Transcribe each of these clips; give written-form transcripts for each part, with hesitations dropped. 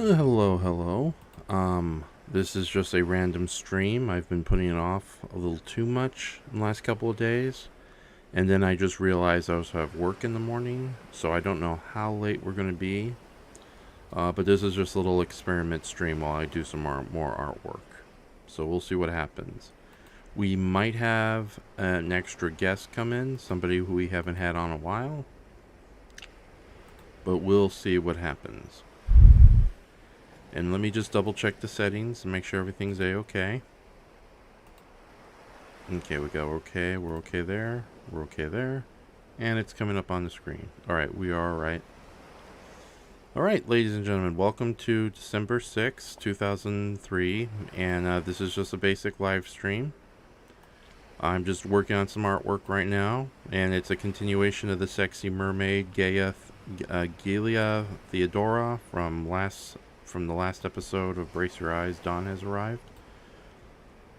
Hello, hello. This is just a random stream. I've been putting it off a little too much in the last couple of days. And then I just realized I also have work in the morning, so I don't know how late we're going to be. But this is just a little experiment stream while I do some more artwork. So we'll see what happens. We might have an extra guest come in, somebody who we haven't had on a while. But we'll see what happens. And let me just double check the settings and make sure everything's a-okay. Okay, we go okay, we're okay there, we're okay there. And it's coming up on the screen. Alright, we are alright. Alright, ladies and gentlemen, welcome to December 6th, 2003. And this is just a basic live stream. I'm just working on some artwork right now. And it's a continuation of the sexy mermaid, Gaia Theodora from the last episode of Brace Your Eyes, Dawn Has Arrived.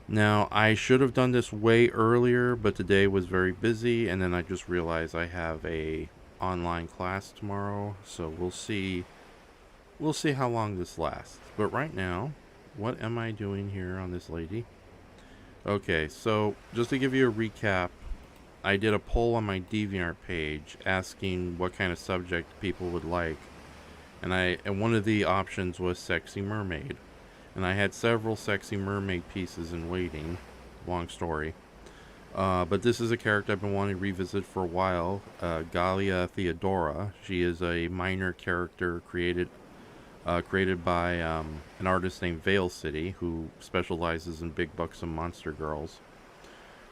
Now, I should have done this way earlier, but today was very busy, and then I just realized I have a online class tomorrow, so we'll see how long this lasts. But right now, what am I doing here on this lady? Okay, so just to give you a recap, I did a poll on my DeviantArt page asking what kind of subject people would like. And one of the options was sexy mermaid. And I had several sexy mermaid pieces in waiting. Long story. But this is a character I've been wanting to revisit for a while. Gaia Theodora. She is a minor character created by an artist named Veil City, who specializes in big buxom monster girls.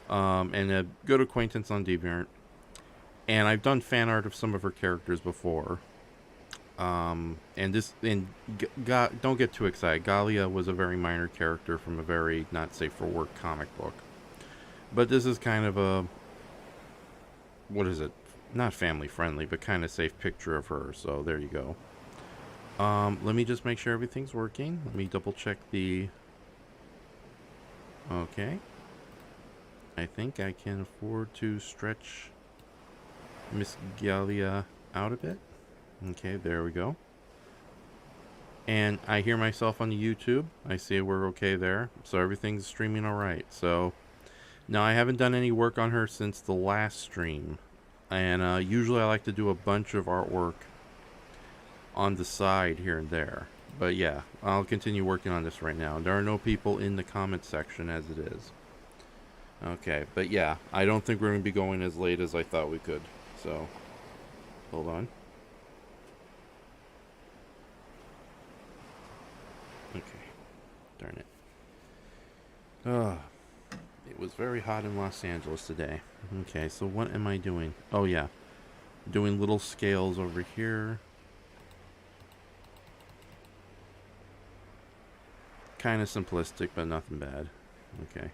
And a good acquaintance on DeviantArt. And I've done fan art of some of her characters before. Don't get too excited. Galia was a very minor character from a very not safe for work comic book. But this is kind of a, what is it? Not family friendly, but kind of safe picture of her. So there you go. Let me just make sure everything's working. Let me double check the, okay. I think I can afford to stretch Miss Galia out a bit. Okay, there we go. And I hear myself on the YouTube. I see we're okay there. So everything's streaming alright. So now I haven't done any work on her since the last stream. And usually I like to do a bunch of artwork on the side here and there. But yeah, I'll continue working on this right now. There are no people in the comment section as it is. Okay, but yeah, I don't think we're going to be going as late as I thought we could. So, hold on. Okay, darn it. It was very hot in Los Angeles today. Okay, so what am I doing? Oh yeah, doing little scales over here. Kind of simplistic, but nothing bad. Okay.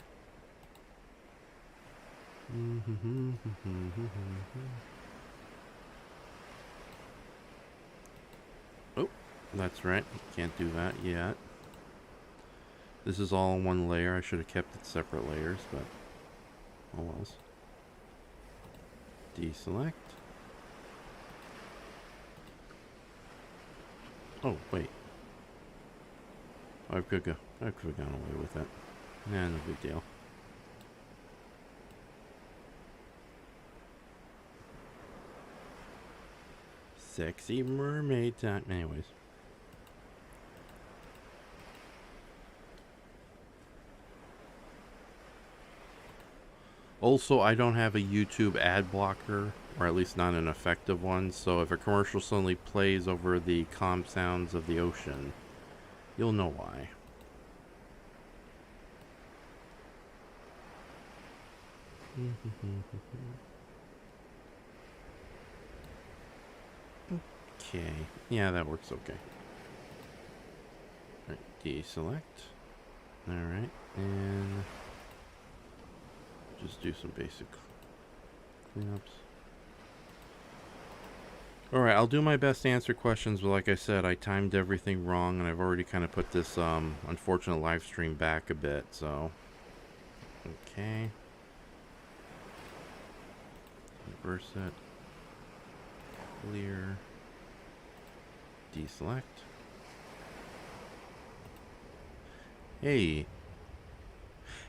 Oh, that's right. Can't do that yet. This is all in one layer. I should have kept it separate layers, but oh well. Deselect. Oh, wait. I could have gone away with that. Nah, no big deal. Sexy mermaid time. Anyways. Also, I don't have a YouTube ad blocker, or at least not an effective one, so if a commercial suddenly plays over the calm sounds of the ocean, you'll know why. Okay. Yeah, that works okay. Alright, deselect. Alright, and just do some basic cleanups. Alright, I'll do my best to answer questions, but like I said, I timed everything wrong, and I've already kind of put this unfortunate live stream back a bit, so. Okay. Reverse it. Clear. Deselect. Hey.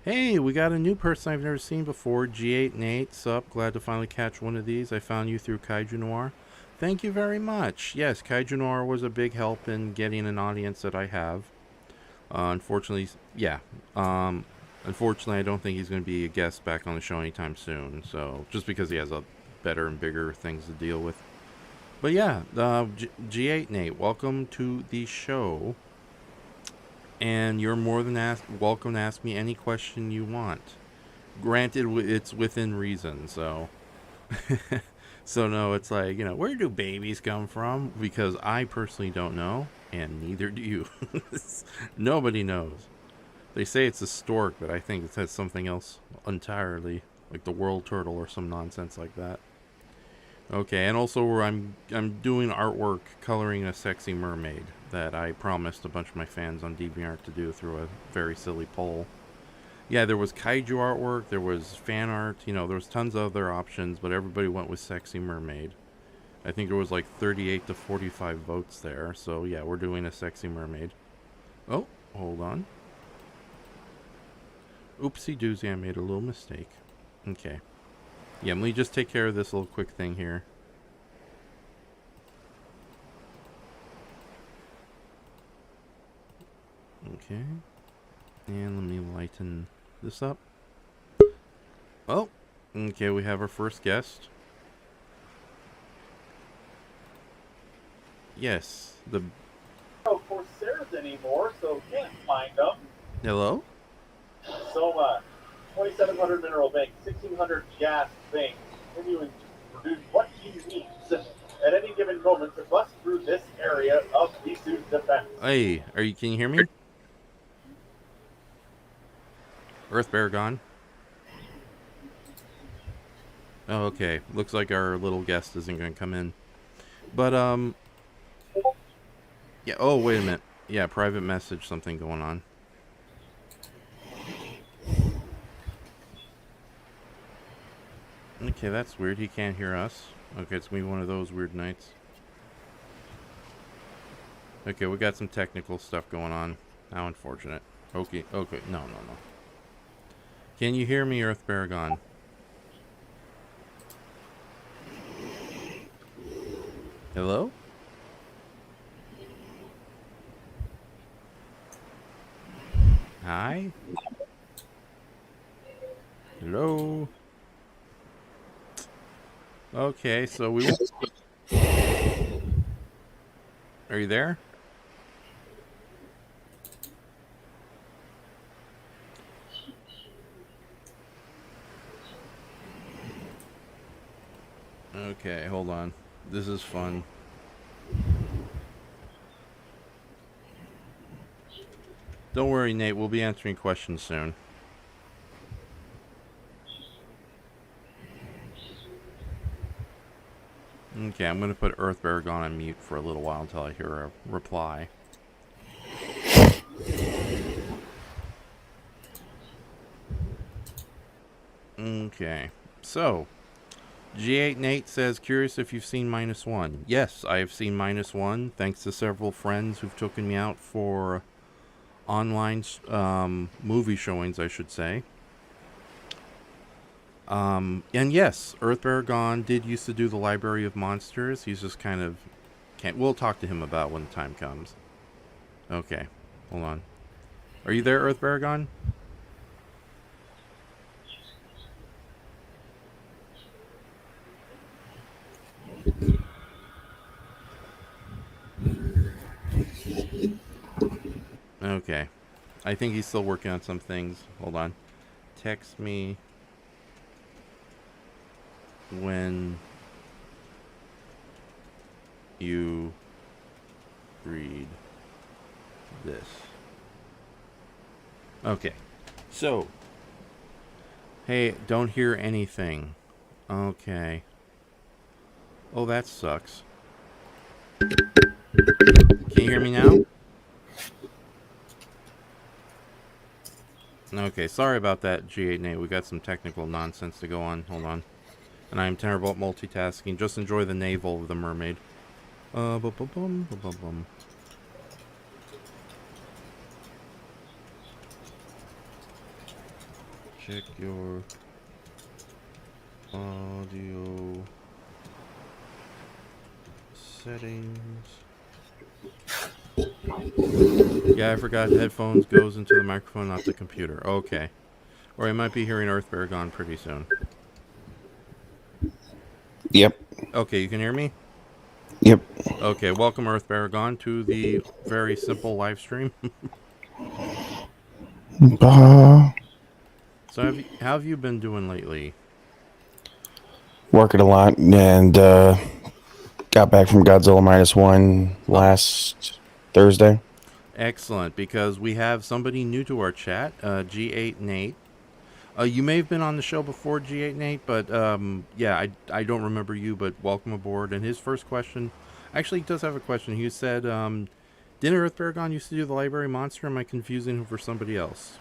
Hey, we got a new person I've never seen before. G8 Nate, sup? Glad to finally catch one of these. I found you through Kaiju Noir. Thank you very much. Yes, Kaiju Noir was a big help in getting an audience that I have. Unfortunately, yeah. Unfortunately, I don't think he's going to be a guest back on the show anytime soon. So, just because he has a better and bigger things to deal with. But yeah, G8 Nate, welcome to the show. And you're more than welcome to ask me any question you want. Granted, it's within reason, so... So no, it's like, where do babies come from? Because I personally don't know, and neither do you. Nobody knows. They say it's a stork, but I think it says something else entirely, like the world turtle or some nonsense like that. Okay, and also I'm doing artwork coloring a sexy mermaid that I promised a bunch of my fans on DeviantART to do through a very silly poll. Yeah, there was kaiju artwork, there was fan art, there was tons of other options, but everybody went with sexy mermaid. I think there was like 38 to 45 votes there, so yeah, we're doing a sexy mermaid. Oh, hold on. Oopsie doozy, I made a little mistake. Okay. Yeah, let me just take care of this little quick thing here. Okay. And let me lighten this up. Oh, okay, we have our first guest. Yes, the... Oh, of course, Sarah's anymore, so can't find them. Hello? So, 2,700 mineral bank, 1,600 gas bank, continuing to produce what she needs at any given moment to bust through this area of the suit defense. Hey, can you hear me? EarthBaragon? Oh, okay. Looks like our little guest isn't going to come in. But, yeah, oh, wait a minute. Yeah, private message, something going on. Okay, that's weird. He can't hear us. Okay, it's going to be one of those weird nights. Okay, we got some technical stuff going on. How unfortunate. Okay, no. Can you hear me, EarthBaragon? Hello? Hi? Hello? Okay, so we... Are you there? Okay, hold on. This is fun. Don't worry, Nate. We'll be answering questions soon. Okay, I'm going to put EarthBaragon on mute for a little while until I hear a reply. Okay, so... G8 Nate says, curious if you've seen -1. Yes, I have seen -1, thanks to several friends who've taken me out for online movie showings, I should say. And yes, EarthBaragon did used to do the Library of Monsters. He's just kind of... We'll talk to him about when the time comes. Okay, hold on. Are you there, EarthBaragon? Okay. I think he's still working on some things. Hold on. Text me when you read this. Okay. So. Hey, don't hear anything. Okay. Oh, that sucks. Can you hear me now? Okay, sorry about that, G8 Nate. We got some technical nonsense to go on. Hold on. And I am terrible at multitasking. Just enjoy the navel of the mermaid. check your audio settings. Yeah, I forgot headphones goes into the microphone, not the computer. Okay. Or I might be hearing EarthBaragon pretty soon. Yep. Okay, you can hear me? Yep. Okay, welcome EarthBaragon to the very simple live stream. So how have you been doing lately? Working a lot and got back from Godzilla -1 last Thursday. Excellent, because we have somebody new to our chat, G8 Nate. You may have been on the show before, G8 Nate, but yeah, I don't remember you, but welcome aboard. And his first question, actually, he does have a question. He said, didn't EarthBaragon used to do the library monster? Am I confusing him for somebody else?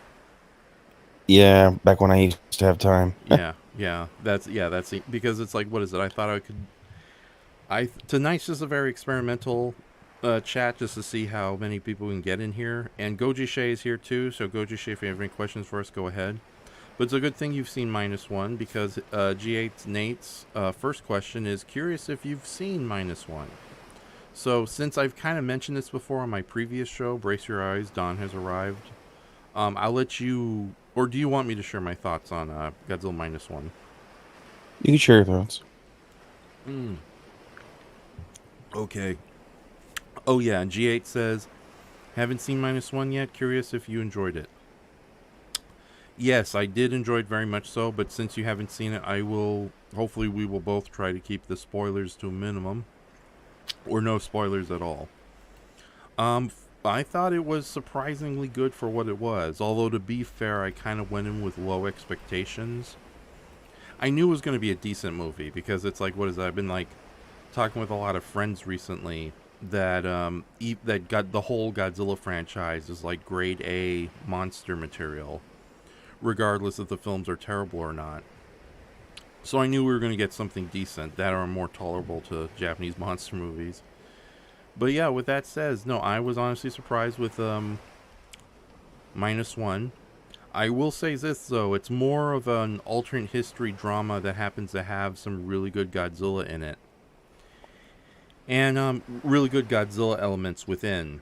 Yeah, back when I used to have time. yeah, that's because it's like, what is it? I thought I could. Tonight's just a very experimental chat just to see how many people we can get in here. And Goji Shay is here too, so Goji Shay, if you have any questions for us, go ahead. But it's a good thing you've seen -1 because G8 Nate's first question is curious if you've seen -1. So since I've kind of mentioned this before on my previous show, Brace Your Eyes, Dawn Has Arrived, I'll let you, or do you want me to share my thoughts on Godzilla -1? You can share your thoughts. Okay. Oh yeah, and G8 says, haven't seen -1 yet, curious if you enjoyed it. Yes, I did enjoy it very much so, but since you haven't seen it, hopefully we will both try to keep the spoilers to a minimum, or no spoilers at all. I thought it was surprisingly good for what it was, although to be fair, I kind of went in with low expectations. I knew it was going to be a decent movie, because it's like, what is that? I've been like talking with a lot of friends recently that that got the whole Godzilla franchise is like grade A monster material, regardless if the films are terrible or not. So I knew we were going to get something decent that are more tolerable to Japanese monster movies. But yeah, with that said, no, I was honestly surprised with -1. I will say this though, it's more of an alternate history drama that happens to have some really good Godzilla in it. And really good Godzilla elements within.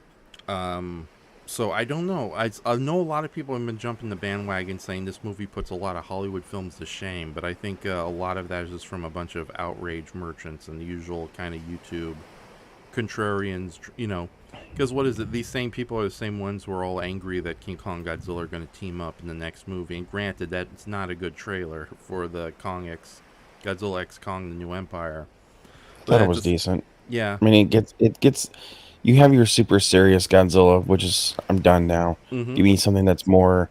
So I don't know. I know a lot of people have been jumping the bandwagon saying this movie puts a lot of Hollywood films to shame, but I think a lot of that is just from a bunch of outrage merchants and the usual kind of YouTube contrarians, you know. Because what is it? These same people are the same ones who are all angry that King Kong Godzilla are going to team up in the next movie. And granted, that's not a good trailer for the Godzilla X Kong: The New Empire. Thought it was decent. Yeah. I mean, it gets. You have your super serious Godzilla, which is I'm done now. Mm-hmm. You mean something that's more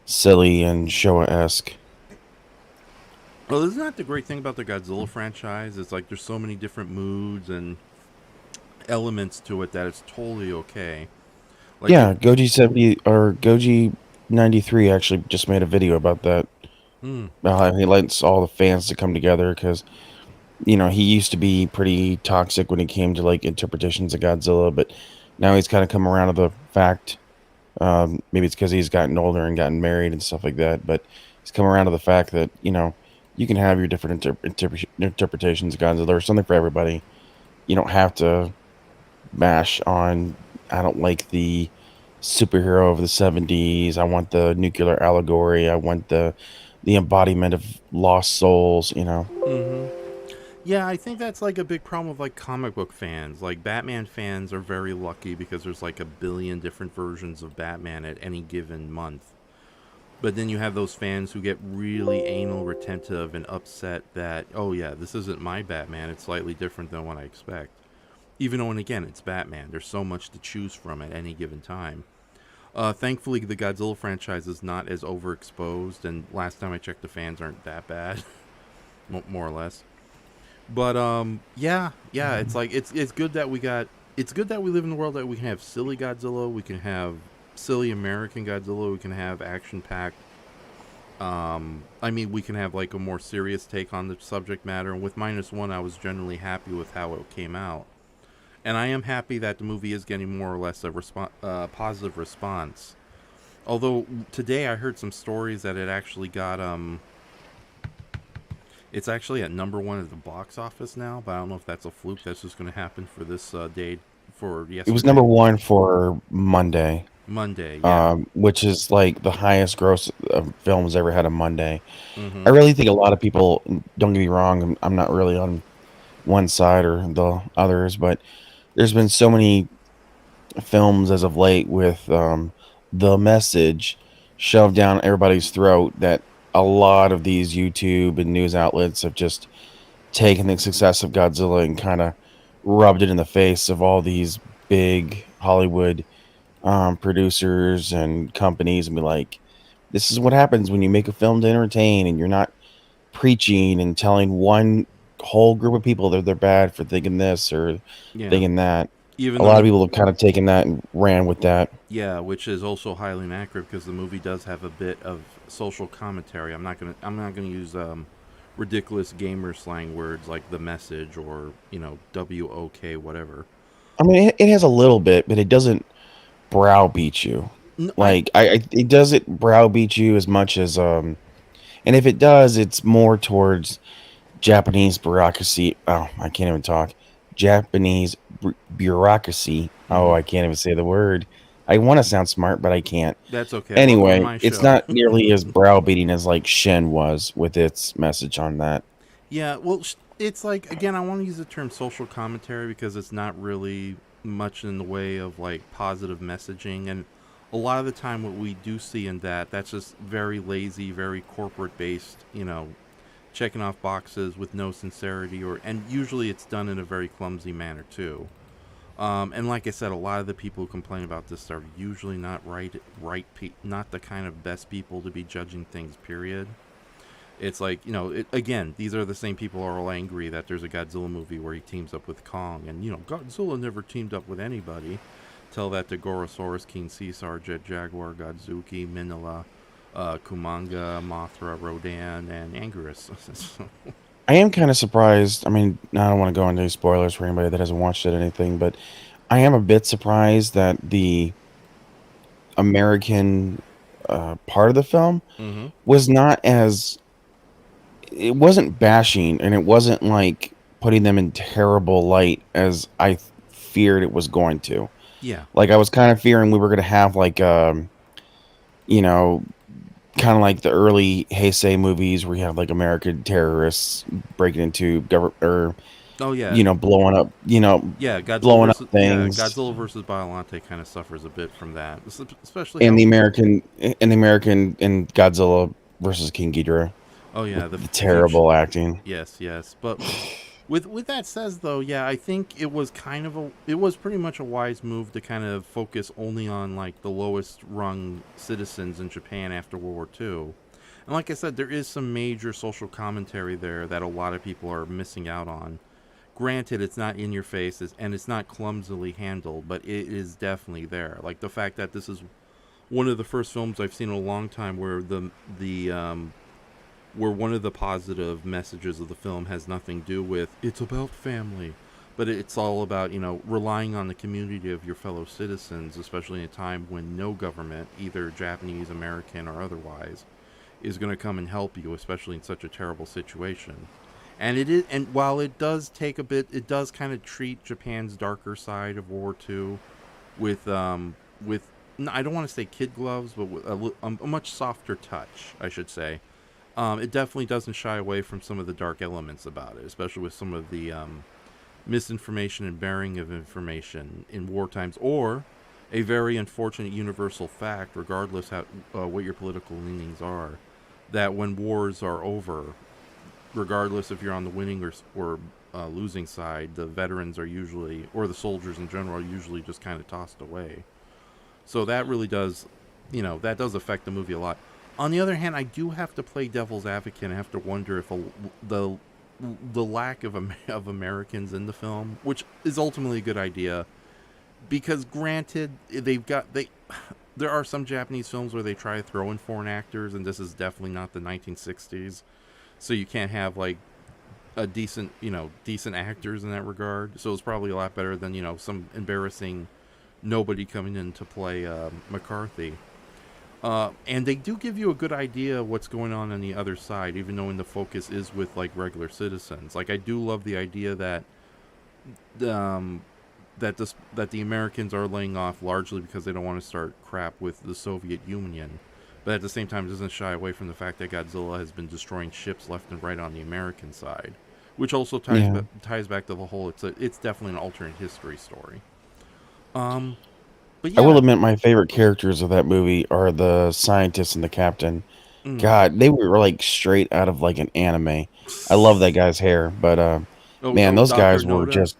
silly and Showa-esque. Well, isn't that the great thing about the Godzilla franchise? It's like there's so many different moods and elements to it that it's totally okay. Like yeah, Goji 70 or Goji 93 actually just made a video about that. He likes all the fans to come together because, you know, he used to be pretty toxic when it came to like interpretations of Godzilla, but now he's kind of come around to the fact. Maybe it's because he's gotten older and gotten married and stuff like that, but he's come around to the fact that, you know, you can have your different interpretations of Godzilla. There's something for everybody. You don't have to bash on, I don't like the superhero of the 70s. I want the nuclear allegory. I want the embodiment of lost souls, you know. Yeah, I think that's like a big problem with like comic book fans. Like Batman fans are very lucky because there's like a billion different versions of Batman at any given month. But then you have those fans who get really anal retentive and upset that, oh yeah, this isn't my Batman. It's slightly different than what I expect. Even though, and again, it's Batman. There's so much to choose from at any given time. Thankfully, the Godzilla franchise is not as overexposed, and last time I checked, the fans aren't that bad, more or less. But yeah, it's like it's good that we live in a world that we can have silly Godzilla, we can have silly American Godzilla, we can have action-packed. I mean, we can have like a more serious take on the subject matter. And with -1, I was generally happy with how it came out. And I am happy that the movie is getting more or less a positive response. Although today I heard some stories that it actually got it's actually at number one at the box office now, but I don't know if that's a fluke. That's just going to happen for this day for It was number yesterday. one for Monday, Monday, yeah. which is like the highest gross films ever had on Monday. I Mm-hmm. really think a lot of people. Don't get me wrong. I'm not really on one side or the others, but there's been so many films as of late with the message shoved down everybody's throat that a lot of these YouTube and news outlets have just taken the success of Godzilla and kind of rubbed it in the face of all these big Hollywood producers and companies and be like, this is what happens when you make a film to entertain and you're not preaching and telling one whole group of people that they're bad for thinking this or Yeah. thinking that. Even A lot of though, people have kind of taken that and ran with that. yeah, which is also highly inaccurate because the movie does have a bit of social commentary. I'm not gonna use ridiculous gamer slang words like the message or WOK whatever. I mean, it has a little bit, but it doesn't browbeat you. No, Like it doesn't browbeat you as much as and if it does, it's more towards Japanese bureaucracy. Oh, I can't even talk. Japanese bureaucracy. Oh, mm-hmm. I can't even say the word. I want to sound smart, but I can't. That's okay. Welcome to Anyway, my it's show. not nearly as browbeating as like Shen was with its message on that. Yeah, well, it's like again, I want to use the term social commentary because it's not really much in the way of like positive messaging, and a lot of the time, what we do see in that's just very lazy, very corporate based. Checking off boxes with no sincerity, and usually it's done in a very clumsy manner too. And like I said, a lot of the people who complain about this are usually not not the kind of best people to be judging things. Period. It's like, again, these are the same people who are all angry that there's a Godzilla movie where he teams up with Kong. And, Godzilla never teamed up with anybody. Tell that to Gorosaurus, King Caesar, Jet Jaguar, Godzuki, Minilla, Kumanga, Mothra, Rodan, and Anguirus. I am kind of surprised. I mean, I don't want to go into spoilers for anybody that hasn't watched it or anything, but I am a bit surprised that the American part of the film Mm-hmm. was not as it wasn't bashing and it wasn't like putting them in terrible light as I feared it was going to. Yeah. Like I was kind of fearing we were going to have like you know, kind of like the early Heisei movies where you have like American terrorists breaking into government or Oh, yeah. blowing up, Yeah, blowing up things. Godzilla versus Biollante kind of suffers a bit from that, especially And how. the American and Godzilla versus King Ghidorah Oh with yeah, the the future. terrible acting. Yes, yes, but with that says though, yeah, I think it was pretty much a wise move to kind of focus only on like the lowest rung citizens in Japan after World War II. And like I said, there is some major social commentary there that a lot of people are missing out on. Granted, it's not in your face and it's not clumsily handled, but it is definitely there. Like the fact that this is one of the first films I've seen in a long time where the where one of the positive messages of the film has nothing to do with it's about family, but it's all about relying on the community of your fellow citizens, especially in a time when no government, either Japanese, American, or otherwise, is going to come and help you, especially in such a terrible situation. And while it does take a bit, it does kind of treat Japan's darker side of World War II with I don't want to say kid gloves, but with a much softer touch, I should say. It definitely doesn't shy away from some of the dark elements about it, especially with some of the misinformation and bearing of information in war times, or a very unfortunate universal fact, regardless what your political leanings are, that when wars are over, regardless if you're on the winning or losing side, the veterans are usually, or the soldiers in general, are usually just kind of tossed away. So that really does, that does affect the movie a lot. On the other hand, I do have to play devil's advocate and have to wonder if the lack of Americans in the film, which is ultimately a good idea, because granted there are some Japanese films where they try to throw in foreign actors, and this is definitely not the 1960s, so you can't have like a decent actors in that regard. So it's probably a lot better than some embarrassing nobody coming in to play McCarthy. And they do give you a good idea of what's going on the other side, even knowing the focus is with like regular citizens. Like I do love the idea that um, that the Americans are laying off largely because they don't want to start crap with the Soviet Union, but at the same time, it doesn't shy away from the fact that Godzilla has been destroying ships left and right on the American side, which also Yeah. ties back to the whole. It's definitely an alternate history story. Um, but I will yeah, admit my favorite characters of that movie are the scientist and the captain. mm. God, they were like straight out of like an anime. I love that guy's hair, but man, those Doctor guys were Noda. just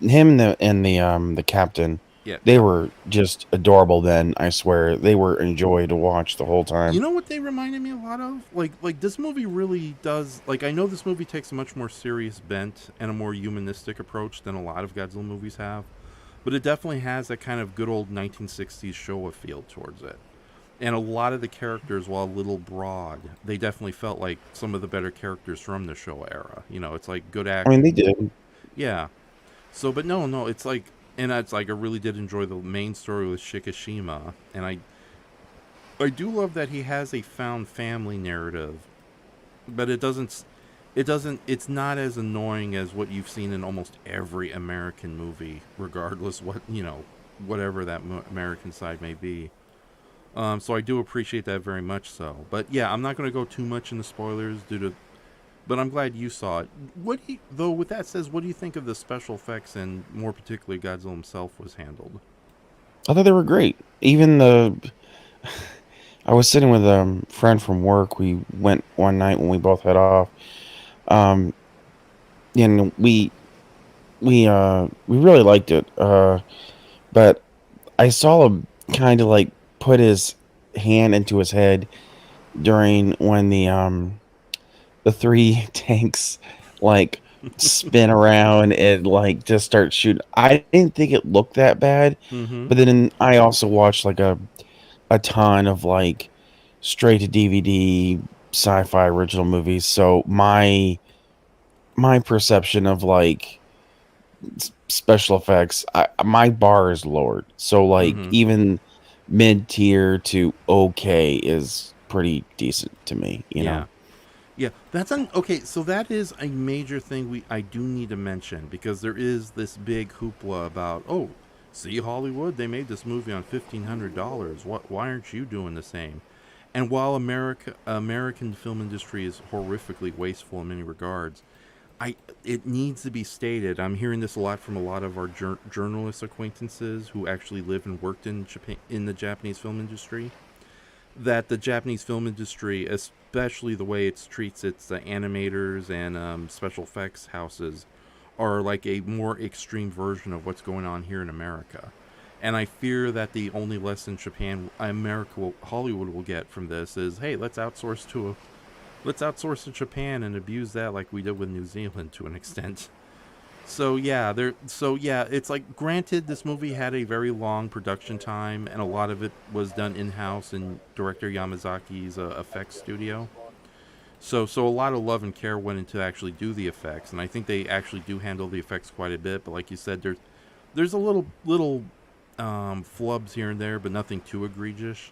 him and the captain. Yeah, They were just adorable. Then I swear they were a joy to watch the whole you time. know what they reminded me a lot of? Like this movie really does. Like I know this movie takes a much more serious bent and a more humanistic approach than a lot of Godzilla movies have, but it definitely has that kind of good old 1960s Showa feel towards it. And a lot of the characters, while a little broad, they definitely felt like some of the better characters from the Showa era. You know, it's like good I mean, they acting. did. Yeah. So, but no, it's like, and it's like I really did enjoy the main story with Shikishima, and I do love that he has a found family narrative, but it's not as annoying as what you've seen in almost every American movie, regardless whatever that American side may be. So I do appreciate that very much. So, but yeah, I'm not going to go too much into spoilers but I'm glad you saw it. Though, with that says, what do you think of the special effects and more particularly Godzilla himself was handled? I thought they were great. Even I was sitting with a friend from work. We went one night when we both had off. Um, and we really liked it. But I saw him kind of like put his hand into his head during when the three tanks like spin around and like just start shooting. I didn't think it looked that bad, Mm-hmm. but then I also watched like a ton of like straight to DVD sci-fi original movies. So my perception of like special effects, my bar is lowered. So like Mm-hmm. even mid tier to okay is pretty decent to me, you know. Yeah. Yeah, okay. So that is a major thing I do need to mention because there is this big hoopla about see Hollywood, they made this movie on $1,500. Why aren't you doing the same? And while American film industry is horrifically wasteful in many regards, I it needs to be stated. I'm hearing this a lot from a lot of our journalist acquaintances who actually live and worked in Japan, in the Japanese film industry, that the Japanese film industry, especially the way it treats its animators and special effects houses, are like a more extreme version of what's going on here in America. And I fear that the only lesson Hollywood will get from this is, hey, let's outsource to Japan and abuse that like we did with New Zealand to an extent. It's like granted this movie had a very long production time and a lot of it was done in-house in director Yamazaki's effects studio. So a lot of love and care went into actually do the effects, and I think they actually do handle the effects quite a bit, but like you said, there's a little flubs here and there, but nothing too egregious.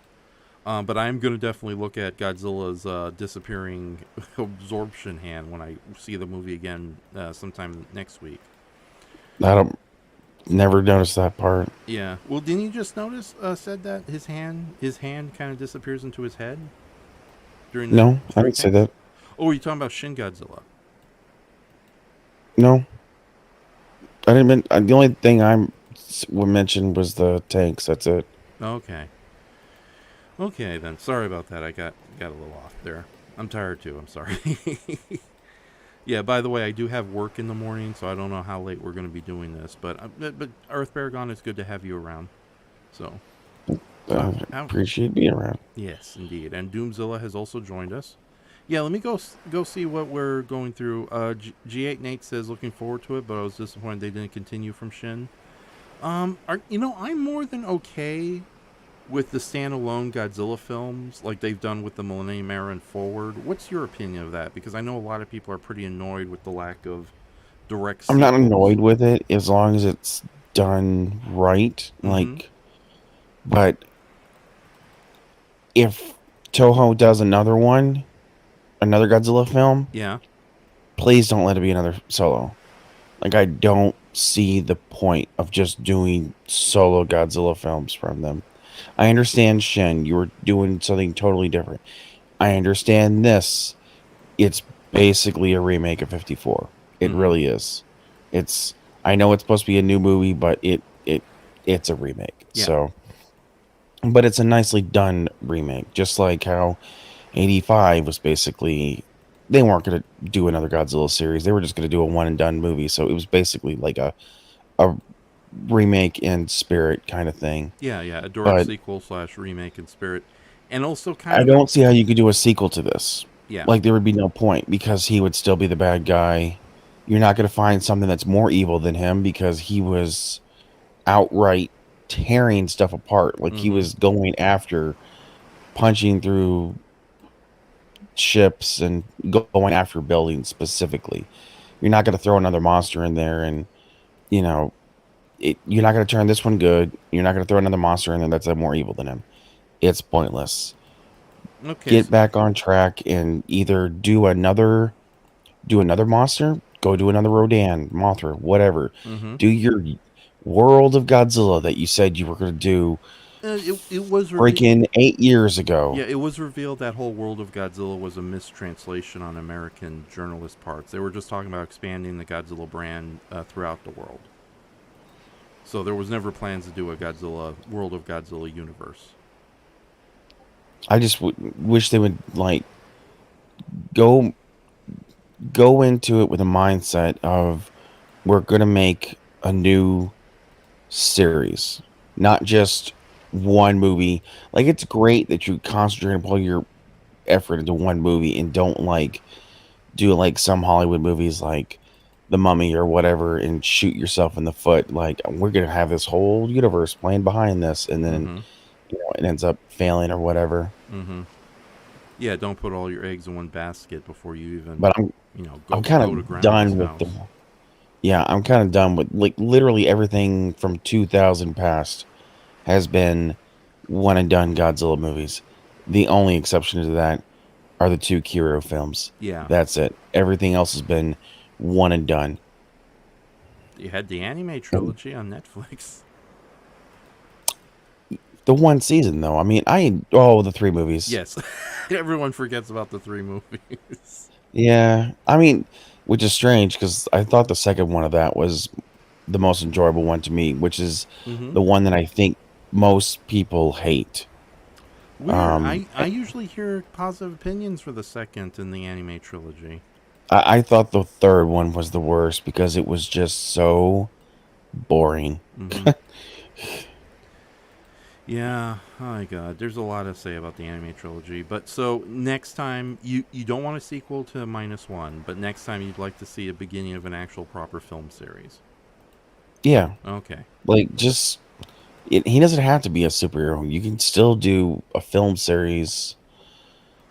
But I'm going to definitely look at Godzilla's disappearing absorption hand when I see the movie again sometime next week. I don't never noticed that part. Yeah. Well, didn't you just notice? Said that his hand kind of disappears into his head during the No, I three didn't say tanks. that. Oh, you're talking about Shin Godzilla. No, I didn't. The only thing mentioned was the tanks. That's it. Okay. Okay then. Sorry about that. I got a little off there. I'm tired too. I'm sorry. Yeah. By the way, I do have work in the morning, so I don't know how late we're going to be doing this. But EarthBaragon, it's good to have you around. So. So how, Appreciate being around. yes, indeed. And Doomzilla has also joined us. Yeah, let me go see what we're going through. G8 Nate says looking forward to it, but I was disappointed they didn't continue from Shin. I'm more than okay with the standalone Godzilla films, like they've done with the Millennium Era and forward. What's your opinion of that? Because I know a lot of people are pretty annoyed with the lack of direct I'm not sequels. annoyed with it as long as it's done right. Mm-hmm. Like, but if Toho does another one, another Godzilla film, Yeah. please don't let it be another Solo. Like, I don't see the point of just doing solo Godzilla films from them. I understand Shin, you were doing something totally different. I understand this. It's basically a remake of 54. It really is. It's I know it's supposed to be a new movie, but it's a remake. Yeah. So, but it's a nicely done remake, just like how 85 was basically, they weren't going to do another Godzilla series. They were just going to do a one and done movie. So it was basically like a remake in spirit kind of thing. Yeah, yeah, a direct But sequel / remake in spirit, and also kind I of a, don't see how you could do a sequel to this. yeah. Like, there would be no point because he would still be the bad guy. You're not going to find something that's more evil than him because he was outright tearing stuff apart. Like, he was going after, punching through ships and going after buildings specifically. You're not going to throw another monster in there and, you know, you're not going to turn this one good. You're not going to throw another monster in there that's more evil than him. It's pointless. Okay. Get back on track and either do another monster, go do another Rodan, Mothra, whatever. Do your World of Godzilla that you said you were going to do it was freaking 8 years ago. Yeah, it was revealed that whole World of Godzilla was a mistranslation on American journalist parts. They were just talking about expanding the Godzilla brand throughout the world. So there was never plans to do a Godzilla World of Godzilla universe. I just wish they would like go into it with a mindset of, we're going to make a new series, not just one movie. Like, it's great that you concentrate and pull your effort into one movie and don't like do like some Hollywood movies like The Mummy or whatever and shoot yourself in the foot. Like, we're going to have this whole universe playing behind this, and then it ends up failing or whatever. Yeah, don't put all your eggs in one basket before you even. But I'm kind of done with the. Yeah, I'm kind of done with, like, literally everything from 2000 past has been one and done Godzilla movies. The only exception to that are the 2 Kiro films. Yeah, that's it. Everything else has been one and done. You had the anime trilogy on Netflix. The one season, though. I mean, the 3 movies. Yes, everyone forgets about the 3 movies. Yeah, I mean, which is strange because I thought the second one of that was the most enjoyable one to me, which is the one that I think most people hate. Weird. I usually hear positive opinions for the second in the anime trilogy. I thought the third one was the worst because it was just so boring. Yeah, oh my god, there's a lot to say about the anime trilogy. But so next time, you don't want a sequel to -1, but next time you'd like to see a beginning of an actual proper film series. Yeah. Okay. Like, just he doesn't have to be a superhero. You can still do a film series.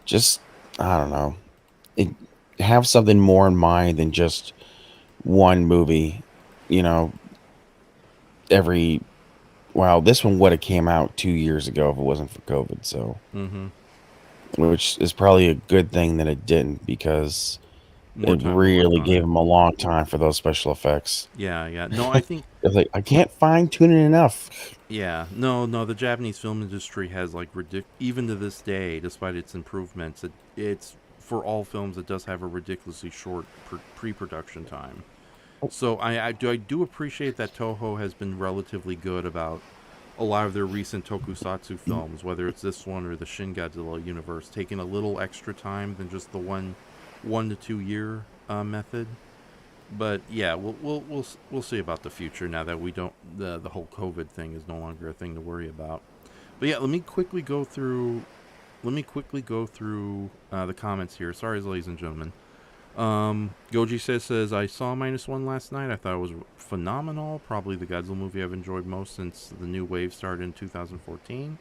Just, I don't know. Have something more in mind than just one movie. Wow, this one would have came out 2 years ago if it wasn't for COVID. So, which is probably a good thing that it didn't, because it really gave them a long time for those special effects. Yeah. No, I think like, I can't fine tune it enough. Yeah, no. The Japanese film industry has like even to this day, despite its improvements, it's for all films it does have a ridiculously short pre-production time. So I do appreciate that Toho has been relatively good about a lot of their recent tokusatsu films, whether it's this one or the Shin Godzilla universe, taking a little extra time than just the 1 to 2 year method. But yeah, we'll see about the future now that we don't the whole COVID thing is no longer a thing to worry about. But yeah, let me quickly go through the comments here. Sorry, ladies and gentlemen. Goji says I saw -1 last night. I thought it was phenomenal. Probably the Godzilla movie I've enjoyed most since the new wave started in 2014.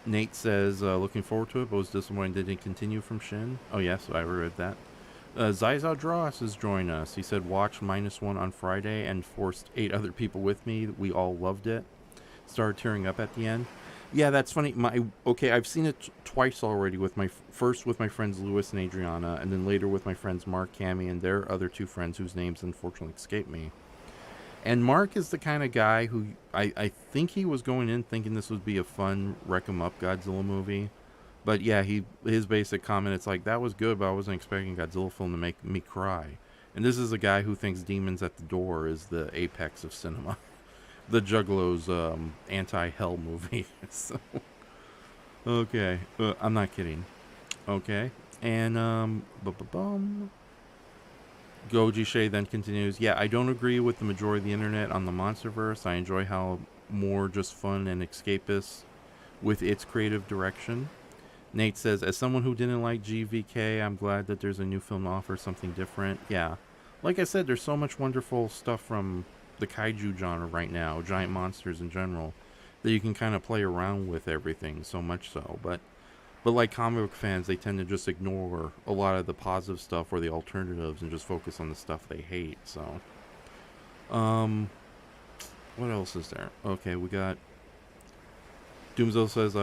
Nate says looking forward to it, but was disappointed it didn't continue from Shin. Oh yes, I read that. Zaizao Dross has joined us. He said watch -1 on Friday and forced 8 other people with me. We all loved it. Started tearing up at the end. Yeah, that's funny. I've seen it twice already. First with my friends Louis and Adriana, and then later with my friends Mark, Cammy, and their other two friends whose names unfortunately escape me. And Mark is the kind of guy who I think he was going in thinking this would be a fun wreck 'em up Godzilla movie. But yeah, his basic comment, it's like, that was good, but I wasn't expecting a Godzilla film to make me cry. And this is a guy who thinks Demons at the Door is the apex of cinema. The Juggalo's anti-hell movie. So, okay, I'm not kidding. Okay, and Goji Shay then continues, yeah, I don't agree with the majority of the internet on the MonsterVerse. I enjoy how more just fun and escapist with its creative direction. Nate says, as someone who didn't like GVK, I'm glad that there's a new film to offer something different. Yeah, like I said, there's so much wonderful stuff from the kaiju genre right now, giant monsters in general, that you can kind of play around with everything, so much so. But like comic book fans, they tend to just ignore a lot of the positive stuff or the alternatives and just focus on the stuff they hate. So, what else is there? Okay, we got Doomzo says,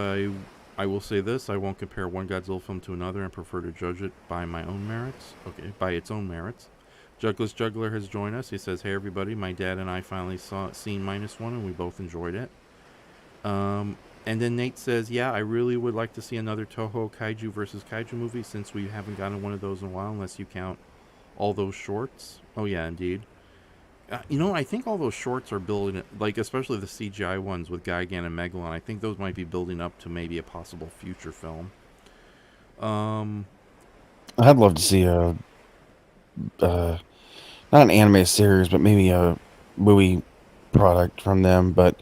I will say this, I won't compare one Godzilla film to another and prefer to judge it by my own merits. Okay, by its own merits. Jugless Juggler has joined us. He says, hey everybody, my dad and I finally seen -1 and we both enjoyed it. And then Nate says, yeah, I really would like to see another Toho Kaiju versus Kaiju movie since we haven't gotten one of those in a while unless you count all those shorts. Oh yeah, indeed. I think all those shorts are building, like especially the CGI ones with Gigan and Megalon. I think those might be building up to maybe a possible future film. I'd love to see not an anime series, but maybe a movie product from them. But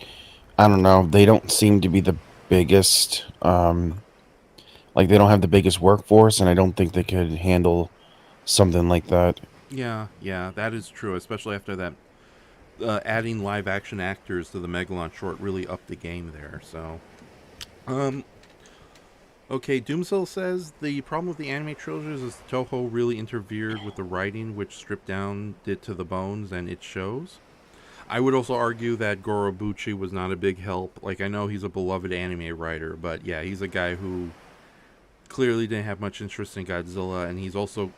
I don't know. They don't seem to be the biggest. Like they don't have the biggest workforce, and I don't think they could handle something like that. Yeah, that is true, especially after that. Adding live action actors to the Megalon short really upped the game there. So, okay, Doomsel says the problem with the anime trilogies is Toho really interfered with the writing, which stripped down it to the bones, and it shows. I would also argue that Goro Buchi was not a big help. Like, I know he's a beloved anime writer, but yeah, he's a guy who clearly didn't have much interest in Godzilla, and he's also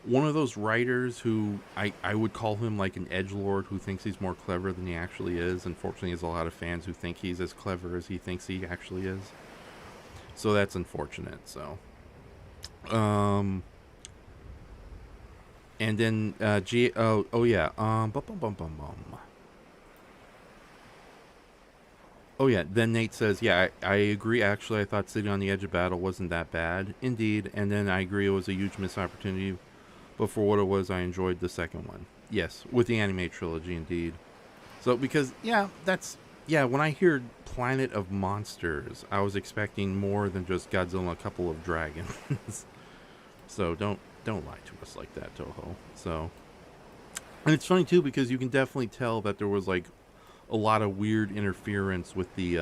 one of those writers who I would call him like an edgelord who thinks he's more clever than he actually is. Unfortunately, there's a lot of fans who think he's as clever as he thinks he actually is. So that's unfortunate. So, and then Oh yeah, then Nate says, yeah, I agree actually, I thought City on the Edge of Battle wasn't that bad. Indeed, and then I agree it was a huge missed opportunity, but for what it was, I enjoyed the second one. Yes, with the anime trilogy, indeed. So, because, when I heard Planet of Monsters, I was expecting more than just Godzilla and a couple of dragons. So, don't lie to us like that, Toho. So, and it's funny, too, because you can definitely tell that there was, like, a lot of weird interference with the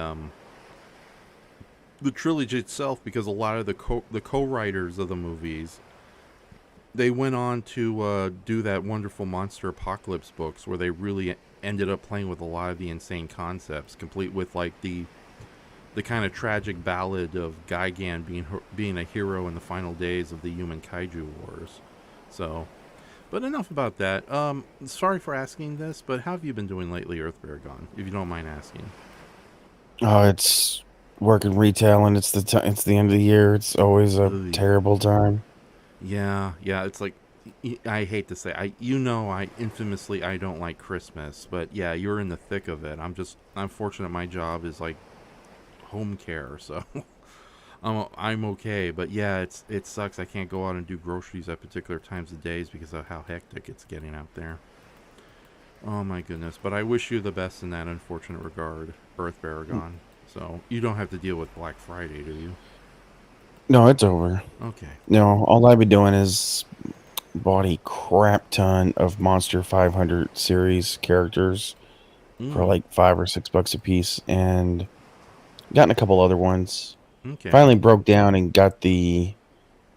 trilogy itself, because a lot of the co-writers of the movies, they went on to do that wonderful Monster Apocalypse books where they really ended up playing with a lot of the insane concepts, complete with like the kind of tragic ballad of Gigan being a hero in the final days of the human kaiju wars. So, but enough about that. Sorry for asking this, but how have you been doing lately, EarthBaragon, if you don't mind asking? Oh, it's working retail, and it's the end of the year. It's always a terrible time. Yeah, it's like, I hate to say, I infamously I don't like Christmas, but yeah, you're in the thick of it. I'm fortunate my job is like home care, so I'm okay. But yeah, it sucks. I can't go out and do groceries at particular times of days because of how hectic it's getting out there. Oh my goodness! But I wish you the best in that unfortunate regard, EarthBaragon. So you don't have to deal with Black Friday, do you? No, it's over. Okay. No, all I've been doing is bought a crap ton of Monster 500 series characters for like $5 or $6 a piece, and gotten a couple other ones. Okay. Finally broke down and got the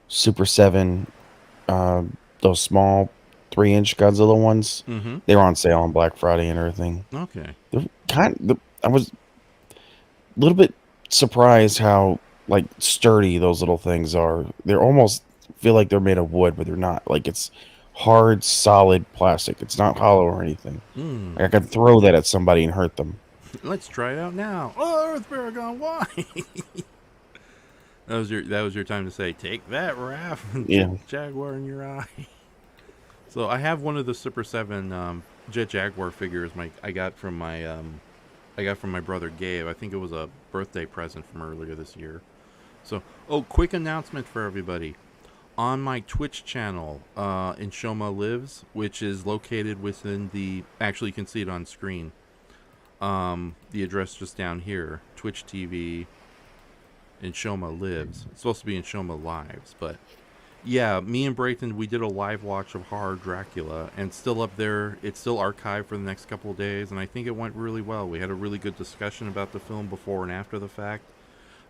Super 7, those small 3-inch Godzilla ones. Mm-hmm. They were on sale on Black Friday and everything. Okay. I was a little bit surprised how like sturdy those little things are. They're almost feel like they're made of wood, but they're not. Like it's hard, solid plastic. It's not hollow or anything. Mm. Like I could throw that at somebody and hurt them. Let's try it out now. Oh, EarthBaragon, why? that was your time to say, take that, Raf. Yeah. Jaguar in your eye. So I have one of the Super 7 Jet Jaguar figures I got from my brother Gabe. I think it was a birthday present from earlier this year. So, quick announcement for everybody. On my Twitch channel, Enshohma Lives, which is located within actually you can see it on screen. The address just down here, Twitch TV, Enshohma Lives. It's supposed to be Enshohma Lives, but yeah, me and Brayton, we did a live watch of Horror Dracula, and it's still up there. It's still archived for the next couple of days, and I think it went really well. We had a really good discussion about the film before and after the fact.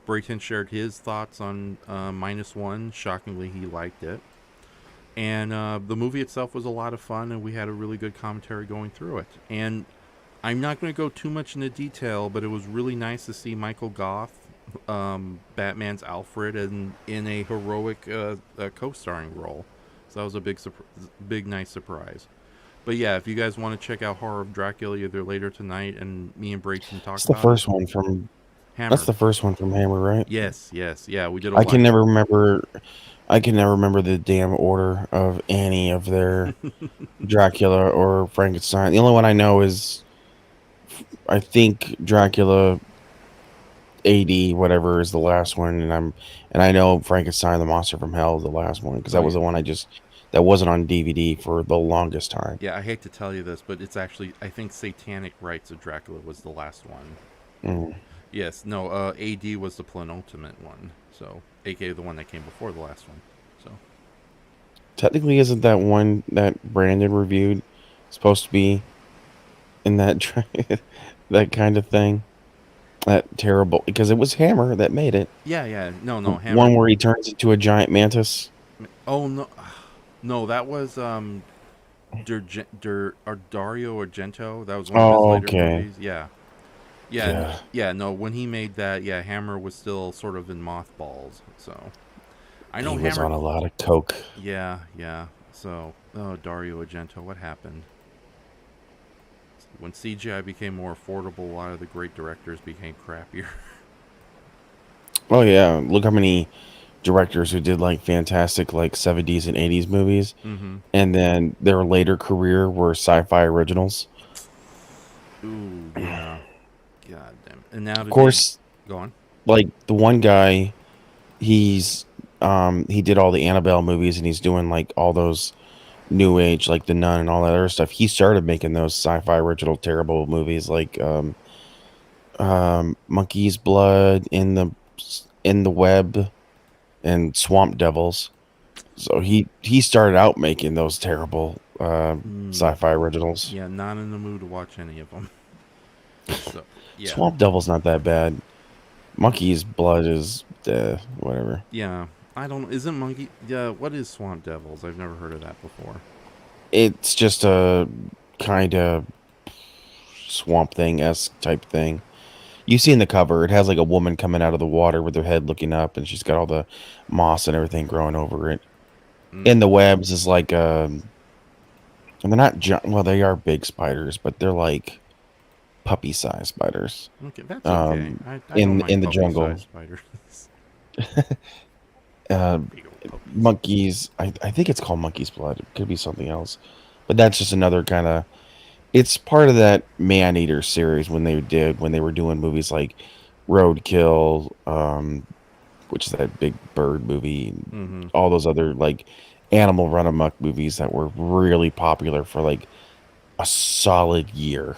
Brayton shared his thoughts on -1. Shockingly, he liked it. And the movie itself was a lot of fun, and we had a really good commentary going through it. And I'm not going to go too much into detail, but it was really nice to see Michael Goth, Batman's Alfred, and in a heroic co-starring role. So that was a big nice surprise. But yeah, if you guys want to check out Horror of Dracula either later tonight, and me and Brayton talk That's the about first one from Hammer. That's the first one from Hammer, right? Yes, yeah, we did. I can never remember the damn order of any of their Dracula or Frankenstein. The only one I know is, I think, Dracula AD whatever is the last one, and I know Frankenstein the Monster from Hell is the last one, because that was the one that wasn't on DVD for the longest time. Yeah, I hate to tell you this, but it's actually, I think, Satanic Rites of Dracula was the last one. Mm. Yes, no, AD was the penultimate one, so aka the one that came before the last one. So technically, isn't that one that Brandon reviewed supposed to be in that that kind of thing? That terrible, because it was Hammer that made it. Yeah, no, Hammer. One where he turns into a giant mantis. Oh no, that was Dario Argento. That was one of his later movies. Yeah. No, when he made that, Hammer was still sort of in mothballs. So I know he was on a lot of coke. Yeah. So, Dario Argento, what happened? When CGI became more affordable, a lot of the great directors became crappier. Oh yeah, look how many directors who did like fantastic like 70s and 80s movies, and then their later career were sci-fi originals. Ooh, yeah. God damn. And now, of course, go on. Like the one guy, he did all the Annabelle movies, and he's doing like all those New Age, like The Nun and all that other stuff. He started making those sci-fi original terrible movies like Monkey's Blood, In the Web, and Swamp Devils. So he started out making those terrible sci-fi originals. Yeah, not in the mood to watch any of them. So, yeah. Swamp Devil's not that bad. Monkey's Blood is whatever. Yeah. I don't. Isn't Monkey? Yeah. What is Swamp Devils? I've never heard of that before. It's just a kind of Swamp Thing-esque type thing. You see in the cover, it has like a woman coming out of the water with her head looking up, and she's got all the moss and everything growing over it. In the Webs is like and they're not well, they are big spiders, but they're like puppy-sized spiders. Okay, that's okay. I in the jungle. Spiders. Monkeys, I think it's called Monkey's Blood. It could be something else, but that's just another kind of. It's part of that Man-Eater series when they were doing movies like Roadkill, which is that big bird movie, and all those other like animal run amok movies that were really popular for like a solid year.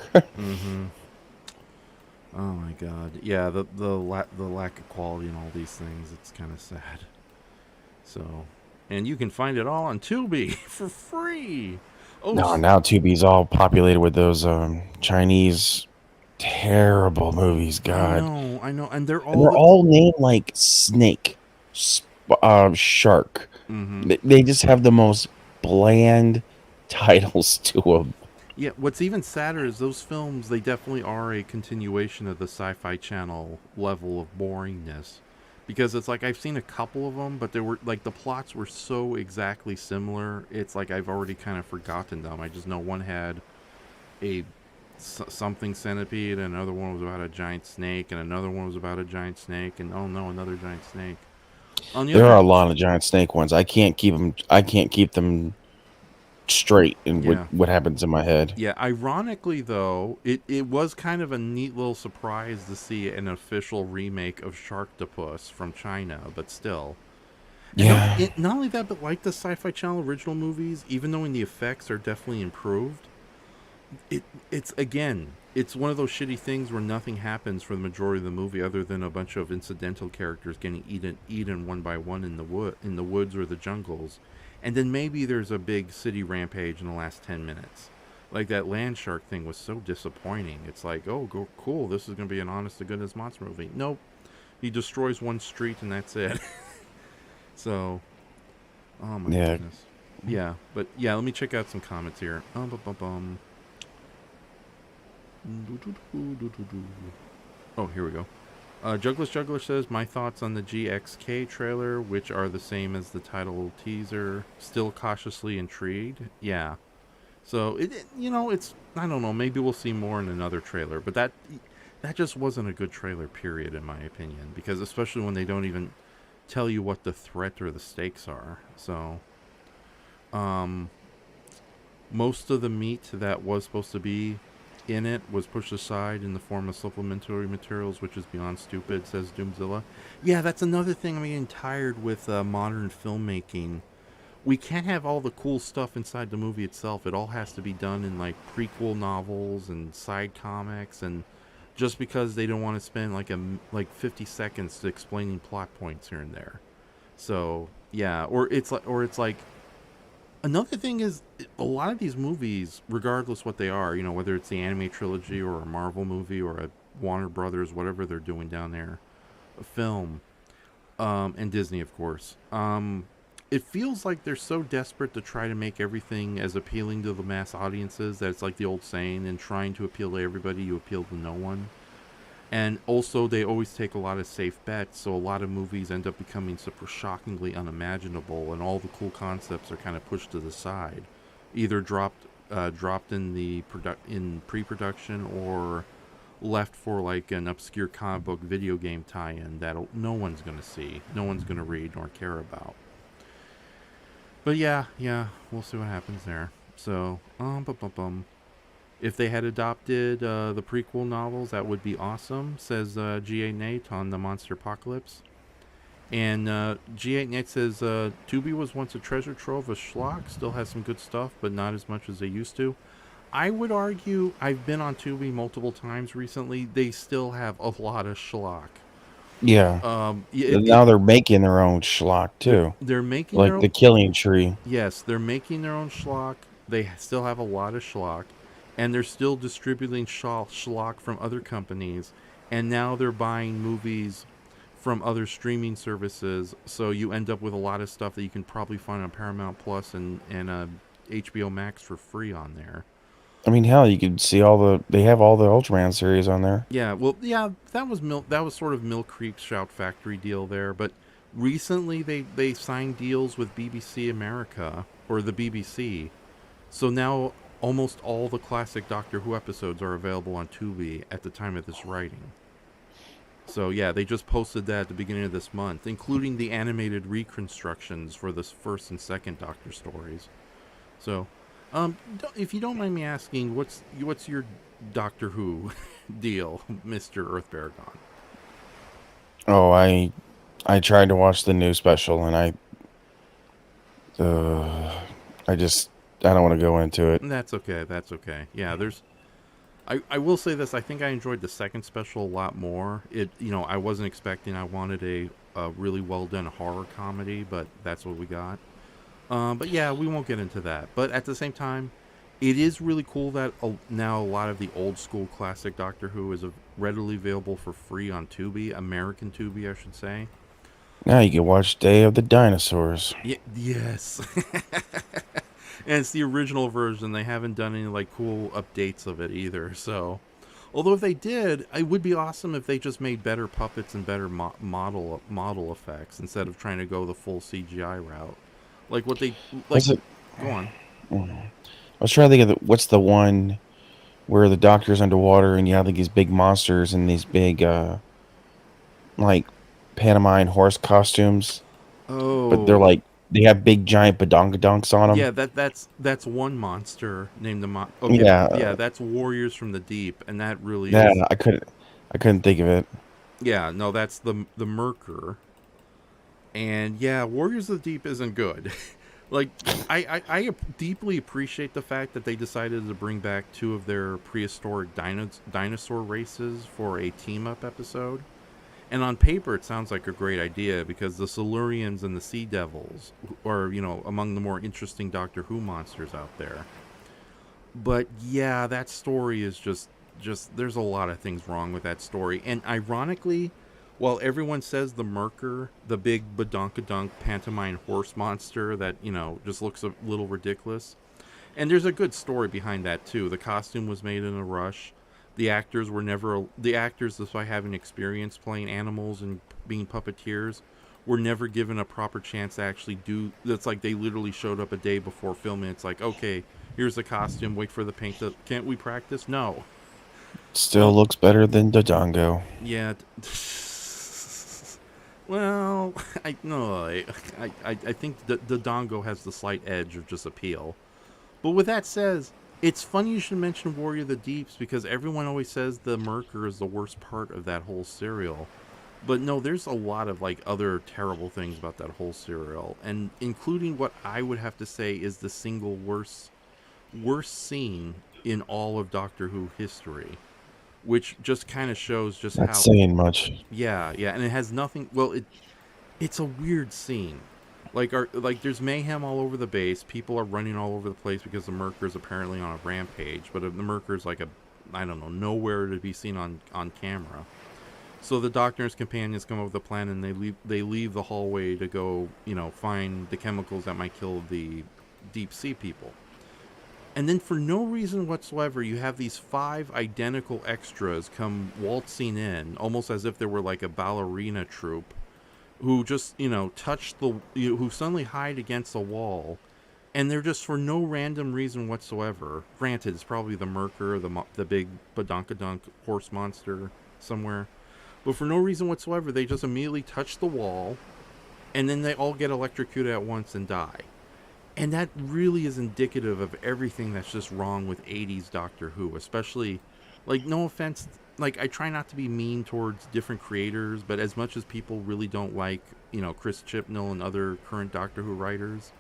Oh my god, yeah, the lack of quality in all these things, it's kind of sad. So, and you can find it all on Tubi for free. Oh, no, now Tubi's all populated with those Chinese terrible movies. God, I know, and they're all named like Snake, Shark. They just have the most bland titles to them. Yeah, what's even sadder is those films, they definitely are a continuation of the Sci-Fi Channel level of boringness. Because it's like I've seen a couple of them, but they were like the plots were so exactly similar. It's like I've already kind of forgotten them. I just know one had a something centipede, and another one was about a giant snake, and another one was about a giant snake, and oh no, another giant snake. On the There other are a hand, lot of giant snake ones. I can't keep them. I can't keep them straight in yeah. what happens in my head. Yeah, ironically though, it was kind of a neat little surprise to see an official remake of Sharktopus from China, but still. And Yeah. not only that, but like the Sci-Fi Channel original movies, even though the effects are definitely improved, it's again, it's one of those shitty things where nothing happens for the majority of the movie other than a bunch of incidental characters getting eaten one by one in the woods or the jungles, and then maybe there's a big city rampage in the last 10 minutes. Like that land shark thing was so disappointing. It's like, oh, cool, this is gonna be an honest to goodness monster movie. Nope, he destroys one street and that's it. So, oh my Yeah. goodness. Yeah, but yeah, let me check out some comments here. Oh, here we go. Juggler says, my thoughts on the GXK trailer, which are the same as the title teaser. Still cautiously intrigued. Yeah. So, it's, I don't know, maybe we'll see more in another trailer, but that just wasn't a good trailer, period, in my opinion. Because especially when they don't even tell you what the threat or the stakes are. So, most of the meat that was supposed to be in it was pushed aside in the form of supplementary materials, which is beyond stupid, says Doomzilla. Yeah, that's another thing I'm getting tired with modern filmmaking. We can't have all the cool stuff inside the movie itself. It all has to be done in like prequel novels and side comics, and just because they don't want to spend like 50 seconds to explaining plot points here and there. So yeah, or it's like another thing is a lot of these movies, regardless what they are, whether it's the anime trilogy or a Marvel movie or a Warner Brothers, whatever they're doing down there, a film, and Disney, of course. It feels like they're so desperate to try to make everything as appealing to the mass audiences that it's like the old saying, in trying to appeal to everybody, you appeal to no one. And also, they always take a lot of safe bets, so a lot of movies end up becoming super shockingly unimaginable, and all the cool concepts are kind of pushed to the side, either dropped in in pre-production, or left for like an obscure comic book video game tie-in that no one's gonna see, no one's gonna read nor care about. But yeah, we'll see what happens there. So, if they had adopted the prequel novels, that would be awesome, says G8 Nate on the Monster Apocalypse. And G8 Nate says, Tubi was once a treasure trove of schlock, still has some good stuff, but not as much as they used to. I would argue, I've been on Tubi multiple times recently, they still have a lot of schlock. Yeah. Now they're making their own schlock too. They're making like their own, the Killing Tree. Yes, they're making their own schlock. They still have a lot of schlock. And they're still distributing schlock from other companies. And now they're buying movies from other streaming services. So you end up with a lot of stuff that you can probably find on Paramount Plus and HBO Max for free on there. I mean, hell, you could see they have all the Ultraman series on there. Yeah, well, yeah, that was sort of Mill Creek's Shout Factory deal there. But recently they signed deals with BBC America, or the BBC. So now almost all the classic Doctor Who episodes are available on Tubi at the time of this writing. So yeah, they just posted that at the beginning of this month, including the animated reconstructions for the first and second Doctor stories. So, if you don't mind me asking, what's your Doctor Who deal, Mr. EarthBaragon? Oh, I tried to watch the new special, and I don't want to go into it. That's okay. Yeah, I will say this, I think I enjoyed the second special a lot more. I wasn't expecting, I wanted a really well done horror comedy, but that's what we got. But yeah, we won't get into that. But at the same time, it is really cool that now a lot of the old school classic Doctor Who is readily available for free on Tubi, American Tubi, I should say. Now you can watch Day of the Dinosaurs. Yes. And it's the original version. They haven't done any like cool updates of it either. So, although if they did, it would be awesome if they just made better puppets and better model effects instead of trying to go the full CGI route. Like what they like. Was it? Go on. I was trying to think of what's the one where the doctor's underwater and you have like these big monsters and these big like pantomime horse costumes, but they're Oh, like they have big giant badonkadonks on them. yeah. That's one monster named the. Okay, Yeah, yeah. That's Warriors from the Deep, and that really yeah. is. I couldn't think of it. Yeah, no, that's the Merker. And yeah, Warriors of the Deep isn't good. Like, I deeply appreciate the fact that they decided to bring back two of their prehistoric dinosaur races for a team up episode. And on paper, it sounds like a great idea because the Silurians and the Sea Devils are, among the more interesting Doctor Who monsters out there. But yeah, that story is just there's a lot of things wrong with that story. And ironically, while everyone says the Merker, the big badonkadunk pantomime horse monster that, just looks a little ridiculous. And there's a good story behind that too. The costume was made in a rush. The actors, despite having experience playing animals and being puppeteers, were never given a proper chance to actually do. That's like they literally showed up a day before filming. It's like, okay, here's the costume. Wait for the paint. Can't we practice? No. Still No. looks better than Dodongo. Yeah. Well, I no, I think the Dongo has the slight edge of just appeal. But with that said, it's funny you should mention Warrior of the Deeps because everyone always says the Merker is the worst part of that whole serial. But no, there's a lot of like other terrible things about that whole serial, and including what I would have to say is the single worst scene in all of Doctor Who history, which just kind of shows just Not how. saying much. Yeah, yeah, and it has nothing. Well, it's a weird scene. Like there's mayhem all over the base. People are running all over the place because the Merker is apparently on a rampage. But the Merker is like I don't know, nowhere to be seen on camera. So the Doctor and his companions come over the planet and they leave the hallway to go, find the chemicals that might kill the deep sea people. And then for no reason whatsoever, you have these 5 identical extras come waltzing in, almost as if they were like a ballerina troupe, who just, who suddenly hide against a wall, and they're just for no random reason whatsoever. Granted, it's probably the Merker, the big badonkadunk horse monster somewhere, but for no reason whatsoever, they just immediately touch the wall, and then they all get electrocuted at once and die. And that really is indicative of everything that's just wrong with 80s Doctor Who, especially, like, no offense, like, I try not to be mean towards different creators, but as much as people really don't like, Chris Chibnall and other current Doctor Who writers,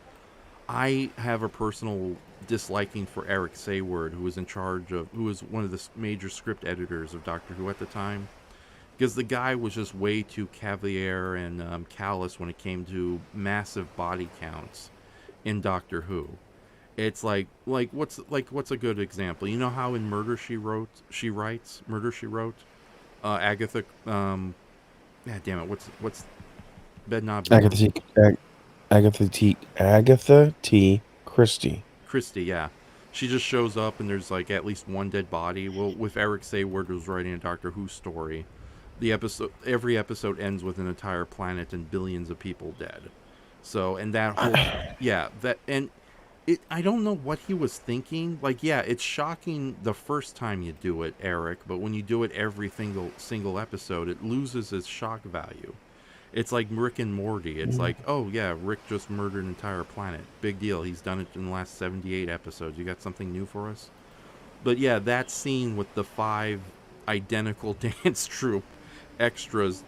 I have a personal disliking for Eric Sayward, who was one of the major script editors of Doctor Who at the time, because the guy was just way too cavalier and callous when it came to massive body counts in Doctor Who. It's like what's a good example? You know how in Murder She Wrote, Agatha, yeah, damn it, what's Bedknob Agatha T. Christie. Christie, yeah. She just shows up and there's like at least one dead body. Well, with Eric Sayward was writing a Doctor Who story, every episode ends with an entire planet and billions of people dead. So, and that whole, yeah, I don't know what he was thinking. Like, yeah, it's shocking the first time you do it, Eric, but when you do it every single episode, it loses its shock value. It's like Rick and Morty. It's like, oh yeah, Rick just murdered an entire planet. Big deal. He's done it in the last 78 episodes. You got something new for us? But yeah, that scene with the 5 identical dance troupe extras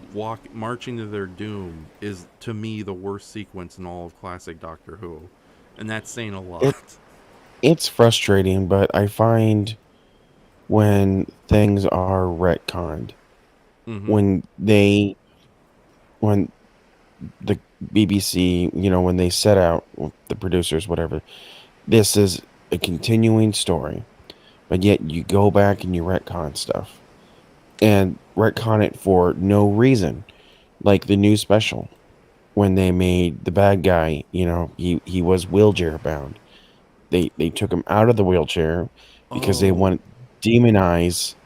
marching to their doom is, to me, the worst sequence in all of classic Doctor Who, and that's saying a lot. It's frustrating, but I find when things are retconned, Mm-hmm. when the BBC, when they set out, the producers, whatever, this is a continuing story, but yet you go back and you retcon stuff and retcon it for no reason, like the new special when they made the bad guy, he was wheelchair bound, They took him out of the wheelchair because they Oh, want to demonize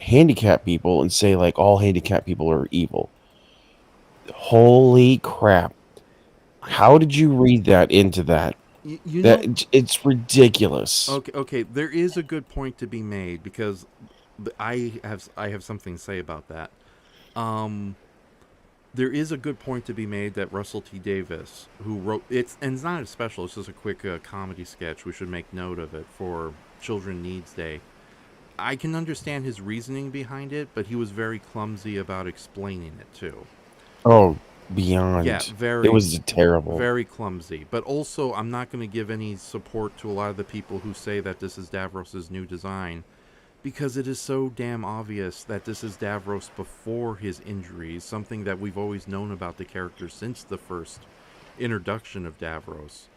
handicapped people and say like all handicapped people are evil. Holy crap. I How did you read that into that? you know, It's ridiculous. okay, there is a good point to be made because I have something to say about that. Um, there is a good point to be made that Russell T Davis, who wrote it's not a special, it's just a quick comedy sketch. We should make note of it for Children Needs Day. I can understand his reasoning behind it, but he was very clumsy about explaining it too. Oh, Yeah, beyond. It very, was terrible. very clumsy. But also, I'm not going to give any support to a lot of the people who say that this is Davros's new design because it is so damn obvious that this is Davros before his injuries, something that we've always known about the character since the first introduction of Davros.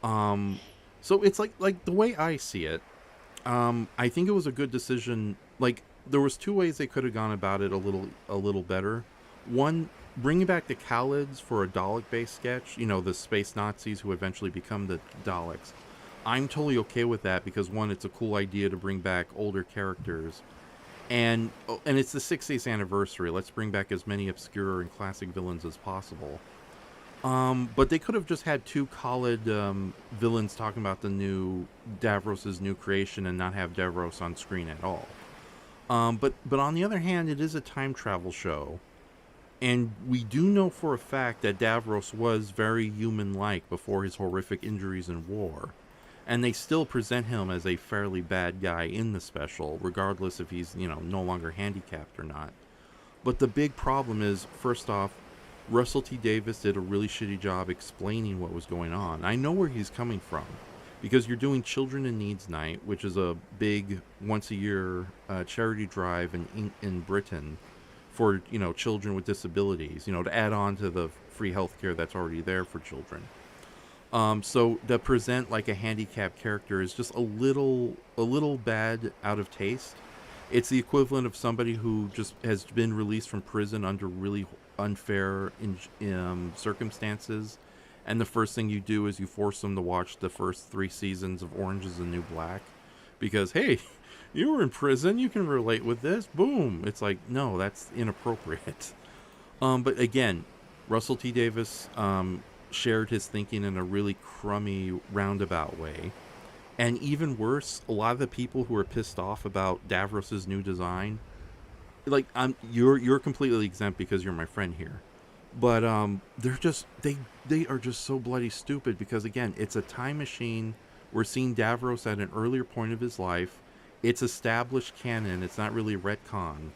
Um, so it's like the way I see it. I think it was a good decision. Like there was two ways they could have gone about it a little better. One, bringing back the Khalids for a Dalek-based sketch. You know, the space Nazis who eventually become the Daleks. I'm totally okay with that because one, it's a cool idea to bring back older characters, and it's the 60th anniversary. Let's bring back as many obscure and classic villains as possible. But they could have just had two Khalid villains talking about the new Davros's new creation and not have Davros on screen at all. But on the other hand, it is a time travel show, and we do know for a fact that Davros was very human-like before his horrific injuries in war, and they still present him as a fairly bad guy in the special, regardless if he's no longer handicapped or not. But the big problem is, first off, Russell T Davis did a really shitty job explaining what was going on. I know where he's coming from because you're doing Children in Needs Night, which is a big once a year charity drive in Britain for children with disabilities. To add on to the free healthcare that's already there for children. So to present like a handicapped character is just a little bad out of taste. It's the equivalent of somebody who just has been released from prison under really unfair circumstances, and the first thing you do is you force them to watch the first 3 seasons of Orange is the New Black because, hey, you were in prison, you can relate with this. Boom. It's like, no, that's inappropriate. But again, Russell T Davis shared his thinking in a really crummy roundabout way. And even worse, a lot of the people who are pissed off about Davros's new design, like you're completely exempt because you're my friend here. But they are just so bloody stupid because again, it's a time machine. We're seeing Davros at an earlier point of his life. It's established canon. It's not really retcon.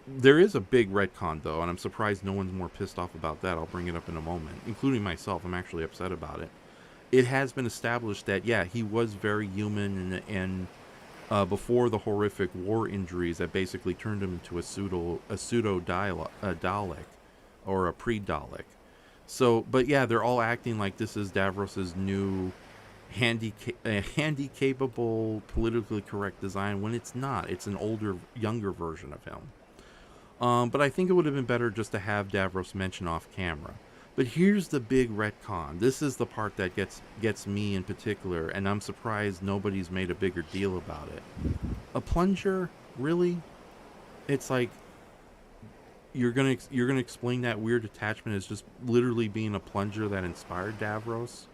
There is a big retcon though, and I'm surprised no one's more pissed off about that. I'll bring it up in a moment, including myself. I'm actually upset about it. It has been established that yeah, he was very human, and before the horrific war injuries that basically turned him into a pseudo Dalek or a pre-Dalek. So, but yeah, they're all acting like this is Davros's new handy capable, politically correct design when it's not. It's an older, younger version of him. But I think it would have been better just to have Davros mention off camera. But here's the big retcon. This is the part that gets me in particular, and I'm surprised nobody's made a bigger deal about it. A plunger, really? It's like you're gonna explain that weird attachment as just literally being a plunger that inspired Davros.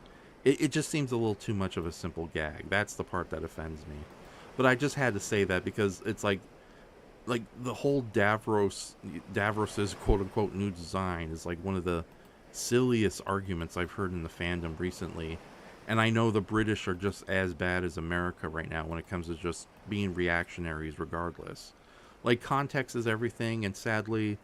It just seems a little too much of a simple gag. That's the part that offends me. But I just had to say that because it's like the whole Davros's quote unquote new design is like one of the silliest arguments I've heard in the fandom recently. And I know the British are just as bad as America right now when it comes to just being reactionaries regardless. Like context is everything, and sadly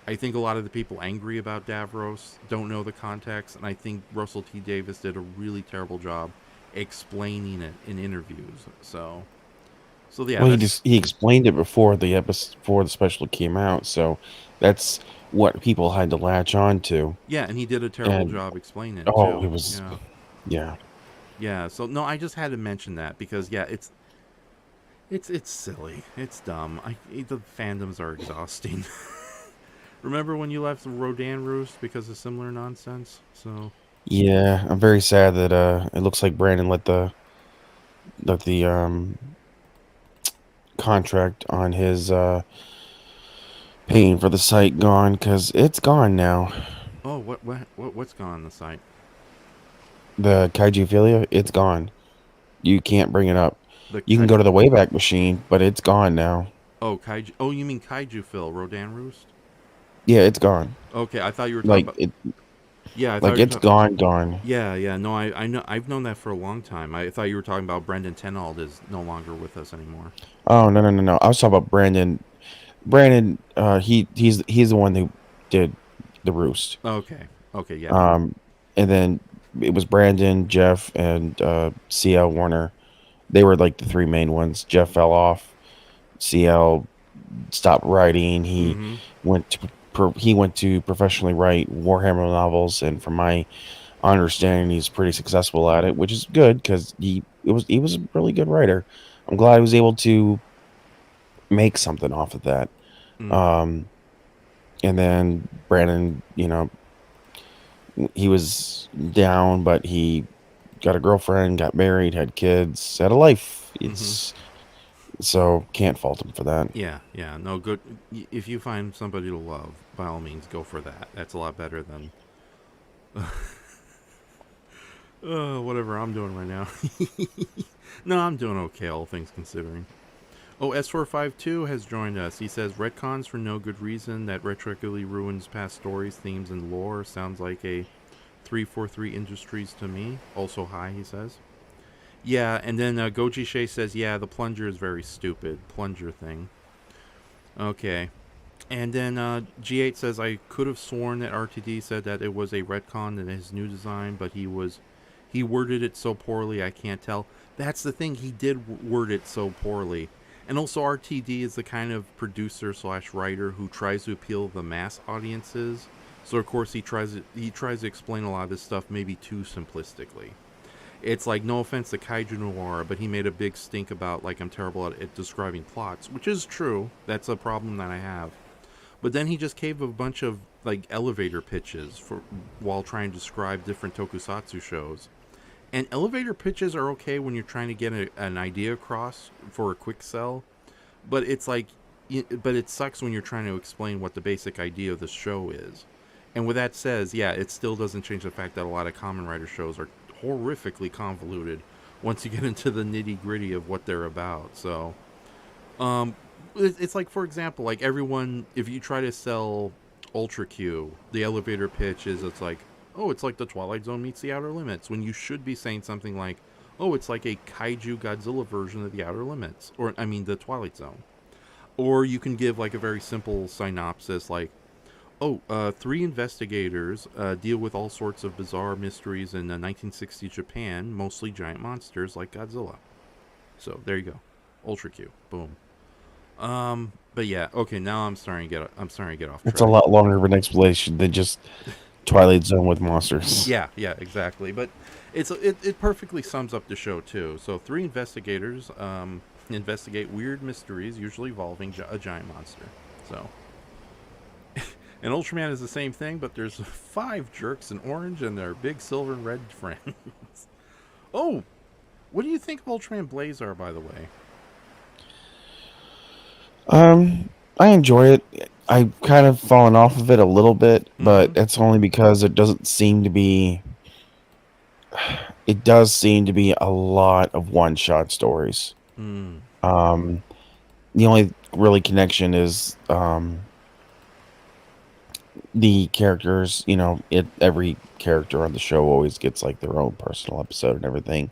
I think a lot of the people angry about Davros don't know the context, and I think Russell T Davis did a really terrible job explaining it in interviews. So yeah, Well, that's he explained it before the special came out, so that's what people had to latch on to. yeah, and he did a terrible And job explaining it oh, it too. was Yeah. yeah. Yeah, so no, I just had to mention that because yeah, it's silly. It's dumb. The fandoms are exhausting. Remember when you left the Rodan Roost because of similar nonsense? So Yeah, I'm very sad that it looks like Brandon let the contract on his paying for the site gone, because it's gone now. Oh, what's gone on the site? The kaiju-philia, it's gone. You can't bring it up. The You can go to the Wayback Machine, but it's gone now. Oh, kaiju. Oh, you mean Kaiju Phil, Rodan Roost? Yeah, it's gone. Okay, I thought you were talking about. Yeah, I thought it's gone. Yeah. No, I know. I've known that for a long time. I thought you were talking about Brendan Tenold is no longer with us anymore. Oh no! I was talking about Brandon. Brandon, he's the one who did the Roost. Okay. Yeah. And then it was Brandon, Jeff, and CL Warner. They were like the three main ones. Jeff fell off. CL stopped writing. He went to professionally write Warhammer novels, and from my understanding, he's pretty successful at it, which is good because he was a really good writer. I'm glad he was able to make something off of that. And then Brandon, he was down, but he got a girlfriend, got married, had kids, had a life. So can't fault him for that. Yeah. No, good. If you find somebody to love, by all means, go for that. That's a lot better than whatever I'm doing right now. No, I'm doing okay, all things considering. Oh, S452 has joined us. He says, retcons for no good reason that retroactively ruins past stories, themes, and lore. Sounds like a 343 Industries to me. Also hi, he says. Yeah, and then Goji Shea says, yeah, the plunger is very stupid. Plunger thing. Okay. And then G8 says, I could have sworn that RTD said that it was a retcon in his new design, but he worded it so poorly I can't tell. That's the thing, he did word it so poorly. And also RTD is the kind of producer / writer who tries to appeal to the mass audiences. So of course he tries to explain a lot of this stuff maybe too simplistically. It's like, no offense to Kaiju Noir, but he made a big stink about, like, I'm terrible at describing plots, which is true. That's a problem that I have. But then he just gave a bunch of, like, elevator pitches while trying to describe different tokusatsu shows. And elevator pitches are okay when you're trying to get an idea across for a quick sell, but it's like, but it sucks when you're trying to explain what the basic idea of the show is. And with that says, yeah, it still doesn't change the fact that a lot of Kamen Rider shows are horrifically convoluted once you get into the nitty gritty of what they're about. So, it's like, for example, like everyone, if you try to sell Ultra Q, the elevator pitch is, it's like, oh, it's like the Twilight Zone meets the Outer Limits, when you should be saying something like, oh, it's like a kaiju Godzilla version of the Outer Limits, or, I mean, the Twilight Zone. Or you can give, like, a very simple synopsis, like, oh, 3 investigators deal with all sorts of bizarre mysteries in 1960s Japan, mostly giant monsters like Godzilla. So, there you go. Ultra Q. Boom. But yeah, okay, now I'm starting to get off track. It's a lot longer of an explanation than just Twilight Zone with monsters. Yeah, exactly. But it perfectly sums up the show too. So 3 investigators investigate weird mysteries, usually involving a giant monster. So, and Ultraman is the same thing, but there's 5 jerks in orange and their big silver and red friends. Oh, what do you think of Ultraman Blazar, by the way? I enjoy it. I've kind of fallen off of it a little bit, but it's only because it doesn't seem to be. It does seem to be a lot of one-shot stories. The only really connection is the characters. Every character on the show always gets like their own personal episode and everything.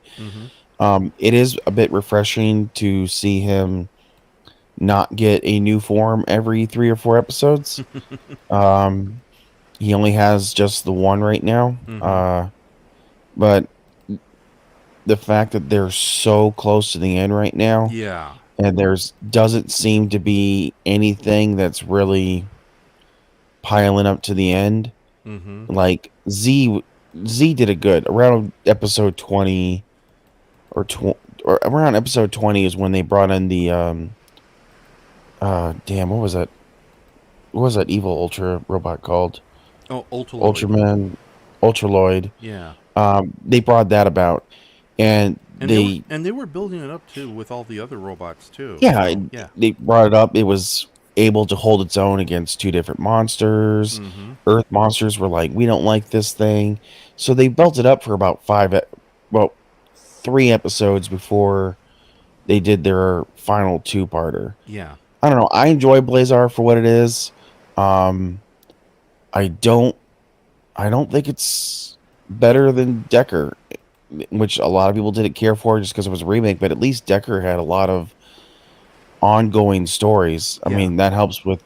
It is a bit refreshing to see him not get a new form every 3 or 4 episodes. He only has just the one right now. But the fact that they're so close to the end right now, and doesn't seem to be anything that's really piling up to the end. Like Z did it good around episode 20 or around episode 20 is when they brought in the what was that? What was that evil ultra robot called? Oh, Ultraloid. Ultraloid. Yeah. They brought that about, and And they were they and they were building it up too with all the other robots too. yeah, So yeah. they brought it up. It was able to hold its own against two different monsters. Mm-hmm. Earth monsters were like, we don't like this thing, so they built it up for about well, 3 episodes before they did their final two-parter. Yeah. I don't know. I enjoy Blazar for what it is. Um, I don't. I don't think it's better than Decker, which a lot of people didn't care for just because it was a remake. But at least Decker had a lot of ongoing stories. I Yeah. mean, that helps with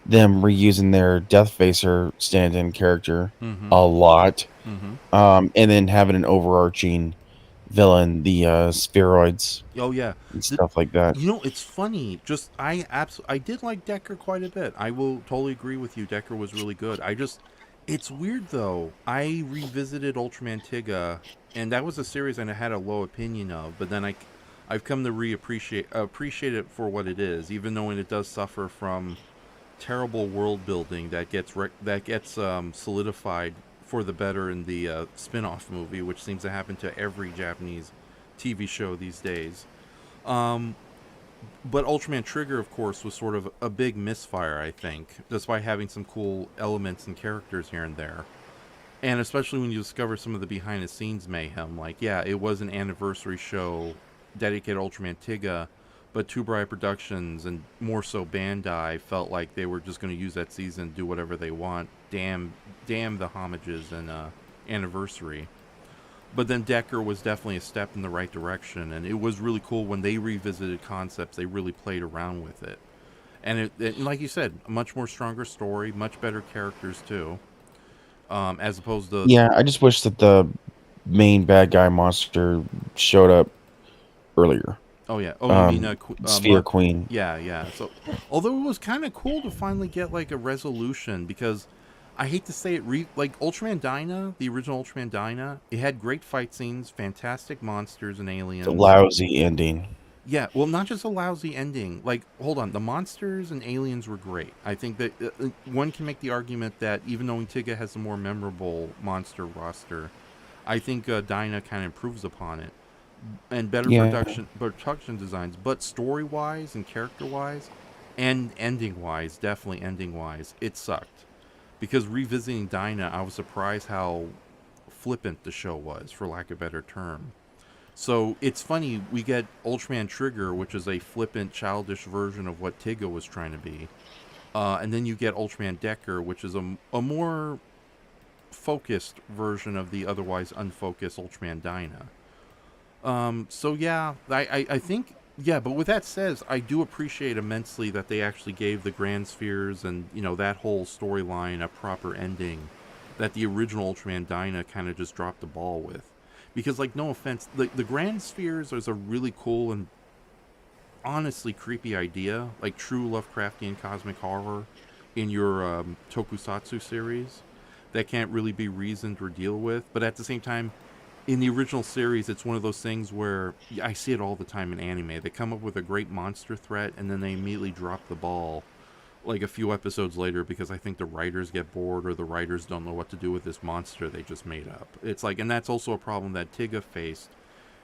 them reusing their Death Facer stand-in character Mm-hmm. a lot, Mm-hmm. and then having an overarching villain, the spheroids Oh yeah. and The, stuff like that. it's funny. Just I did like Decker quite a bit. I will totally agree with you. Decker was really good. It's weird though. I revisited Ultraman Tiga, and that was a series I had a low opinion of. But then I've come to appreciate it for what it is, even though it does suffer from terrible world building that gets solidified for the better in the spin-off movie, which seems to happen to every Japanese TV show these days. Um, but Ultraman Trigger, of course, was sort of a big misfire, I think, despite having some cool elements and characters here and there. And especially when you discover some of the behind the scenes mayhem. Like, yeah, it was an anniversary show dedicated to Ultraman Tiga, but Tuburai Productions and more so Bandai felt like they were just going to use that season, do whatever they want. Damn the homages and anniversary. But then Decker was definitely a step in the right direction, and it was really cool when they revisited concepts. They really played around with it, and like you said, a much more stronger story, much better characters too, as opposed to Yeah, I just wish that the main bad guy monster showed up earlier. oh yeah, oh you mean Sphere Queen. yeah. So although it was kind of cool to finally get like a resolution, because I hate to say it, like Ultraman Dyna, the original Ultraman Dyna, it had great fight scenes, fantastic monsters and It's a aliens. lousy ending. Yeah, well, not just a lousy ending. Like, hold on, the monsters and aliens were great. I think that one can make the argument that even though Antigua has a more memorable monster roster, I think Dyna kind of improves upon it, and better Yeah. production designs. But story wise and character wise, and ending wise, definitely ending wise, it sucked. Because revisiting Dyna, I was surprised how flippant the show was, for lack of a better term. So it's funny, we get Ultraman Trigger, which is a flippant, childish version of what Tiga was trying to be. And then you get Ultraman Decker, which is a more focused version of the otherwise unfocused Ultraman Dyna. So yeah, I think, yeah, but with that said, I do appreciate immensely that they actually gave the Grand Spheres and, that whole storyline a proper ending that the original Ultraman Dyna kind of just dropped the ball with. Because, like, no offense, the Grand Spheres is a really cool and honestly creepy idea, like true Lovecraftian cosmic horror in your tokusatsu series that can't really be reasoned or deal with. But at the same time, in the original series, it's one of those things where I see it all the time in anime. They come up with a great monster threat, and then they immediately drop the ball like a few episodes later because I think the writers get bored or the writers don't know what to do with this monster they just made up. It's like, and that's also a problem that Tiga faced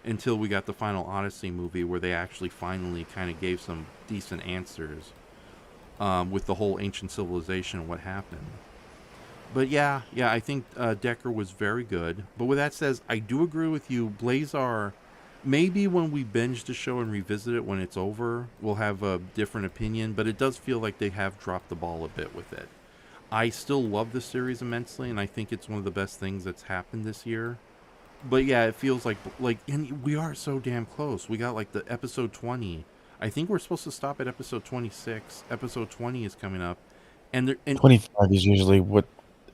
until we got the final Odyssey movie where they actually finally kind of gave some decent answers with the whole ancient civilization and what happened. But yeah, I think Decker was very good. But with that said, I do agree with you. Blazar, maybe when we binge the show and revisit it when it's over, we'll have a different opinion. But it does feel like they have dropped the ball a bit with it. I still love the series immensely, and I think it's one of the best things that's happened this year. But yeah, it feels like, and we are so damn close. We got like the episode 20. I think we're supposed to stop at episode 26. Episode 20 is coming up. And 25 is usually what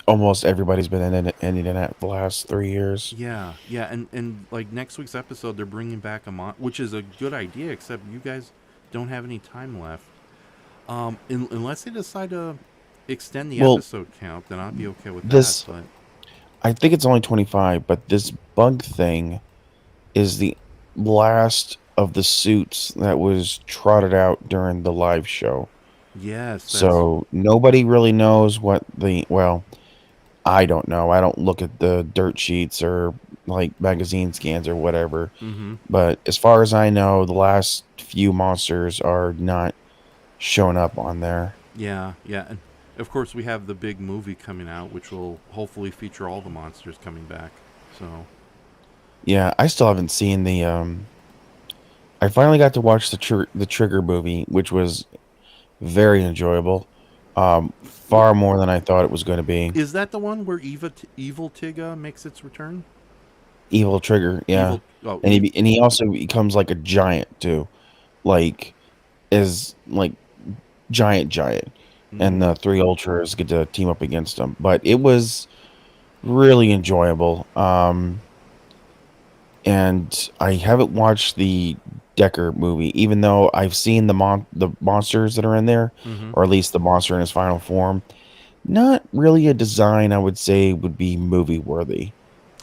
almost everybody's been ending in at the last 3 years. Yeah, and like next week's episode, they're bringing back which is a good idea, except you guys don't have any time left. Unless they decide to extend the episode count, then I'll be okay with that. But I think it's only 25, but this bug thing is the last of the suits that was trotted out during the live show. Yes. So nobody really knows what well, I don't know. I don't look at the dirt sheets or like magazine scans or whatever. Mm-hmm. But as far as I know, the last few monsters are not showing up on there. Yeah, yeah, and of course we have the big movie coming out, which will hopefully feature all the monsters coming back. So, Yeah, I still haven't seen the. I finally got to watch the Trigger movie, which was very enjoyable. Far more than I thought it was going to be. is that the one where Evil Tiga makes its return? Evil Trigger, yeah, Evil. Oh, and he also becomes like a giant too, like is like giant, and the three ultras get to team up against him. But it was really enjoyable. And I haven't watched the Decker movie, even though I've seen the monsters that are in there, mm-hmm. or at least the monster in his final form. Not really a design I would say would be movie worthy.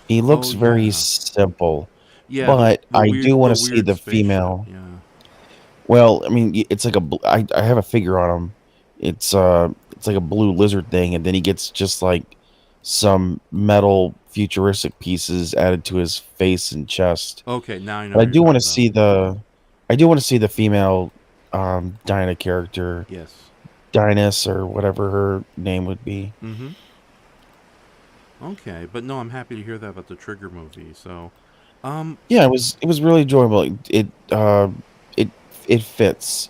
He Oh looks very yeah, simple, yeah. but I do want The to see weird the spaceship. female. Yeah. Well, I mean, it's like I have a figure on him. It's like a blue lizard thing, and then he gets just like some metal futuristic pieces added to his face and chest. Okay, now I know But what you're talking about. I do want to see the female Dinah character, Yes. Dinus or whatever her name would be. Mm-hmm. Okay, but no, I'm happy to hear that about the Trigger movie. So, Yeah, it was really enjoyable. It it fits.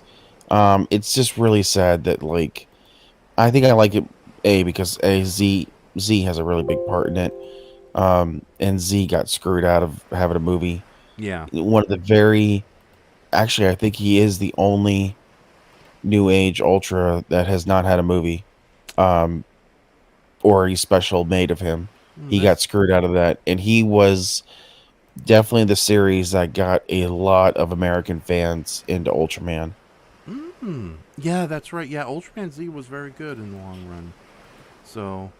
It's just really sad that like I think I like it because Z has a really big part in it. And Z got screwed out of having a movie. yeah. One of the very actually I think he is the only New Age Ultra that has not had a movie. Um, or a special made of him. He got That's screwed out of that, and he was definitely the series that got a lot of American fans into Ultraman. yeah, that's right. Yeah, Ultraman Z was very good in the long run. So,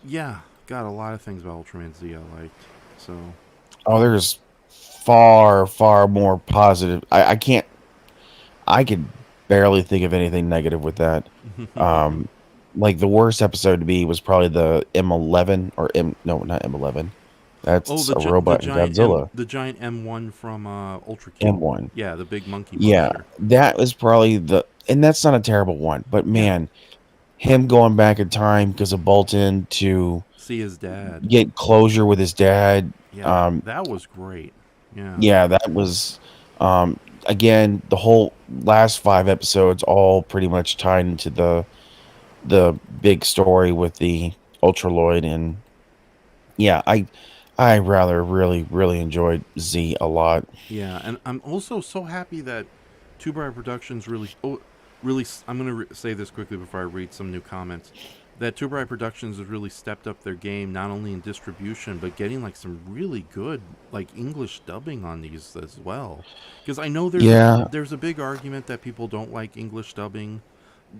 yeah, got a lot of things about Ultraman Z I liked. So, Oh, there's far more positive. I can't. I could barely think of anything negative with that. Um, like the worst episode to be was probably the M11 or M. No, not M11. oh, That's a robot in Godzilla. The giant M1 from Ultra Q. M1. Yeah, the big monkey Yeah, monster. that was probably and that's not a terrible one, but Yeah, man, him going back in time because of Bolton to see his dad. get closure with his dad. Yeah, Um, that was great. Yeah. yeah, that was, again, the whole last 5 episodes all pretty much tied into the big story with the Ultraloid, and yeah, I rather really enjoyed Z a lot. Yeah, and I'm also so happy that Two Bright Productions really, really. I'm gonna say this quickly before I read some new comments. That Two Bright Productions has really stepped up their game, not only in distribution but getting like some really good like English dubbing on these as well. Because I know Yeah, there's a big argument that people don't like English dubbing,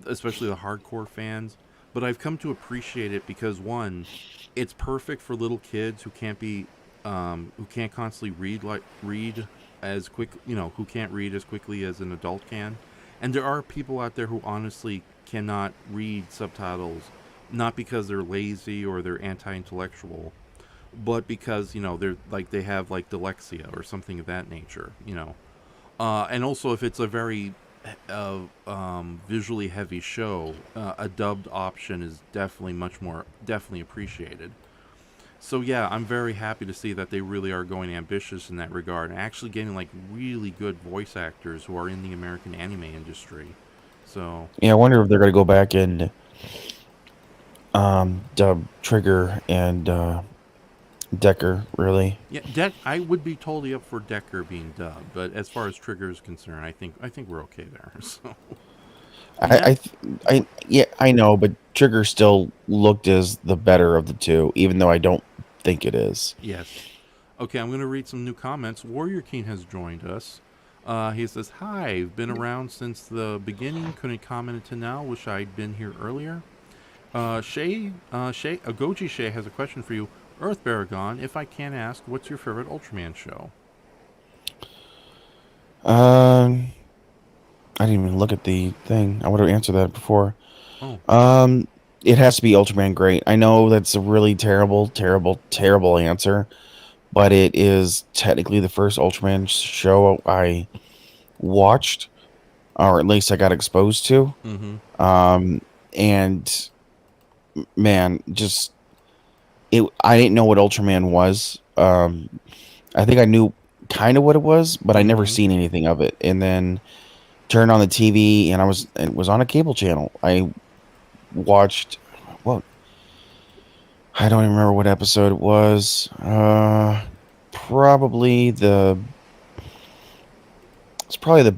especially the hardcore fans. But I've come to appreciate it because one, it's perfect for little kids who can't constantly read as quick, who can't read as quickly as an adult can. And there are people out there who honestly cannot read subtitles, not because they're lazy or they're anti-intellectual, but because they're like they have like dyslexia or something of that nature. And also if it's a very visually heavy show, a dubbed option is definitely appreciated. So yeah, I'm very happy to see that they really are going ambitious in that regard and actually getting like really good voice actors who are in the American anime industry. So yeah. I wonder if they're gonna go back and dub Trigger and Decker. Really, yeah, I would be totally up for Decker being dubbed, but as far as Trigger is concerned, I think we're okay there. So and that yeah, I know, but Trigger still looked as the better of the two, even though I don't think it is. yes. Okay, I'm going to read some new comments. Warrior King has joined us. He says, "Hi, I've been around since the beginning. Couldn't comment until now. Wish I'd been here earlier." Goji Shay has a question for you. EarthBaragon, if I can ask, what's your favorite Ultraman show? Um, I didn't even look at the thing. I would have answered that before. Oh, It has to be Ultraman Great. I know that's a really terrible answer, but it is technically the first Ultraman show I watched, or at least I got exposed to. And man, just I didn't know what Ultraman was. I think I knew kind of what it was, but I never seen anything of it. And then turned on the TV, and it was on a cable channel. I watched what? I don't even remember what episode it was. Probably the it's probably the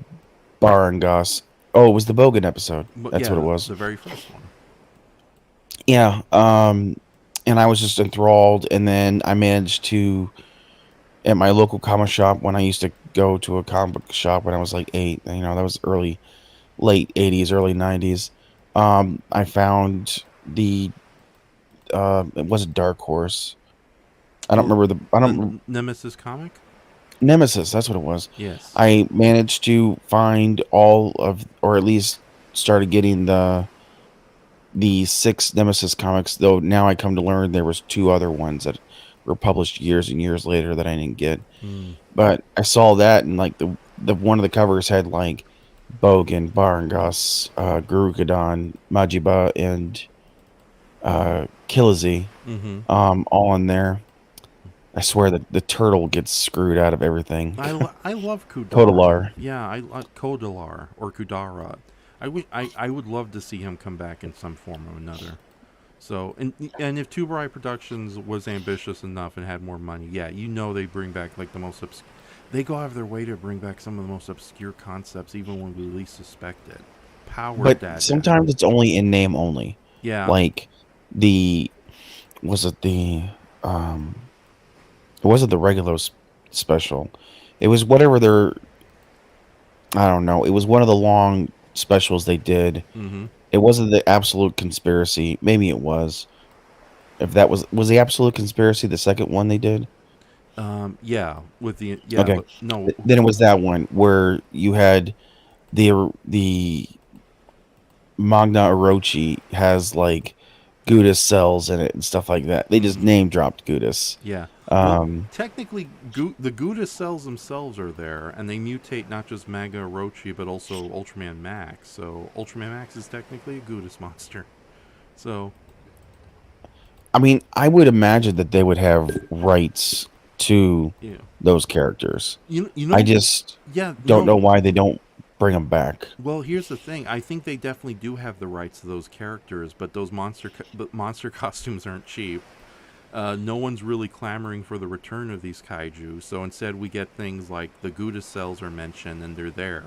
Barangas. Oh, it was the Bogan episode. That's what it was. The very first one. Yeah. And I was just enthralled, and then I managed to, at my local comic shop, when I used to go to a comic book shop when I was like 8, that was late 80s, early 90s. I found it was a Dark Horse. I don't remember the Nemesis comic? Nemesis, that's what it was. Yes. I managed to find all of, or at least started getting the 6 Nemesis comics, though now I come to learn there was 2 other ones that were published years and years later that I didn't get. But I saw that, and like the one of the covers had like Bogan, Barangas, Gurukadon, Majiba, and Kilizi, all in there. I swear that the turtle gets screwed out of everything. I love Kudara. Kodalar. Yeah, I like Kodalar or Kudara. I would love to see him come back in some form or another. So, and if Tuberai Productions was ambitious enough and had more money, yeah, they bring back like the most they go out of their way to bring back some of the most obscure concepts, even when we least suspect it. But sometimes it's only in name only. Yeah, like it wasn't the Regulos special. It was whatever I don't know. It was one of the long specials they did. It wasn't the Absolute Conspiracy. Maybe it was. If that was the Absolute Conspiracy the second one they did? Yeah, with the okay. No. Then it was that one where you had the Magna Orochi has like Gudis cells in it and stuff like that. They just name dropped Gudis. Yeah. Technically, the Gudis cells themselves are there, and they mutate not just Magna Orochi, but also Ultraman Max. So Ultraman Max is technically a Gudis monster. So, I mean, I would imagine that they would have rights to those characters. I just don't know why they don't bring them back. Well, here's the thing. I think they definitely do have the rights to those characters, but those monster costumes aren't cheap. No one's really clamoring for the return of these kaiju, so instead we get things like the Gudis cells are mentioned and they're there.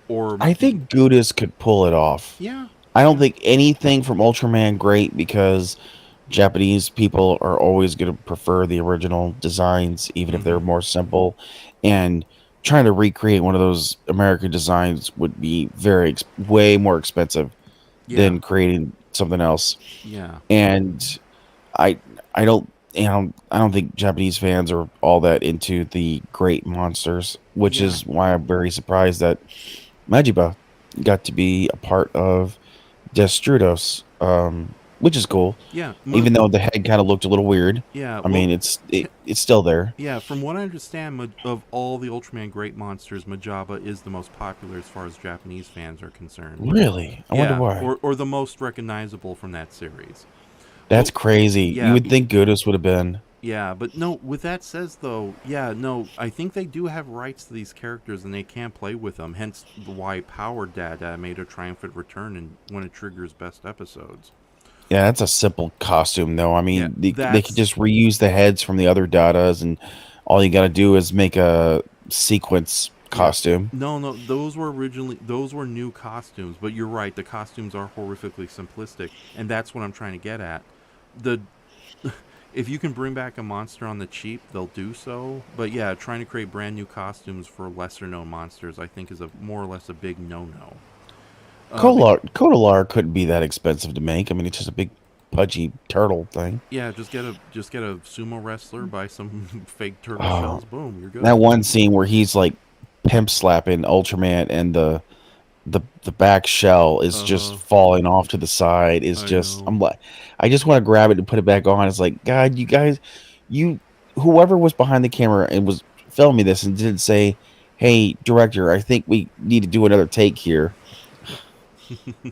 Or I think Gudis could pull it off. Yeah. I don't think anything from Ultraman great, because Japanese people are always going to prefer the original designs, even if they're more simple. And trying to recreate one of those American designs would be way more expensive than creating something else. Yeah. And I don't think Japanese fans are all that into the great monsters, which is why I'm very surprised that Majiba got to be a part of Destrudos, which is cool. Yeah. Even though the head kind of looked a little weird. Yeah. I mean, it's still there. Yeah. From what I understand, of all the Ultraman great monsters, Majaba is the most popular as far as Japanese fans are concerned. Really? I wonder why. Or the most recognizable from that series. That's crazy. Yeah. You would think Gudis would have been. Yeah, but no, with that says, though, I think they do have rights to these characters and they can play with them, hence why Power Dada made a triumphant return in one of Trigger's best episodes. Yeah, that's a simple costume, though. I mean, they could just reuse the heads from the other Dadas, and all you got to do is make a sequence costume. No, those were new costumes, but you're right, the costumes are horrifically simplistic, and that's what I'm trying to get at. If you can bring back a monster on the cheap, they'll do so. But yeah, trying to create brand new costumes for lesser known monsters, I think, is more or less a big no-no. Kodalar couldn't be that expensive to make. I mean, it's just a big pudgy turtle thing. Yeah, just get a sumo wrestler, buy some fake turtle shells, boom, you're good. That one scene where he's like pimp slapping Ultraman, and the back shell is just falling off to the side. It's just, I just want to grab it and put it back on. It's like, God, you guys, you whoever was behind the camera and was filming this and didn't say, "Hey, director, I think we need to do another take here."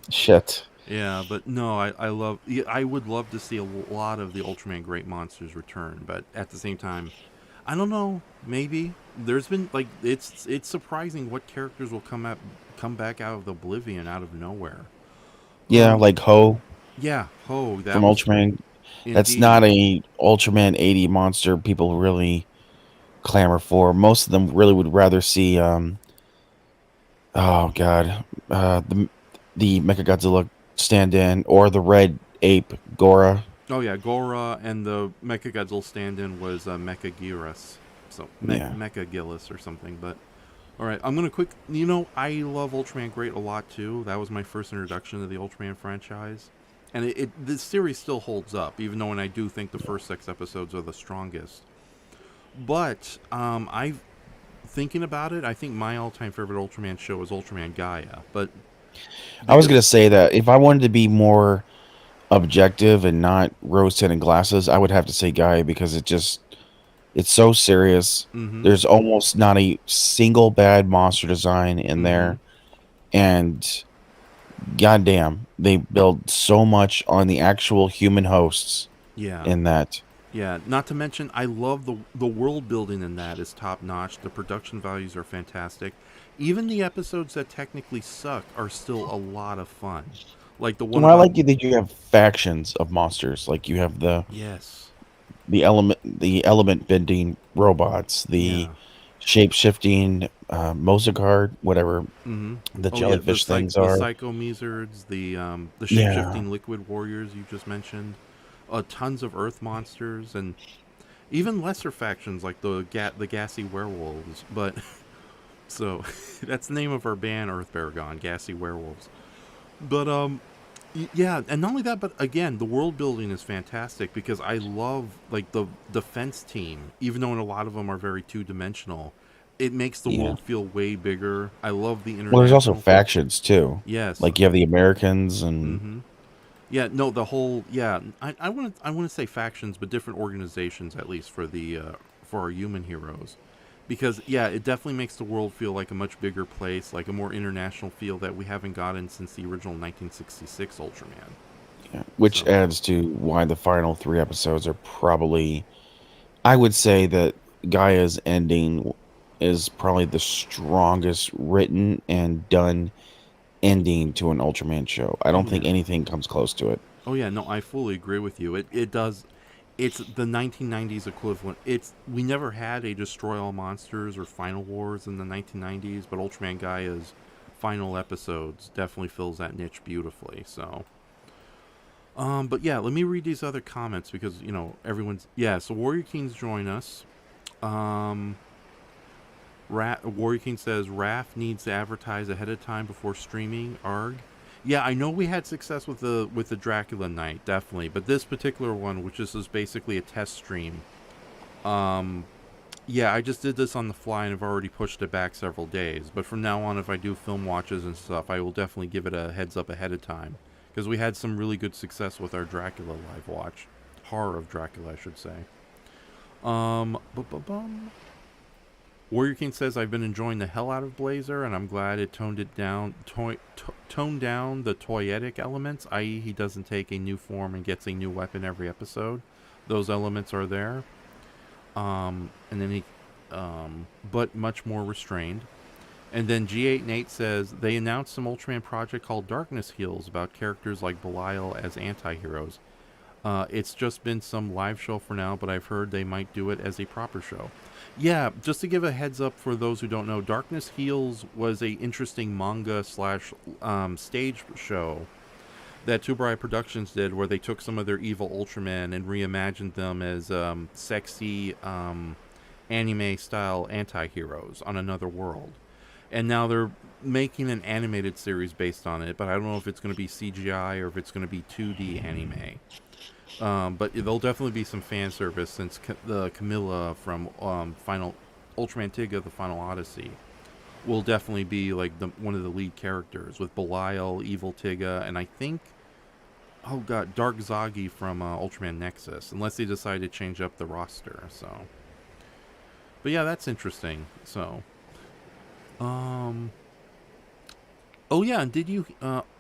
Shit. Yeah, but no, I love. Yeah, I would love to see a lot of the Ultraman Great Monsters return, but at the same time, I don't know. Maybe there's been like it's surprising what characters will come back out of oblivion out of nowhere. Yeah, like Ho Yeah, Ho, from that was Ultraman. That's indeed. not a Ultraman 80 monster people really clamor for. Most of them really would rather see oh god, the Mechagodzilla stand-in or the red ape Gora. Oh yeah, Gora and the Mechagodzilla stand-in was Mechagirus, so Yeah. Mechagillus or something. But all right, I'm gonna quick. You know, I love Ultraman Great a lot too. That was my first introduction to the Ultraman franchise, and the series still holds up, even though I do think the first 6 episodes are the strongest. But I thinking about it, I think my all-time favorite Ultraman show is Ultraman Gaia. But I was because gonna say that if I wanted to be more objective and not rose tinted glasses, I would have to say Guy because it's so serious. mm-hmm, There's almost not a single bad monster design in mm-hmm, there, and goddamn, they build so much on the actual human hosts yeah. in that. Yeah, not to mention I love the world building in that is top notch. The production values are fantastic. Even the episodes that technically suck are still a lot of fun. Like the one Well, I about like it that you have factions of monsters. Like you have yes. the element bending robots, the Yeah. shape shifting Mozart, whatever Mhm. the Oh yeah, jellyfish things the are. psycho meserds, the Yeah, shape-shifting liquid warriors you just mentioned. Tons of earth monsters and even lesser factions like the gassy werewolves, but so that's the name of our band EarthBaragon, Gassy Werewolves. But yeah, and not only that, but again, the world building is fantastic because I love like the defense team, even though a lot of them are very two-dimensional. It makes the yeah. world feel way bigger. I love the Well, there's also international. factions too. Yes. Like you have the Americans and Mm-hmm. Yeah. No. The whole. Yeah. I want to say factions, but different organizations at least for our human heroes, because yeah, it definitely makes the world feel like a much bigger place, like a more international feel that we haven't gotten since the original 1966 Ultraman. yeah, which So. adds to why the final 3 episodes are probably. I would say that Gaia's ending is probably the strongest written and done ending to an Ultraman show. I Oh don't think yeah. anything comes close to it. Oh yeah, no, I fully agree with you. It does. It's the 1990s equivalent. We never had a Destroy All Monsters or Final Wars in the 1990s, but Ultraman Gaia's final episodes definitely fills that niche beautifully. So, but yeah, let me read these other comments because everyone's yeah. So Warrior Kings join us. Um, Warrior King says Raf needs to advertise ahead of time before streaming. Arg. Yeah, I know we had success with the Dracula night, definitely, but this particular one, which is basically a test stream, um, yeah, I just did this on the fly and have already pushed it back several days. But from now on, if I do film watches and stuff, I will definitely give it a heads up ahead of time because we had some really good success with our Dracula live watch, horror of Dracula, I should say. Bum. Warrior King says I've been enjoying the hell out of Blazer, and I'm glad it toned down the toyetic elements, i.e., he doesn't take a new form and gets a new weapon every episode. Those elements are there, and then but much more restrained. And then G8 Nate says they announced some Ultraman project called Darkness Heals about characters like Belial as anti-heroes. It's just been some live show for now, but I've heard they might do it as a proper show. Yeah, just to give a heads up for those who don't know, Darkness Heals was a interesting manga slash stage show that Tuberai Productions did, where they took some of their evil Ultramen and reimagined them as sexy anime style anti-heroes on another world. And now they're making an animated series based on it, but I don't know if it's going to be CGI or if it's going to be 2D anime. But there'll definitely be some fan service since the Camilla from Final Ultraman Tiga: The Final Odyssey will definitely be like one of the lead characters with Belial, Evil Tiga, and I think oh god, Dark Zagi from Ultraman Nexus, unless they decide to change up the roster. So, but yeah, that's interesting. So, um, oh yeah, and did you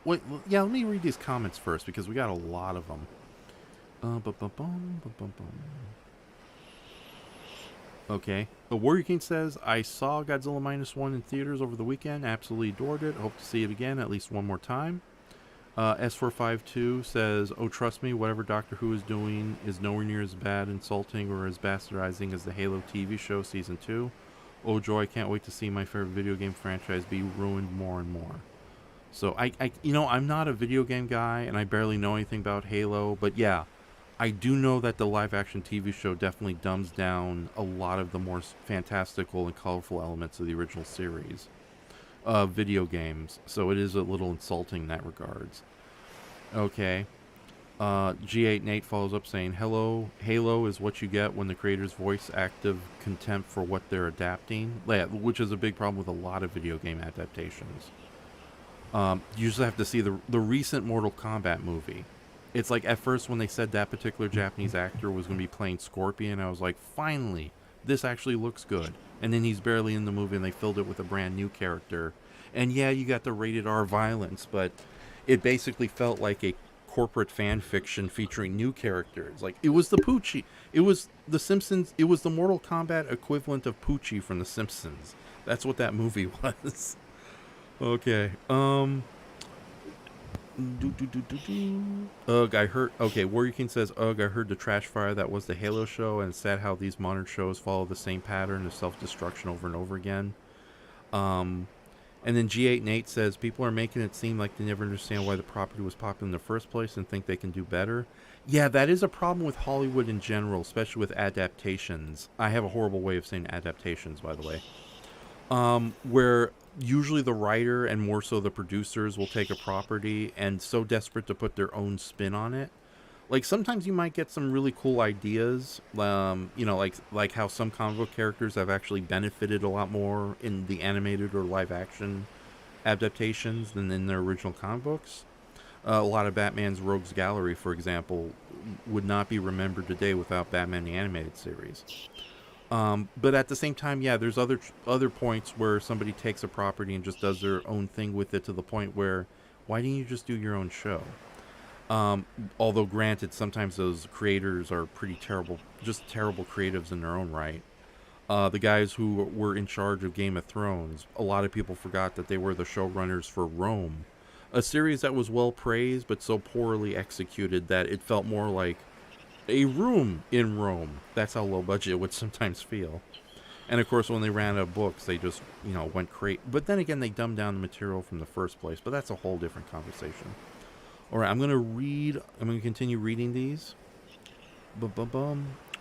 wait? Yeah, let me read these comments first because we got a lot of them. Okay. The Warrior King says, I saw Godzilla -1 in theaters over the weekend. Absolutely adored it. Hope to see it again at least one more time. S452 says, oh, trust me, whatever Doctor Who is doing is nowhere near as bad, insulting, or as bastardizing as the Halo TV show Season 2. Oh, joy, I can't wait to see my favorite video game franchise be ruined more and more. So, I'm not a video game guy, and I barely know anything about Halo, but yeah, I do know that the live-action TV show definitely dumbs down a lot of the more fantastical and colorful elements of the original series video games. So it is a little insulting in that regards. Okay. G8 Nate follows up saying, hello, Halo is what you get when the creators voice active contempt for what they're adapting, which is a big problem with a lot of video game adaptations. You usually have to see the recent Mortal Kombat movie. It's like at first when they said that particular Japanese actor was going to be playing Scorpion, I was like, finally, this actually looks good. And then he's barely in the movie and they filled it with a brand new character. And yeah, you got the rated R violence, but it basically felt like a corporate fan fiction featuring new characters. Like, it was the Poochie. It was the Simpsons. It was the Mortal Kombat equivalent of Poochie from the Simpsons. That's what that movie was. Okay. Ugh, I heard. Okay, Warrior King says, ugh, I heard the trash fire that was the Halo show, and it's sad how these modern shows follow the same pattern of self-destruction over and over again. And then G8 Nate says, people are making it seem like they never understand why the property was popular in the first place and think they can do better. Yeah, that is a problem with Hollywood in general, especially with adaptations. I have a horrible way of saying adaptations, by the way. Where usually the writer and more so the producers will take a property and so desperate to put their own spin on it. Like, sometimes you might get some really cool ideas, like how some comic book characters have actually benefited a lot more in the animated or live action adaptations than in their original comic books. A lot of Batman's Rogues Gallery, for example, would not be remembered today without Batman the Animated Series. But at the same time, yeah, there's other points where somebody takes a property and just does their own thing with it to the point where, why didn't you just do your own show? Although granted, sometimes those creators are pretty terrible, just terrible creatives in their own right. The guys who were in charge of Game of Thrones, a lot of people forgot that they were the showrunners for Rome, a series that was well praised but so poorly executed that it felt more like a room in Rome. That's how low budget it would sometimes feel. And of course, when they ran out of books, they just, went crazy. But then again, they dumbed down the material from the first place. But that's a whole different conversation. All right, I'm going to continue reading these.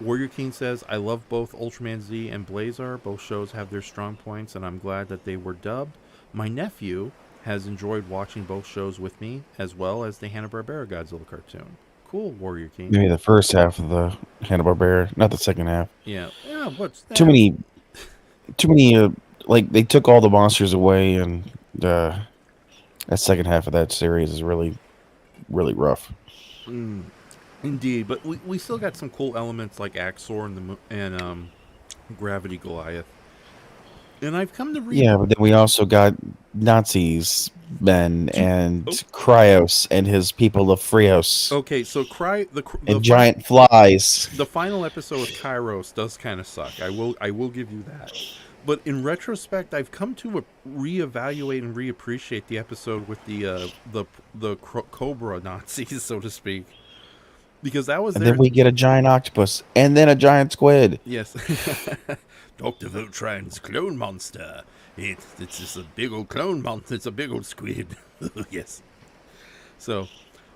Warrior King says, I love both Ultraman Z and Blazar. Both shows have their strong points, and I'm glad that they were dubbed. My nephew has enjoyed watching both shows with me, as well as the Hanna-Barbera Godzilla cartoon. Cool, Warrior King. Maybe the first half of the Hanna-Barbera, not the second half. Yeah, what's that? Too many, like, they took all the monsters away, and that second half of that series is really, really rough. Indeed, but we still got some cool elements like Axor and Gravity Goliath. And I've come to read... Yeah, but then we also got Nazis, men, and Cryos and his people of Frios. Okay, so and giant flies. The final episode with Kairos does kind of suck. I will give you that. But in retrospect, I've come to reevaluate and reappreciate the episode with the Cobra Nazis, so to speak. Because that was then we get a giant octopus, and then a giant squid. Yes. Dr. Voltron's clone monster. It's just a big old clone monster. It's a big old squid. Yes. So,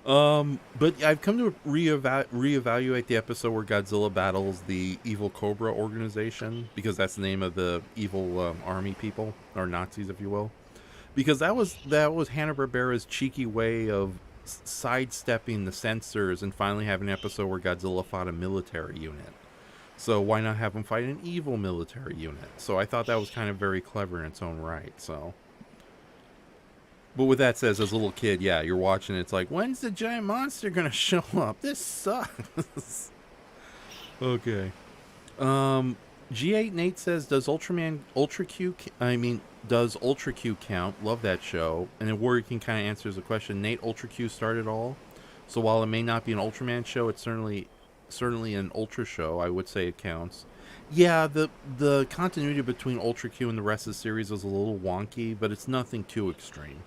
but I've come to reevaluate the episode where Godzilla battles the evil Cobra organization, because that's the name of the evil army people, or Nazis, if you will. Because that was Hanna-Barbera's cheeky way of sidestepping the censors and finally having an episode where Godzilla fought a military unit. So why not have him fight an evil military unit? So I thought that was kind of very clever in its own right. So But with that said, as a little kid, yeah, you're watching it, it's like, when's the giant monster gonna show up? This sucks. Okay. G8 Nate says, does does Ultra Q count? Love that show. And then Warrior King kind of answers the question. Nate, Ultra Q started all. So while it may not be an Ultraman show, it's certainly an Ultra show. I would say it counts. Yeah, the continuity between Ultra Q and the rest of the series is a little wonky, but it's nothing too extreme.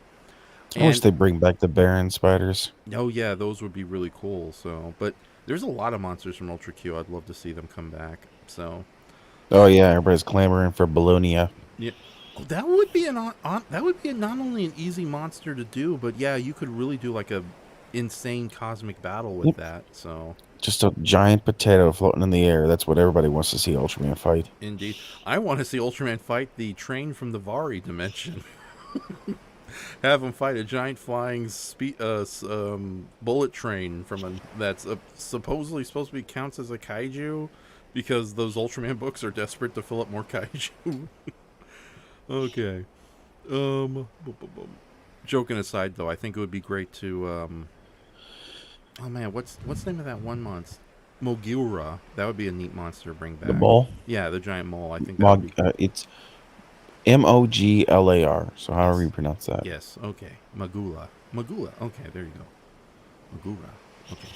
I wish they bring back the Baron spiders. Oh yeah, those would be really cool. So, but there's a lot of monsters from Ultra Q. I'd love to see them come back. So. Oh yeah, everybody's clamoring for Bologna. Yeah. Oh, that would be that would be not only an easy monster to do, but yeah, you could really do like a insane cosmic battle with that. So just a giant potato floating in the air. That's what everybody wants to see Ultraman fight. Indeed, I want to see Ultraman fight the train from the Vari dimension. Have him fight a giant flying bullet train from that's supposedly supposed to be counts as a kaiju, because those Ultraman books are desperate to fill up more kaiju. Okay. Joking aside, though, I think it would be great to. Oh man, what's the name of that one monster? Mogura. That would be a neat monster to bring back. The mole. Yeah, the giant mole. I think that would be... it's Moglar. So however you pronounce that. Yes. Okay. Magula. Okay, there you go. Magura. Okay.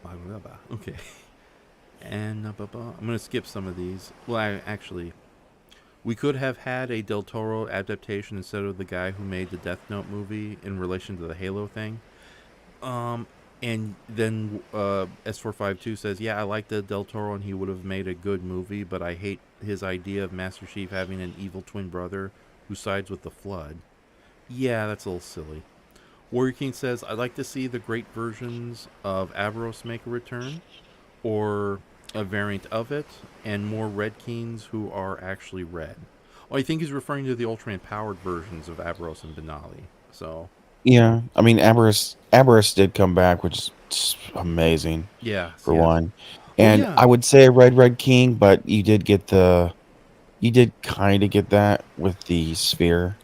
Magura. Okay. And I'm gonna skip some of these. Well, actually, we could have had a Del Toro adaptation instead of the guy who made the Death Note movie in relation to the Halo thing. And then S452 says, yeah, I like the Del Toro and he would have made a good movie, but I hate his idea of Master Chief having an evil twin brother who sides with the Flood. Yeah, that's a little silly. Warrior King says, I'd like to see the great versions of Avaros make a return, or a variant of it, and more Red Kings who are actually red. Oh, I think he's referring to the Ultraman powered versions of Avaros and Benali. So yeah, I mean Avaros did come back, which is amazing. Yeah, for one, and I would say a Red King, but you did kind of get that with the Sphere,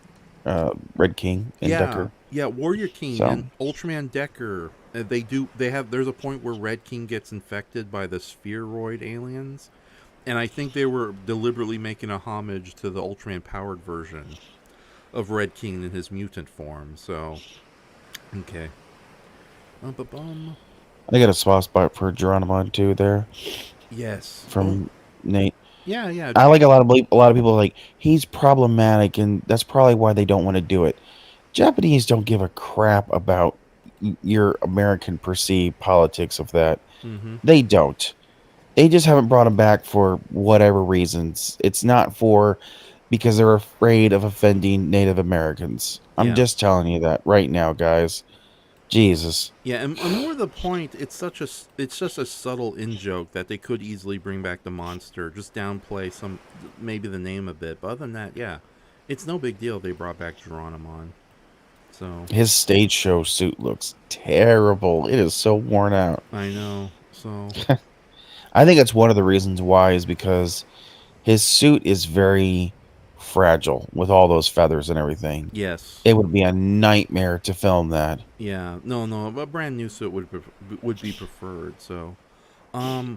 Red King and Decker. Yeah, Warrior King and Ultraman Decker. There's a point where Red King gets infected by the spheroid aliens, and I think they were deliberately making a homage to the Ultraman powered version of Red King in his mutant form. So, okay. I got a soft spot for Geronimon too there. Yes. From Nate. Yeah. I like a lot of people are like, he's problematic, and that's probably why they don't want to do it. Japanese don't give a crap about your American perceived politics of that. Mm-hmm. They don't. They just haven't brought him back for whatever reasons. It's not because they're afraid of offending Native Americans. I'm just telling you that right now, guys. Jesus. Yeah, and more the point, it's just a subtle in-joke that they could easily bring back the monster, just downplay maybe the name a bit. But other than that, yeah, it's no big deal they brought back Geronimon. So his stage show suit looks terrible. It is so worn out. I know. So I think it's one of the reasons why is because his suit is very fragile with all those feathers and everything. Yes. It would be a nightmare to film that. Yeah. No. A brand new suit would be preferred. So, hold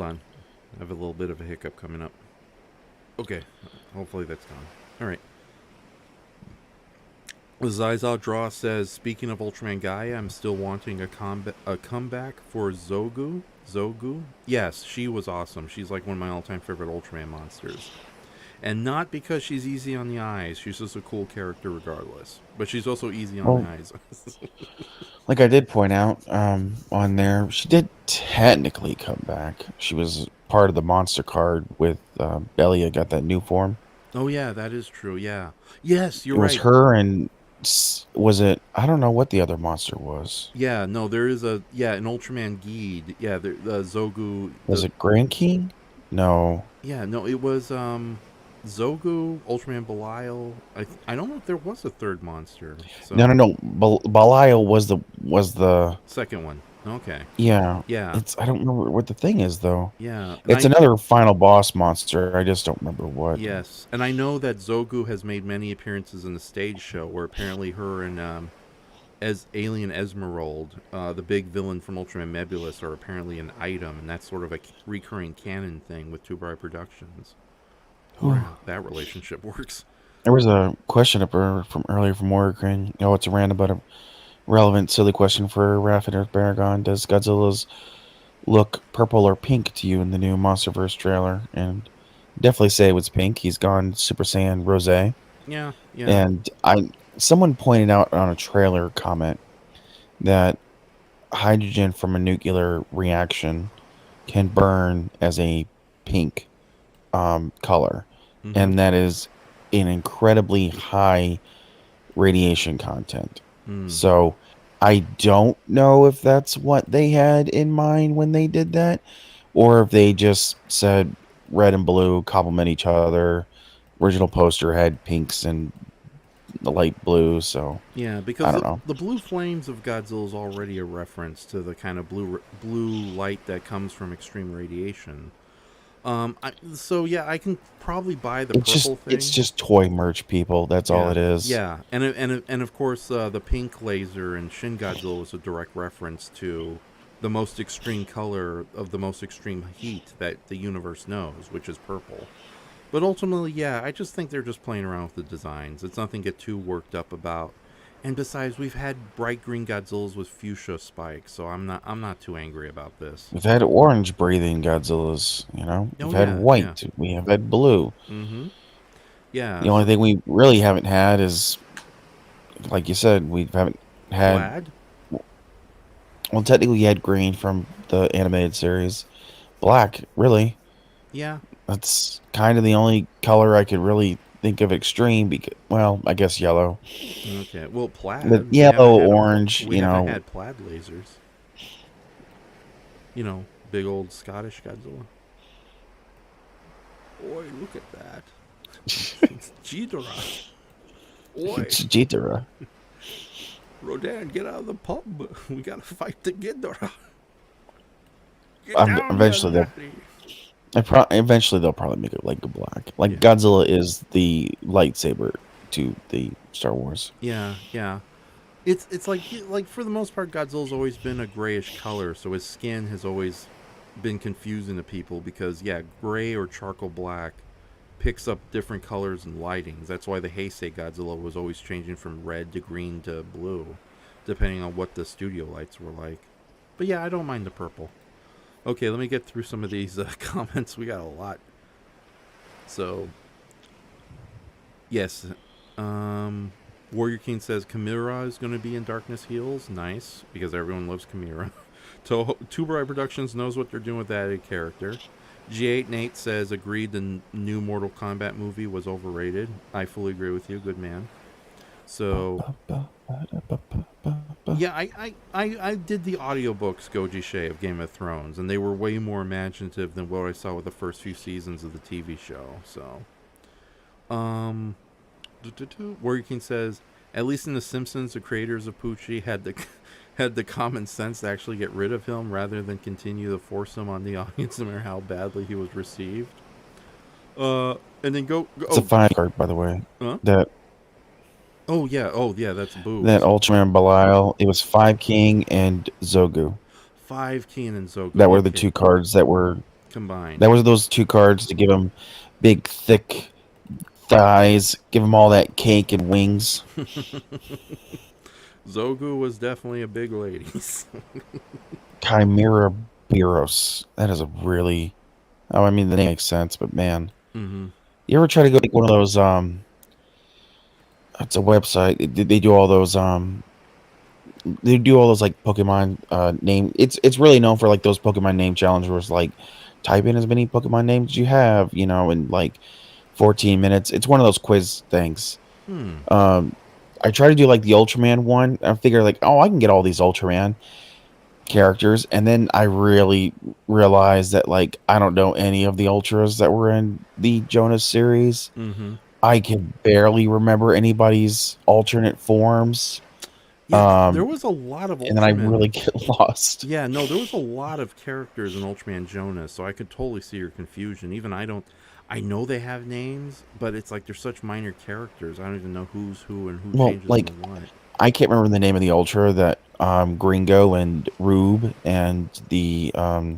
on. I have a little bit of a hiccup coming up. Okay. Hopefully that's gone. All right. Zizal Draw says, speaking of Ultraman Gaia, I'm still wanting a comeback for Zogu. Yes, she was awesome. She's like one of my all-time favorite Ultraman monsters. And not because she's easy on the eyes. She's just a cool character regardless. But she's also easy on the eyes. Like I did point out on there, she did technically come back. She was part of the monster card with Belia got that new form. Oh, yeah, that is true. Yeah. Yes, you're right. It was her and... Was it? I don't know what the other monster was. Yeah, no, there is an Ultraman Geed. Yeah, the Zogu. Was it Grand King? No. Yeah, no, it was Zogu, Ultraman Belial. I don't know if there was a third monster. So. No. Belial was the second one. Okay. Yeah, Yeah. I don't remember what the thing is though. Yeah. And It's another final boss monster. I just don't remember what. yes. And I know that Zogu has made many appearances in the stage show where apparently her and as Alien Esmeralda, the big villain from Ultraman Nebulous, are apparently an item, and that's sort of a recurring canon thing with Two Bright Productions. I wonder how that relationship works. There was a question up from earlier from Morgan. Oh, it's a random but a relevant, silly question for Raf and EarthBaragon. Does Godzilla's look purple or pink to you in the new MonsterVerse trailer? And definitely say it was pink. He's gone Super Saiyan Rose. Yeah, yeah. And someone pointed out on a trailer comment that hydrogen from a nuclear reaction can burn as a pink color, Mm-hmm. and that is an incredibly high radiation content. So I don't know if that's what they had in mind when they did that, or if they just said red and blue complement each other. Original poster had pinks and the light blue, so Yeah, I because don't know. the blue flames of Godzilla is already a reference to the kind of blue light that comes from extreme radiation. So yeah, I can probably buy the purple It's thing. just toy merch, people. That's all Yeah, it is. yeah, and of course the pink laser in Shin Godzilla was a direct reference to the most extreme color of the most extreme heat that the universe knows, which is purple. But ultimately, yeah, I just think they're just playing around with the designs. It's nothing to get too worked up about. And besides, we've had bright green Godzillas with fuchsia spikes, so I'm not too angry about this. We've had orange breathing Godzillas, you know. We've Oh had yeah, yeah. white. We have had blue. Mm-hmm. Yeah. The only So thing we really haven't had is, like you said, we haven't had. plaid. Well, technically, you had green from the animated series. Black, really. Yeah. That's kind of the only color I could really think of extreme. Because, well, I guess yellow. Okay. Well, But plaid. yellow, orange, We you haven't know. had plaid lasers. You know, big old Scottish Godzilla. Oi, look at that. It's Ghidorah. Oi, It's Jitara. Rodan, get out of the pub. We gotta fight the Ghidorah. Get down here, Eventually, laddie. eventually they'll probably make it like a black. Like Yeah. Godzilla is the lightsaber to the Star Wars. Yeah, yeah. It's like for the most part, Godzilla's always been a grayish color, so his skin has always been confusing to people because yeah, gray or charcoal black picks up different colors and lightings. That's why the Heisei Godzilla was always changing from red to green to blue, depending on what the studio lights were like. But yeah, I don't mind the purple. Okay, let me get through some of these comments. We got a lot. So, yes. Warrior King says Chimera is going to be in Darkness Heals. Nice, because everyone loves Chimera. Two Bright Productions knows what they're doing with that added character. G8 Nate says agreed the new Mortal Kombat movie was overrated. I fully agree with you. Good man. So yeah, I did the audiobooks Goji Shea of Game of Thrones, and they were way more imaginative than what I saw with the first few seasons of the TV show. So Warrior King says, at least in The Simpsons, the creators of Poochie had the common sense to actually get rid of him rather than continue to force him on the audience, no matter how badly he was received. And then go. It's a fine card, by the way. Huh? That. Oh yeah, that's boobs. That Ultraman Belial. It was 5 King and Zogu. 5 King and Zogu. That were the two cards that were combined. That was those two cards to give him big, thick thighs, give him all that cake and wings. Zogu was definitely a big lady. Chimera Biros. That is a really. Oh, I mean, the name makes sense, but man. Mm-hmm. You ever try to go to one of those, it's a website. They do all those, they do all those, like, Pokemon, name. It's really known for, like, those Pokemon name challenges where it's, like, type in as many Pokemon names as you have, you know, in, like, 14 minutes. It's one of those quiz things. I try to do, like, the Ultraman one. I figure, like, oh, I can get all these Ultraman characters, and then I really realized that, like, I don't know any of the Ultras that were in the Jonas series. Mm-hmm. I can barely remember anybody's alternate forms. Yeah, there was a lot of and then I Ultraman. really get lost. Yeah, no, there was a lot of characters in Ultraman Jonas, so I could totally see your confusion. Even I know they have names, but it's like they're such minor characters. I don't even know who's who and who Well, changes like into what. I can't remember the name of the Ultra that Gringo and Rube and the oh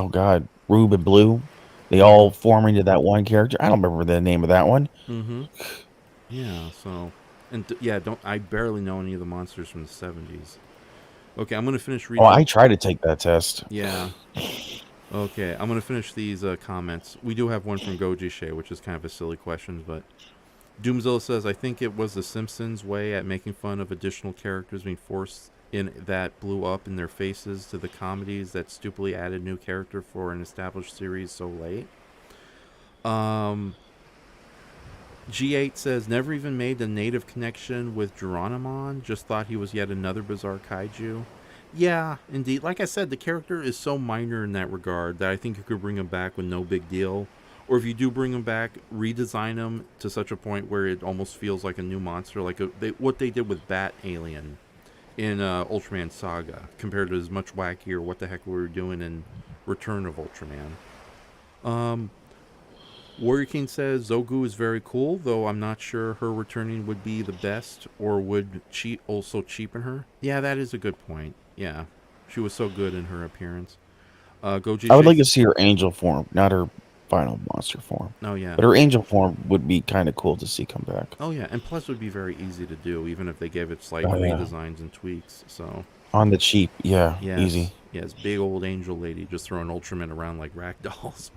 god, Rube and Blue, they all form into that one character. I don't remember the name of that one. Mm-hmm. Yeah, so yeah, don't I barely know any of the monsters from the 70s. Okay, I'm gonna finish Oh, reading. I tried to take that test. Yeah. Okay, I'm gonna finish these comments. We do have one from Goji Shea, which is kind of a silly question, but Doomzilla says, "I think it was the Simpsons' way at making fun of additional characters being forced in that blew up in their faces to the comedies that stupidly added new character for an established series so late." G8 says, "Never even made the native connection with Geronimon. Just thought he was yet another bizarre kaiju." Yeah, indeed. Like I said, the character is so minor in that regard that I think you could bring him back with no big deal. Or if you do bring him back, redesign him to such a point where it almost feels like a new monster, like what they did with Bat Alien in Ultraman Saga, compared to as much wackier what the heck we were doing in Return of Ultraman. Warrior King says, Zogu is very cool, though I'm not sure her returning would be the best or would also cheapen her. Yeah, that is a good point. Yeah, she was so good in her appearance. Goji I would like to Shakes. see her angel form, not her final monster form. Oh, yeah. But her angel form would be kind of cool to see come back. Oh, yeah, and plus would be very easy to do, even if they gave it slight Oh, yeah. redesigns and tweaks, so... On the cheap, yeah, Yes, easy. yes, big old angel lady just throwing Ultraman around like rag dolls.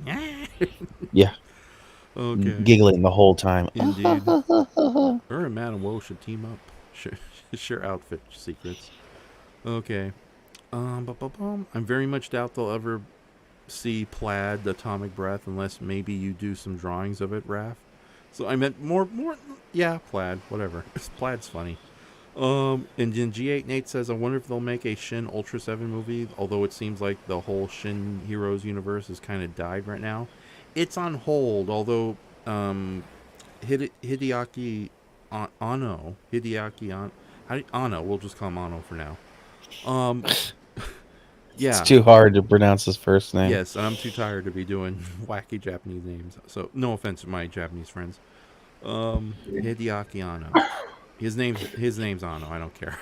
Yeah. Okay. Giggling the whole time. Indeed. Her and Madame Woe should team up. Share outfit secrets. Okay. I'm very much doubt they'll ever see Plaid, the Atomic Breath, unless maybe you do some drawings of it, Raf. So I meant more, yeah, Plaid, whatever. Plaid's funny. And then G8 Nate says, I wonder if they'll make a Shin Ultra 7 movie, although it seems like the whole Shin Heroes universe has kind of died right now. It's on hold, although Hideaki Anno, Anno, we'll just call him Anno for now. Yeah. It's too hard to pronounce his first name. Yes, and I'm too tired to be doing wacky Japanese names. So no offense to my Japanese friends. Hideaki Anno. His name's Anno. I don't care.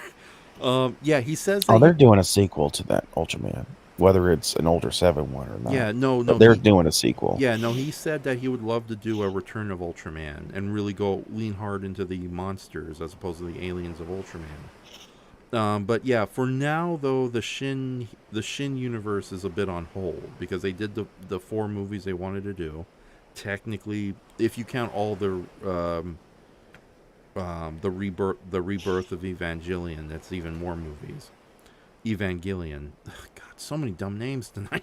Yeah, he says. They're doing a sequel to that Ultraman, whether it's an Ultra 7 one or not. Yeah, no, but they're doing a sequel. Yeah, no, he said that he would love to do a Return of Ultraman and really lean hard into the monsters as opposed to the aliens of Ultraman. But yeah, for now though, the Shin universe is a bit on hold because they did the 4 movies they wanted to do. Technically, if you count all the rebirth of Evangelion, that's even more movies. Evangelion. Ugh, God, so many dumb names tonight.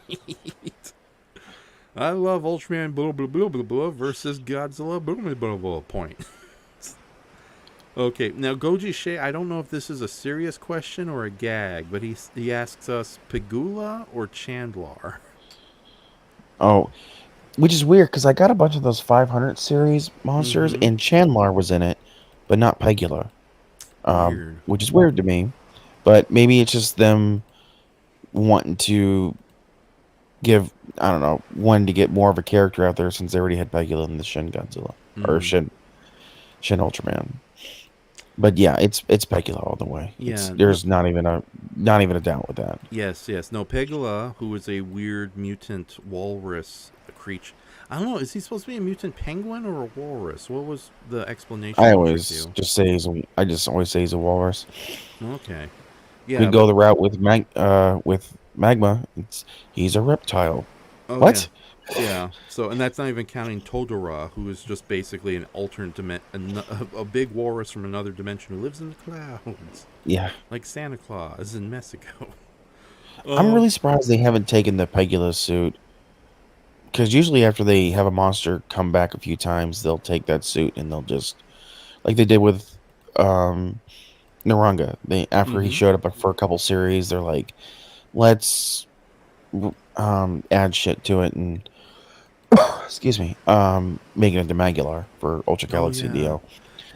I love Ultraman blah blah blah blah blah versus Godzilla blah blah blah blah point. Okay, now Goji Shea, I don't know if this is a serious question or a gag, but he asks us Pegula or Chandlar. Oh, which is weird because I got a bunch of those 500 series monsters and Chandlar was in it, but not Pegula. Weird. Which is weird to me. But maybe it's just them wanting to give, I don't know, wanting to get more of a character out there since they already had Pegula in the Shin Godzilla or Shin Ultraman. But yeah, it's Pegula all the way. Yeah, there's not even a doubt with that. Yes. No, Pegula, who is a weird mutant walrus creature. I don't know. Is he supposed to be a mutant penguin or a walrus? What was the explanation? I always just say always say he's a walrus. Okay. Yeah. We go the route with Magma. He's a reptile. Oh, what? Yeah. So, and that's not even counting Todora, who is just basically an alternate a big walrus from another dimension who lives in the clouds. Yeah. Like Santa Claus in Mexico. I'm really surprised they haven't taken the Pegula suit. Because usually after they have a monster come back a few times, they'll take that suit and they'll just, like they did with Naranga. After he showed up for a couple series, they're like, let's add shit to it and excuse me, make it into Magular for Ultra Galaxy DL.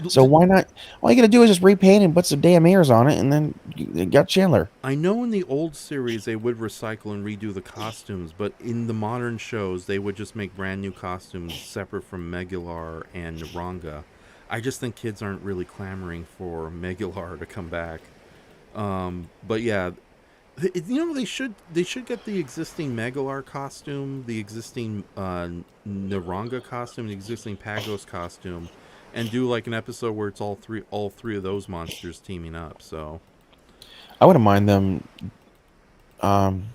So why not? All you got to do is just repaint and put some damn ears on it, and then you got Chandler. I know in the old series they would recycle and redo the costumes, but in the modern shows they would just make brand new costumes separate from Megular and Naranga. I just think kids aren't really clamoring for Megular to come back. But yeah, they should get the existing Megalar costume, the existing Naranga costume, the existing Pagos costume, and do like an episode where it's all three of those monsters teaming up. So I wouldn't mind them um,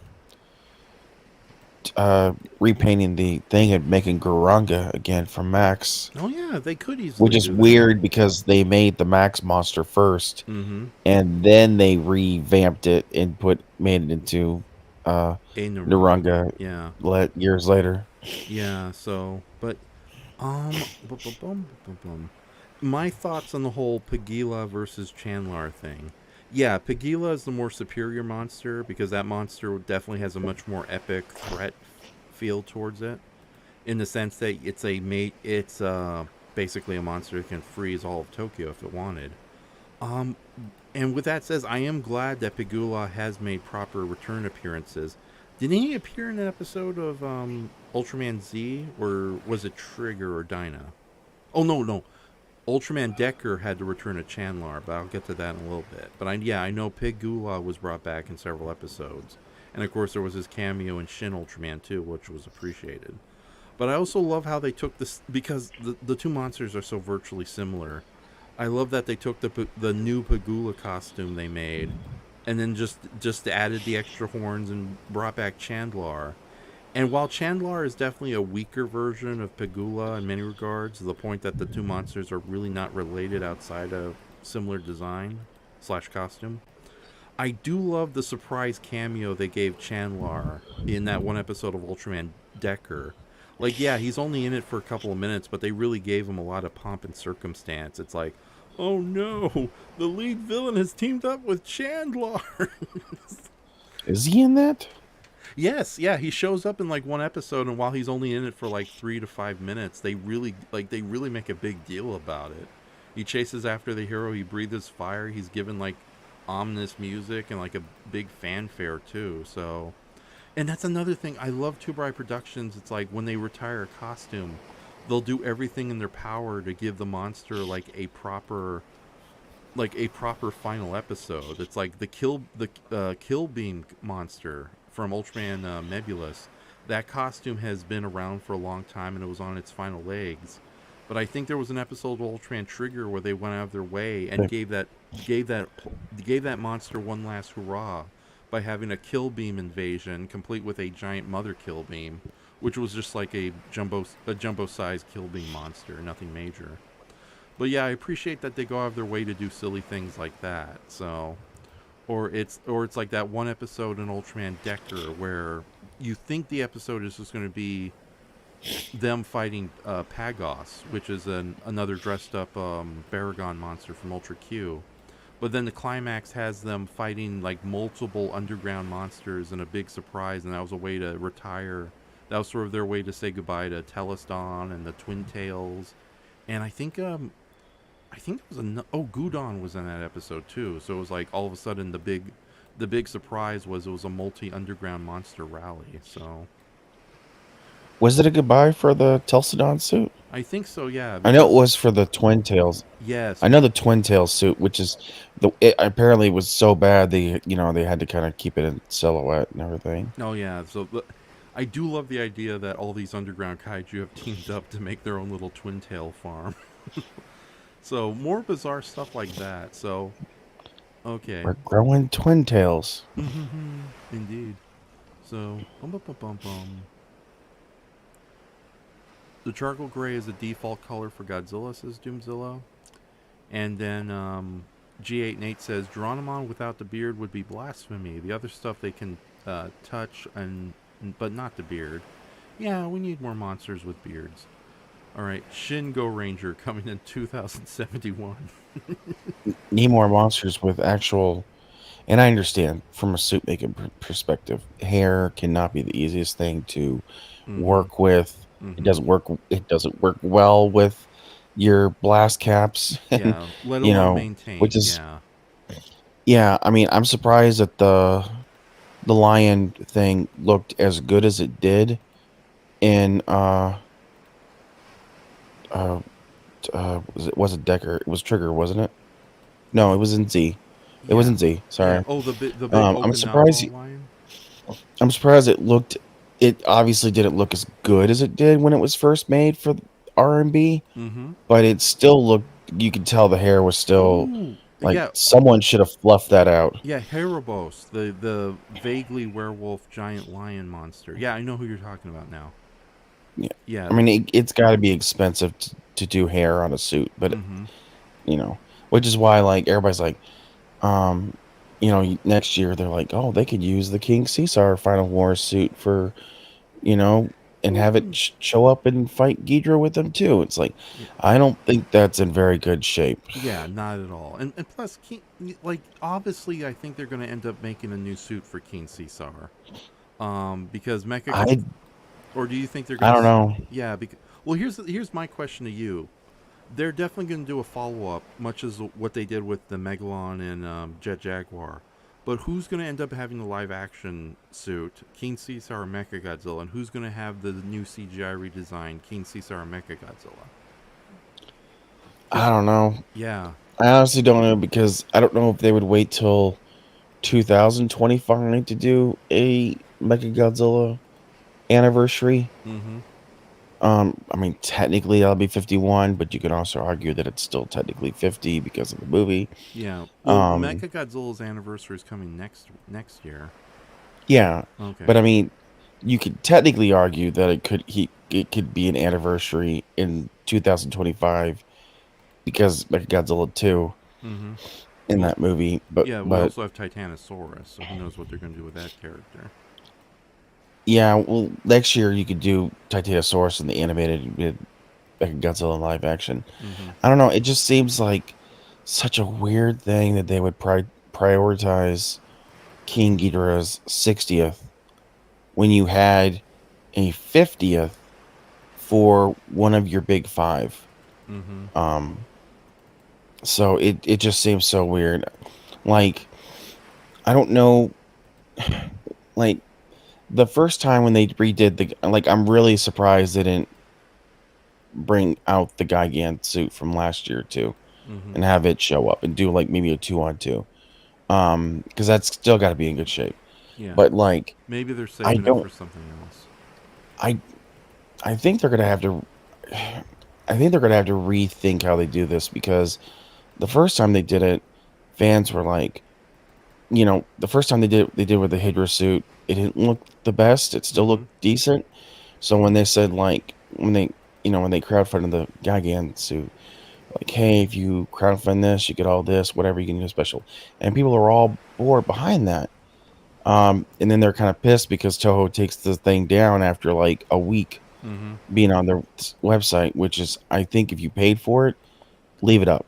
repainting the thing and making Garanga again from Max. oh yeah, they could easily. Which is do that. weird because they made the Max monster first, and then they revamped it and made it into A Naranga Yeah, years later. yeah. So, but my thoughts on the whole Pagila versus Chandler thing. Yeah, Pagila is the more superior monster because that monster definitely has a much more epic threat feel towards it. In the sense that it's basically a monster that can freeze all of Tokyo if it wanted. Um, and with that said, I am glad that Pagula has made proper return appearances. Did he appear in an episode of Ultraman Z, or was it Trigger or Dyna? Oh no, Ultraman Decker had to return to Chandler, but I'll get to that in a little bit. But I know Pigula was brought back in several episodes, and of course there was his cameo in Shin Ultraman too, which was appreciated. But I also love how they took this because the two monsters are so virtually similar. I love that they took the new Pagula costume they made, and then just added the extra horns and brought back Chandlar. And while Chandlar is definitely a weaker version of Pagula in many regards, to the point that the two monsters are really not related outside of similar design / costume, I do love the surprise cameo they gave Chandlar in that one episode of Ultraman Decker. Like, yeah, he's only in it for a couple of minutes, but they really gave him a lot of pomp and circumstance. It's like, oh no, the lead villain has teamed up with Chandler. Is he in that? Yes, yeah, he shows up in like one episode, and while he's only in it for like 3 to 5 minutes, they really make a big deal about it. He chases after the hero, he breathes fire, he's given like ominous music and like a big fanfare too. So, and that's another thing I love Tubai Productions. It's like when they retire a costume, they'll do everything in their power to give the monster like a proper final episode. It's like the Kill Beam monster from Ultraman Mebulus. That costume has been around for a long time, and it was on its final legs. But I think there was an episode of Ultraman Trigger where they went out of their way and gave that monster one last hurrah by having a Kill Beam invasion, complete with a giant Mother Kill Beam, which was just like a jumbo-sized Kill Beam monster, nothing major. But yeah, I appreciate that they go out of their way to do silly things like that. So, or it's like that one episode in Ultraman Decker where you think the episode is just going to be them fighting Pagos, which is another dressed up Baragon monster from Ultra Q. But then the climax has them fighting like multiple underground monsters in a big surprise, and that was a way to retire. That was sort of their way to say goodbye to Teleston and the Twin Tails. And I think it was Gudon was in that episode too. So it was like all of a sudden the big surprise was it was a multi-underground monster rally. So was it a goodbye for the Telsidon suit? I think so, yeah. I know it was for the Twin Tails. Yes. I know the Twin Tails suit, which is it apparently was so bad they had to kind of keep it in silhouette and everything. Oh yeah. So I do love the idea that all these underground kaiju have teamed up to make their own little twin tail farm. So more bizarre stuff like that. So okay. We're growing twin tails. Indeed. So the charcoal gray is the default color for Godzilla, says Doomzilla. And then G8 Nate says Geronimon without the beard would be blasphemy. The other stuff they can touch but not the beard. Yeah, we need more monsters with beards. All right, Shin Go Ranger coming in 2071. Need more monsters with actual, and I understand from a suit making perspective, hair cannot be the easiest thing to work with. It doesn't work. It doesn't work well with your blast caps, and Yeah, let you alone know, which maintain. is Yeah. yeah. I mean, I'm surprised that the lion thing looked as good as it did in uh was it Decker? It was Trigger, wasn't it? No, it was in Z. It Yeah. wasn't Z. Yeah. Sorry. Oh, the big I'm open surprised. outlaw lion. I'm surprised it looked. It obviously didn't look as good as it did when it was first made for R&B, Mm-hmm. but it still looked. You could tell the hair was still Ooh. like Yeah. someone should have fluffed that out. Yeah. Haribos, the vaguely werewolf giant lion monster. Yeah, I know who you're talking about now. Yeah, Yeah. I mean it's got to be expensive to do hair on a suit, but Mm-hmm. you know, which is why like everybody's like, um, next year they're like, oh, they could use the King Caesar Final War suit for you know, and have it Mm, show up and fight Ghidra with them too. It's like, yeah. I don't think that's in very good shape. Yeah, not at all. And plus, like obviously, I think they're going to end up making a new suit for King Caesar. Because Mecha, I or do you think they're I going to? don't know. Yeah, because well, here's my question to you. They're definitely going to do a follow up, much as what they did with the Megalon and Jet Jaguar. But who's going to end up having the live action suit, King Caesar or Mecha Godzilla, and who's going to have the new CGI redesigned King Caesar or Mecha Godzilla? I Because don't know. yeah, I honestly don't know because I don't know if they would wait till 2025 to do a Mechagodzilla anniversary. mm-hmm. I mean, technically that'll be 51, but you could also argue that it's still technically 50 because of the movie. Yeah. Well, Um, Mecha Godzilla's anniversary is coming next year. yeah, Okay. but I mean, you could technically argue that it could be an anniversary in 2025 because Mechagodzilla 2 Mm-hmm. in Well, that movie, but yeah. We but also have Titanosaurus, so who knows what they're going to do with that character? yeah, well, next year you could do Titanosaurus in the animated with Mechagodzilla live action. Mm-hmm. I don't know. It just seems like such a weird thing that they would prioritize King Ghidorah's 60th when you had a 50th for one of your big five. Mm-hmm. Um, so it just seems so weird. Like I don't know. Like the first time when they redid I'm really surprised they didn't bring out the Gigant suit from last year too, Mm-hmm. and have it show up and do like maybe a 2-on-2. Because that's still got to be in good shape. Yeah. But like, Maybe they're I saving it don't. for something else. I I think they're gonna have to. I think they're gonna have to rethink how they do this because the first time they did it, fans were like, the first time they did with the Hydra suit, it didn't look the best. It still Mm-hmm. looked decent. So when they said like when they crowdfunded the Gigan suit, like, hey, if you crowdfund this, you get all this, whatever you can do special, and people are all bored behind that. And then they're kind of pissed because Toho takes the thing down after like a week Mm-hmm. being on their website, which is, I think, if you paid for it, leave it up.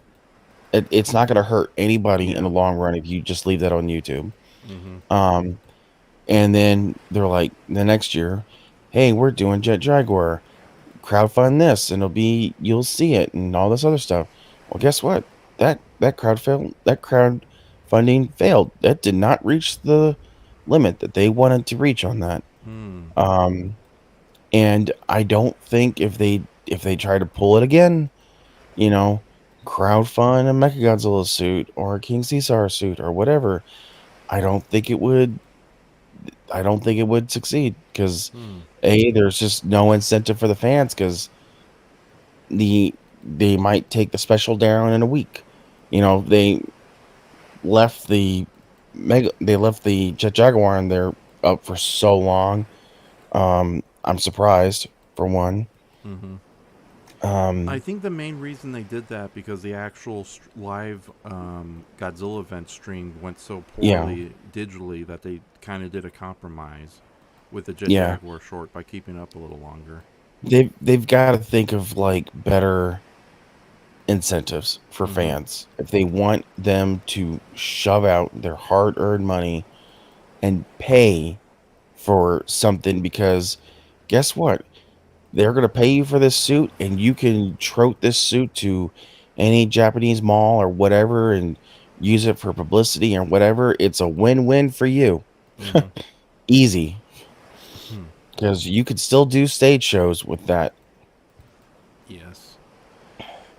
It's not going to hurt anybody in Yeah. the long run if you just leave that on YouTube. Mm-hmm. Um, and then they're like the next year, hey, we're doing Jet Jaguar, crowdfund this, and you'll see it, and all this other stuff. Well, guess what? That crowdfunding failed. That did not reach the limit that they wanted to reach on that. Mm. Um, and I don't think if they try to pull it again, you know, crowdfund a Mechagodzilla suit or a King Caesar suit or whatever, I don't think it would. I don't think it would succeed because Mm. there's just no incentive for the fans because they might take the special down in a week. They left they left the Jet Jaguar in there up for so long. I'm surprised for one. Mm-hmm. I Um, think the main reason they did that because the actual live Godzilla event stream went so yeah, poorly digitally that they kind of did a compromise with the Jet yeah. Jaguar short by keeping it up a little longer. They've got to think of like better incentives for Mm-hmm. fans if they want them to shove out their hard-earned money and pay for something because guess what? they're going to pay you for this suit, and you can trote this suit to any Japanese mall or whatever and use it for publicity or whatever. It's a win-win for you. Mm-hmm. Easy. Hmm. Because you could still do stage shows with that. Yes.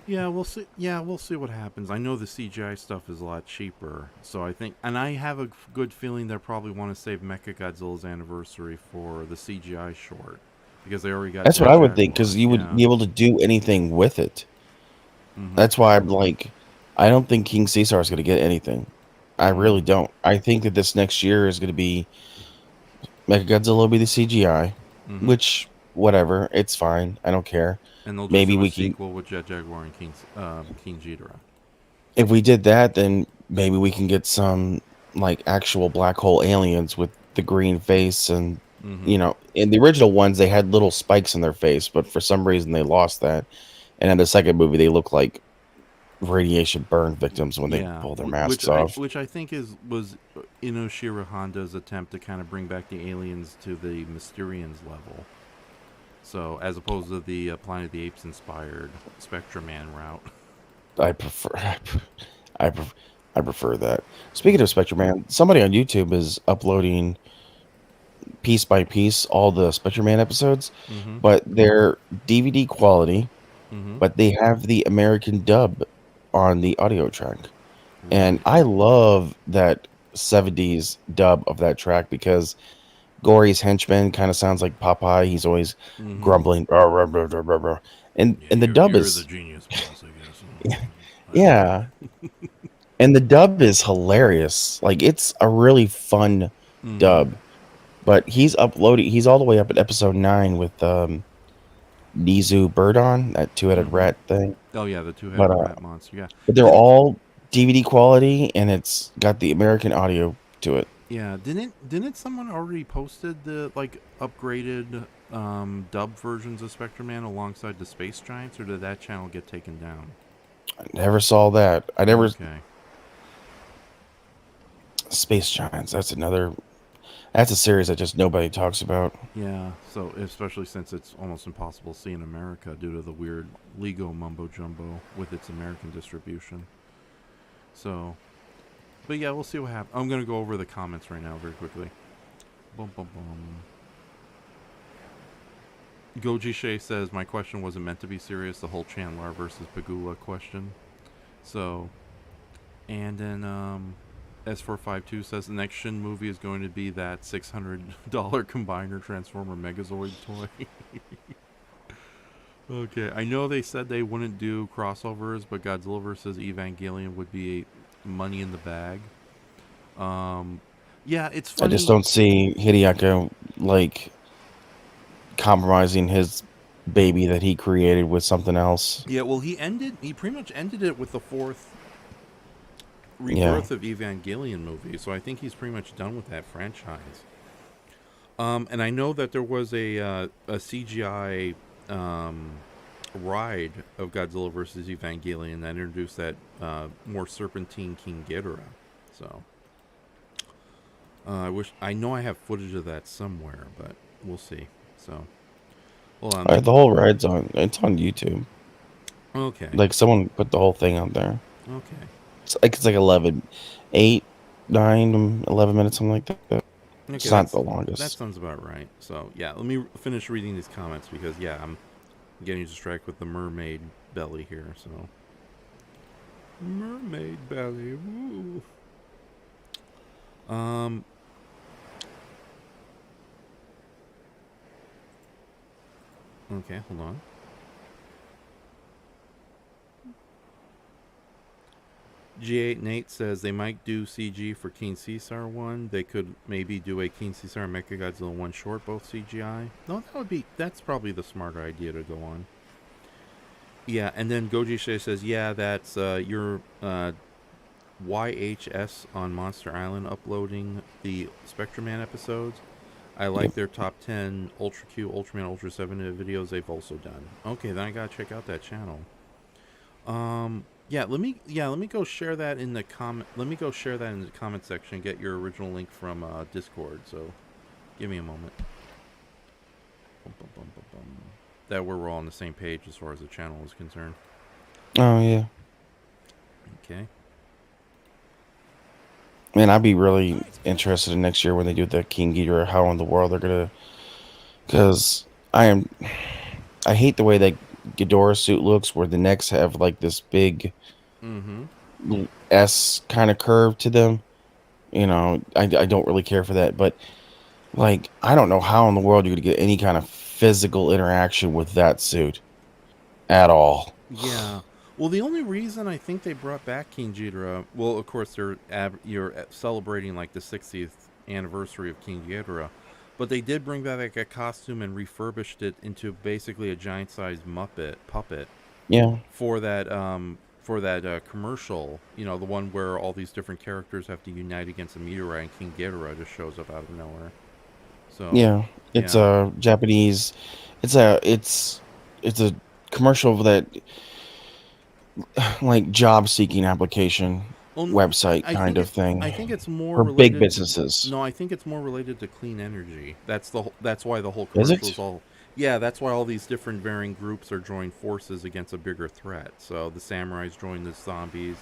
Yeah, we'll see. Yeah, we'll see what happens. I know the CGI stuff is a lot cheaper, so I think, and I have a good feeling they'll probably want to save Mechagodzilla's anniversary for the CGI short because they already got That's Jet what I would think, because Jaguar. you would Yeah. be able to do anything with it. Mm-hmm. That's why I'm like, I don't think King Caesar is going to get anything. I really Mm-hmm. don't. I think that this next year is going to be Mechagodzilla will be the CGI, Mm-hmm. which whatever, it's fine. I don't care. And they'll just Maybe do a we can, sequel with Jet Jaguar and King Ghidorah. if we did that, then maybe we can get some like actual black hole aliens with the green face, and Mm-hmm. in the original ones they had little spikes in their face, but for some reason they lost that. And in the second movie, they look like radiation burn victims when they Yeah, pull their which masks I off. which I think was Inoshiro Honda's attempt to kind of bring back the aliens to the Mysterians level. So as opposed to the Planet of the Apes inspired Spectrum Man route. I prefer, I prefer, I prefer that. Speaking of Spectrum Man, somebody on YouTube is uploading piece by piece all the Spectrum Man episodes, Mm-hmm. but they're DVD quality, Mm-hmm. but they have the American dub on the audio track. And Right. I love that 70s dub of that track because Gory's henchman kind of sounds like Popeye. He's always Mm-hmm. grumbling, "Rah, rah, rah, rah, rah, rah." Yeah, and the dub you're the is, genius boss, I guess. I don't yeah, and the dub is hilarious. Like, it's a really fun know. Mm-hmm. dub. But he's uploading. He's all the way up at episode 9 with Nizu Birdon, that two-headed Mm-hmm. rat thing. Oh yeah, the But two-headed rat monster. Yeah. but they're Didn't all DVD quality, and it's got the American audio to it. Yeah, didn't someone already posted the like upgraded dub versions of Spectrum Man alongside the Space Giants, or did that channel get taken down? I never saw that. I never. Okay. Space Giants. That's another. That's a series that just nobody talks about. Yeah, so especially since it's almost impossible to see in America due to the weird Lego mumbo jumbo with its American distribution. So, but yeah, we'll see what happens. I'm gonna go over the comments right now very quickly. Boom, boom, boom. Goji Shay says, my question wasn't meant to be serious, the whole Chandler versus Pagula question. So, and then S452 says the next Shin movie is going to be that $600 Combiner Transformer Megazord toy. Okay, I know they said they wouldn't do crossovers, but Godzilla vs. Evangelion would be money in the bag. Yeah, it's I funny. just don't see Hideaki like compromising his baby that he created with something else. Yeah, well, he pretty much ended it with the fourth Yeah. rebirth of Evangelion movie, so I think he's pretty much done with that franchise. And I know that there was a CGI ride of Godzilla vs. Evangelion that introduced that more serpentine King Ghidorah. So I know I have footage of that somewhere, but we'll see. So hold on. The whole ride's on. It's on YouTube. Okay. Like, someone put the whole thing on there. Okay. It's like 8, 9, 11 minutes, something like that. Okay, It's not the longest. That sounds about right. So yeah, let me finish reading these comments because yeah, I'm getting distracted with the mermaid belly here. So mermaid belly. Woo. Okay, hold on. G8 Nate says they might do CG for King Caesar 1. They could maybe do a King Caesar and Mechagodzilla 1 short, both CGI. No, that's probably the smarter idea to go on. Yeah, and then Goji Shay says, yeah, that's your YHS on Monster Island uploading the Spectrum Man episodes. I like their top 10 Ultra Q, Ultraman, Ultra 7 videos they've also done. Okay, then I gotta check out that channel. Let me go share that in the comment. Let me go share that in the comment section. Get your original link from Discord. So, give me a moment. Bum, bum, bum, bum, bum. That we're all on the same page as far as the channel is concerned. Oh yeah. Okay. Man, I'd be really interested in next year when they do the King Ghidorah. How in the world they're gonna? Because I hate the way that Ghidorah suit looks, where the necks have like this big S kind of curve to them. I don't really care for that, but like I don't know how in the world you're gonna get any kind of physical interaction with that suit at all. Yeah. Well, the only reason I think they brought back King Ghidorah, well, of course, you're celebrating like the 60th anniversary of King Ghidorah, but they did bring back a costume and refurbished it into basically a giant-sized Muppet puppet. Yeah. For that commercial, the one where all these different characters have to unite against a meteorite, and King Ghidorah just shows up out of nowhere. So Yeah, it's a Japanese. It's a commercial that like job seeking application website kind of thing. I think it's more for related big businesses. No, I think it's more related to clean energy. That's why the whole Is commercial it? is all. Yeah, that's why all these different varying groups are joining forces against a bigger threat. So the samurais join the zombies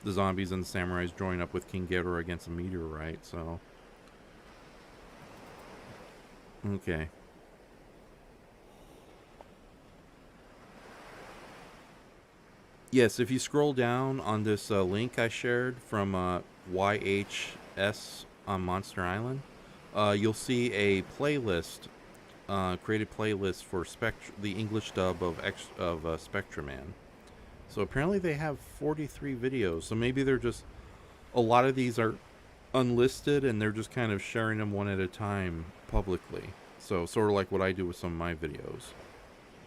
and the samurais join up with King Ghidorah against a meteorite. So okay. Yes, if you scroll down on this link I shared from YHS on Monster Island, you'll see a playlist, created playlist for the English dub of Spectraman. So apparently they have 43 videos. So maybe they're just a lot of these are unlisted and they're just kind of sharing them one at a time publicly. So sort of like what I do with some of my videos.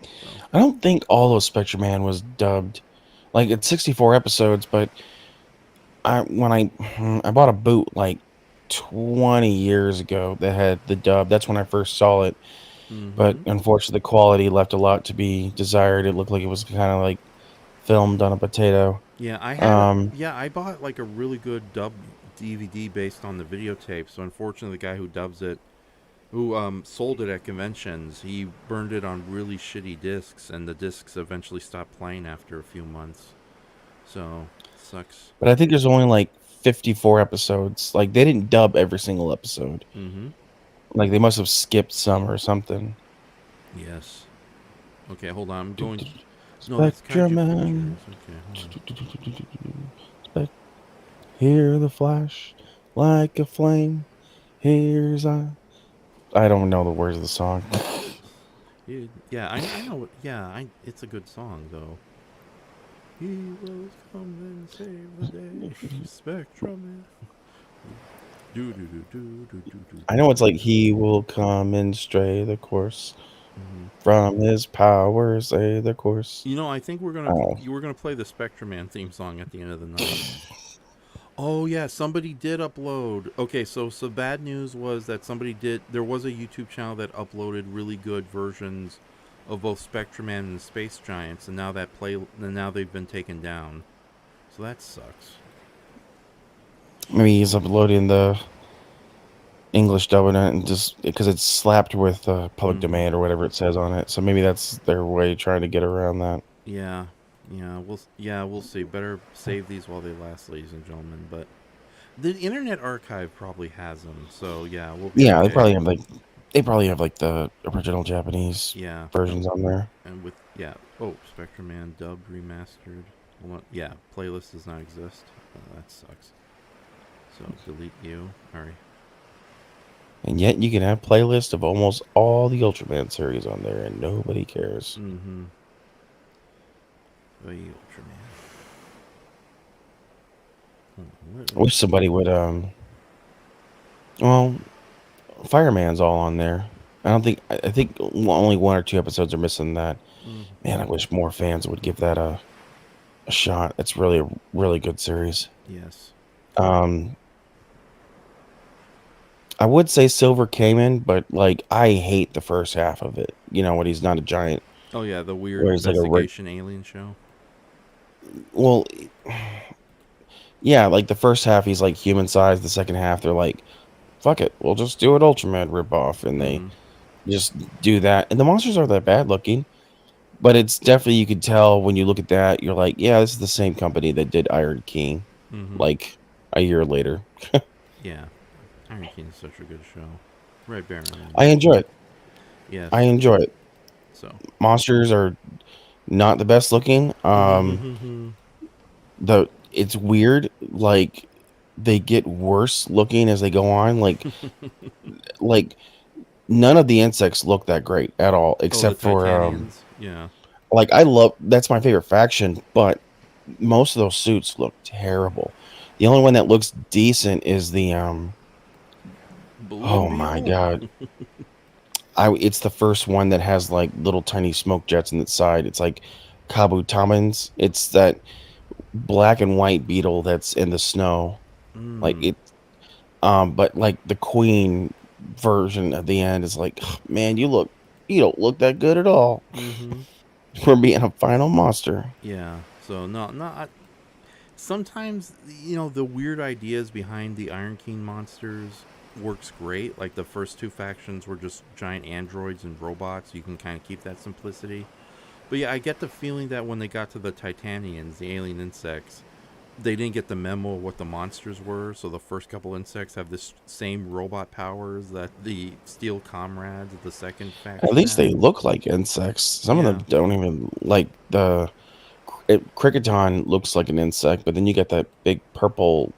So. I don't think all of Spectraman was dubbed. Like it's 64 episodes, but when I bought a boot like 20 years ago that had the dub. That's when I first saw it. But unfortunately, the quality left a lot to be desired. It looked like it was kind of like filmed on a potato. Yeah, I bought like a really good dub DVD based on the videotape. So unfortunately, the guy who dubs it, who sold it at conventions, he burned it on really shitty discs, and the discs eventually stopped playing after a few months. So sucks. But I think there's only like 54 episodes. Like they didn't dub every single episode. Like they must have skipped some or something. Yes. Okay, hold on. I'm going. No, that's Spectraman. Okay. Hear the flash like a flame. Here's I don't know the words of the song. Yeah, I know. Yeah, it's a good song though. He will come and save the day, Spectraman. I know it's like he will come and stray the course from his powers, say the course. I think we're gonna play the Spectraman theme song at the end of the night. Oh yeah, somebody did upload. Okay, so bad news was that there was a YouTube channel that uploaded really good versions of both Spectraman and Space Giants, and now they've been taken down. So that sucks. Maybe he's uploading the English dub in it, and just because it's slapped with public domain or whatever it says on it. So maybe that's their way trying to get around that. Yeah, we'll see. Better save these while they last, ladies and gentlemen. But the Internet Archive probably has them, so yeah, we'll be okay. They probably have like the original Japanese versions on there. And with Spectraman dubbed remastered. Playlist does not exist. That sucks. So delete you. All right. And yet you can have playlists of almost all the Ultraman series on there, and nobody cares. The Ultraman. I wish somebody would. Well, Fireman's all on there. I think only 1 or 2 episodes are missing that. Man, I wish more fans would give that a shot. It's really a really good series. Yes. I would say Silver Cayman, but like I hate the first half of it. When he's not a giant. Oh yeah, the weird investigation alien show. Well, yeah, like the first half he's like human sized. The second half they're like, fuck it, we'll just do an Ultraman ripoff, and they just do that. And the monsters aren't that bad looking. But it's definitely, you could tell when you look at that, you're like, yeah, this is the same company that did Iron King, Mm-hmm. like a year later. Yeah. Iron King is such a good show. Right, Baron. I enjoy it. Yes. I enjoy it. So. Monsters are not the best looking. Mm-hmm. It's weird. Like they get worse looking as they go on. Like none of the insects look that great at all, Oh, the except for Titanians. Yeah. like I love that's my favorite faction, but most of those suits look terrible. The only one that looks decent is the Balloon oh my Beetle. god. It's the first one that has like little tiny smoke jets in its side. It's like Kabutamans. It's that black and white beetle that's in the snow. Like Mm. it but like the queen version at the end is like, man, you don't look that good at all Mm-hmm. for being a final monster. Yeah. So no, not. Sometimes the weird ideas behind the Iron King monsters works great. Like the first two factions were just giant androids and robots. You can kind of keep that simplicity. But yeah, I get the feeling that when they got to the Titanians, the alien insects, they didn't get the memo of what the monsters were. So the first couple insects have this same robot powers that the Steel Comrades of the second At faction least they had. look like insects. Some of them Yeah. don't even like Cricketon looks like an insect, but then you get that big purple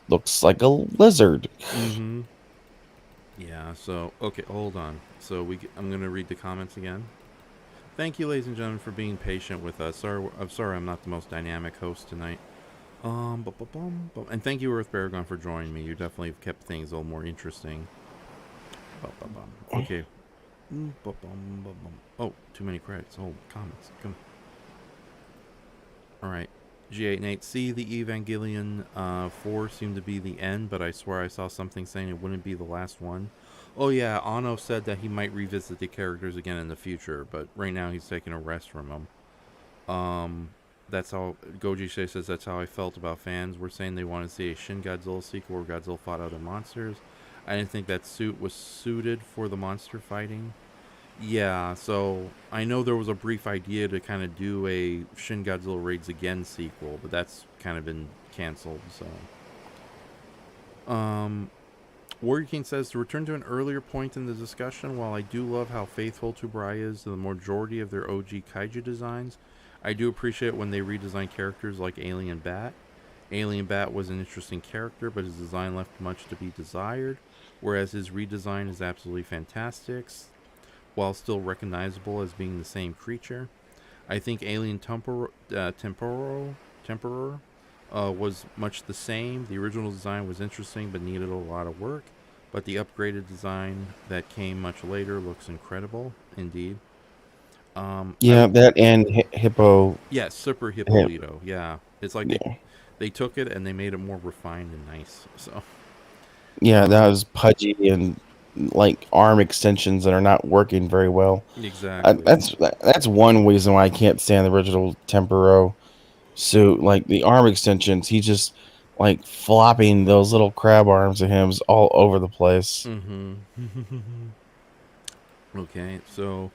looks like a lizard. Mm-hmm. Yeah. So okay, hold on. So I'm gonna read the comments again. Thank you, ladies and gentlemen, for being patient with us. I'm sorry I'm not the most dynamic host tonight. And thank you, EarthBaragon, for joining me. You definitely have kept things a little more interesting. Okay. Oh, too many credits. Oh, comments. Come. All right. G8 and 8. See, the Evangelion 4 seemed to be the end, but I swear I saw something saying it wouldn't be the last one. Oh, yeah. Ano said that he might revisit the characters again in the future, but right now he's taking a rest from them. That's how Goji Shay says that's how I felt about fans. We're saying they want to see a Shin Godzilla sequel where Godzilla fought other monsters. I didn't think that suit was suited for the monster fighting. Yeah, so I know there was a brief idea to kind of do a Shin Godzilla Raids Again sequel, but that's kind of been canceled. So, Warrior King says to return to an earlier point in the discussion. While I do love how faithful Tsuburaya is to the majority of their OG kaiju designs, I do appreciate when they redesign characters like Alien Bat. Alien Bat was an interesting character, but his design left much to be desired, whereas his redesign is absolutely fantastic, while still recognizable as being the same creature. I think Alien Temporer was much the same. The original design was interesting but needed a lot of work, but the upgraded design that came much later looks incredible, indeed. Yeah, that and Hippo. Yeah, Super Hip, Hippolito. Yeah, it's like yeah, they took it and they made it more refined and nice. So, yeah, that um, was pudgy and like arm extensions that are not working very well. exactly. That's one reason why I can't stand the original Tempero suit. Like the arm extensions, he just like flopping those little crab arms of him all over the place. Mm-hmm. Okay, so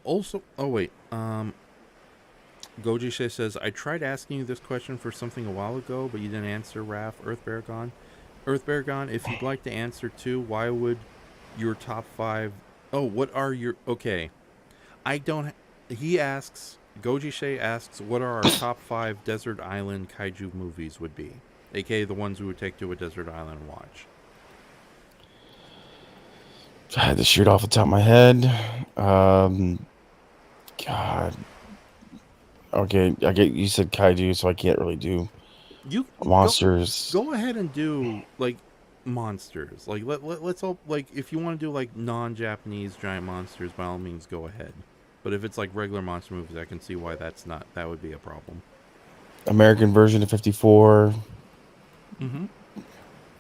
also, oh wait, Goji Shay says I tried asking you this question for something a while ago, but you didn't answer. Raf EarthBaragon. EarthBaragon, if you'd like to answer too, why would your top 5? Oh, what are your okay? I don't. He asks. Goji Shay asks, what are our top 5 desert island kaiju movies would be, aka the ones we would take to a desert island and watch. I had to shoot off the top of my head. God. Okay, I get you said kaiju, so I can't really do You go monsters. go ahead and do like monsters. Like let's hope like if you want to do like non-Japanese giant monsters, by all means go ahead. But if it's like regular monster movies, I can see why that would be a problem. American version of 54. Mm-hmm.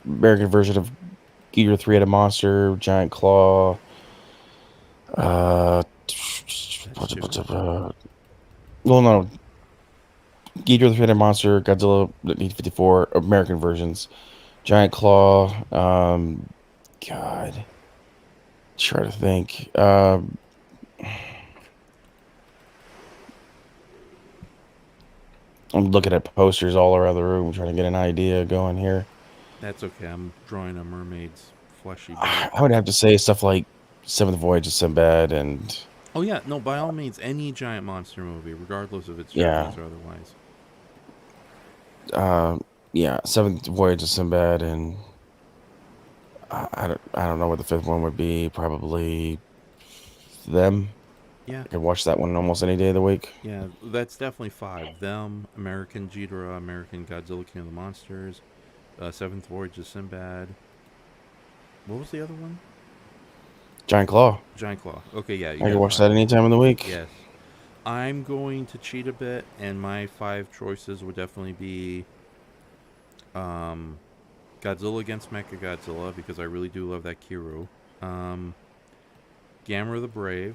American version of Ghidorah three-headed monster, giant claw. Uh, That's two. well, no, Ghidorah three-headed monster, Godzilla 54 American versions, giant claw. God, try to think. I'm looking at posters all around the room, trying to get an idea going here. That's okay. I'm drawing a mermaid's fleshy butt. I would have to say stuff like Seventh Voyage of Sinbad and Oh yeah, no. By all means, any giant monster movie, regardless if it's yeah, Japanese or otherwise. uh, yeah, Seventh Voyage of Sinbad and I don't know what the fifth one would be. Probably them. Yeah, I could watch that one almost any day of the week. yeah. That's definitely 5. Them, American Ghidorah, American Godzilla King of the Monsters, Seventh Voyage of Sinbad. What was the other one? Giant Claw. Giant Claw. Okay, yeah, you I could got watch 5. that any time of the week. Yes. I'm going to cheat a bit, and my 5 choices would definitely be um, Godzilla against Mechagodzilla, because I really do love that Kiru. Um, Gamera the Brave.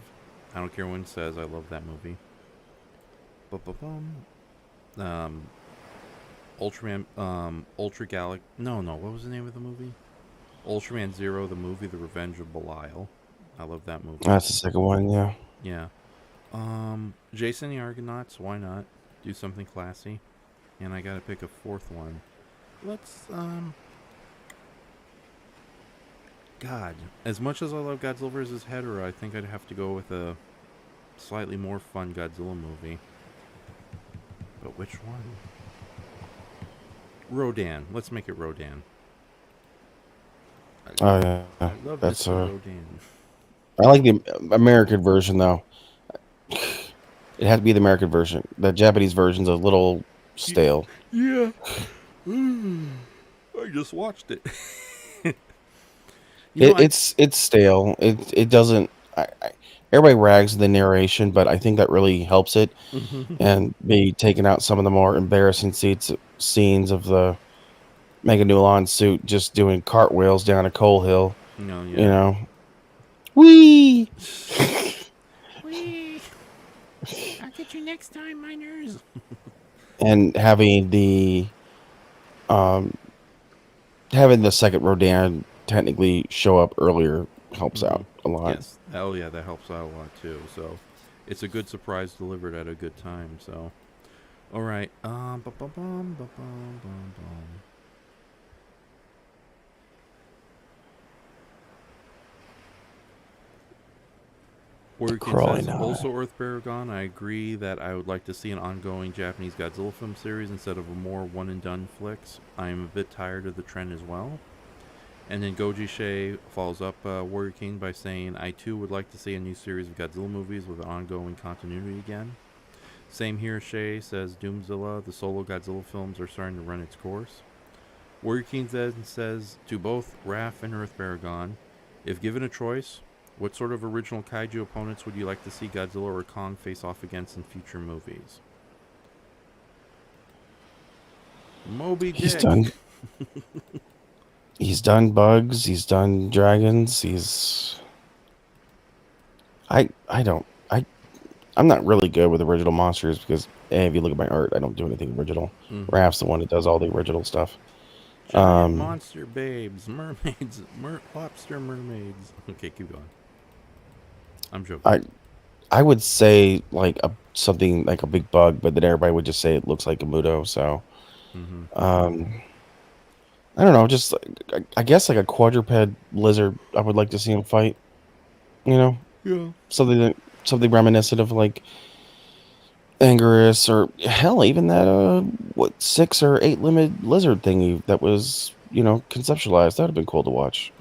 I don't care when it says, I love that movie. Ba-ba-bum. Um, Ultraman, Ultra Galac. No, what was the name of the movie? Ultraman Zero, the movie, The Revenge of Belial. I love that movie. That's the second one. Yeah. Yeah. Jason the Argonauts, why not? Do something classy. And I gotta pick a 4th one. Let's, God. As much as I love Godzilla vs. Hedorah, I think I'd have to go with a slightly more fun Godzilla movie. But which one? Rodan. Let's make it Rodan. Oh yeah. I love That's Mr. Rodan. I like the American version though. It had to be the American version. The Japanese version's a little stale. Yeah. I just watched it. It's stale. It doesn't. Everybody rags the narration, but I think that really helps it. And be taking out some of the more embarrassing scenes of the Mega Nulon suit just doing cartwheels down a coal hill. No, yeah. You know, wee. Wee. I'll get you next time, miners. And having the second Rodan technically show up earlier helps out a lot. Yes. Oh, yeah, that helps out a lot, too. So, it's a good surprise delivered at a good time, so. All right. Says, also EarthBaragon, I agree that I would like to see an ongoing Japanese Godzilla film series instead of a more one-and-done flicks. I am a bit tired of the trend as well. And then Goji Shea follows up Warrior King by saying, I too would like to see a new series of Godzilla movies with an ongoing continuity again. Same here, Shea says Doomzilla, the solo Godzilla films are starting to run its course. Warrior King then says to both Raf and EarthBaragon, if given a choice, what sort of original kaiju opponents would you like to see Godzilla or Kong face off against in future movies? Moby Dick. He's done. He's done bugs. He's done dragons. I'm not really good with original monsters because if you look at my art, I don't do anything original. Raf's the one that does all the original stuff. Giant monster babes, mermaids, lobster mermaids. Okay, keep going. I'm joking. I would say like something like a big bug, but then everybody would just say it looks like a Muto. So, I don't know. Just I guess like a quadruped lizard. I would like to see him fight. You know, yeah, something reminiscent of like Anguirus or hell, even that 6 or 8 limbed lizard thingy that was conceptualized. That would have been cool to watch.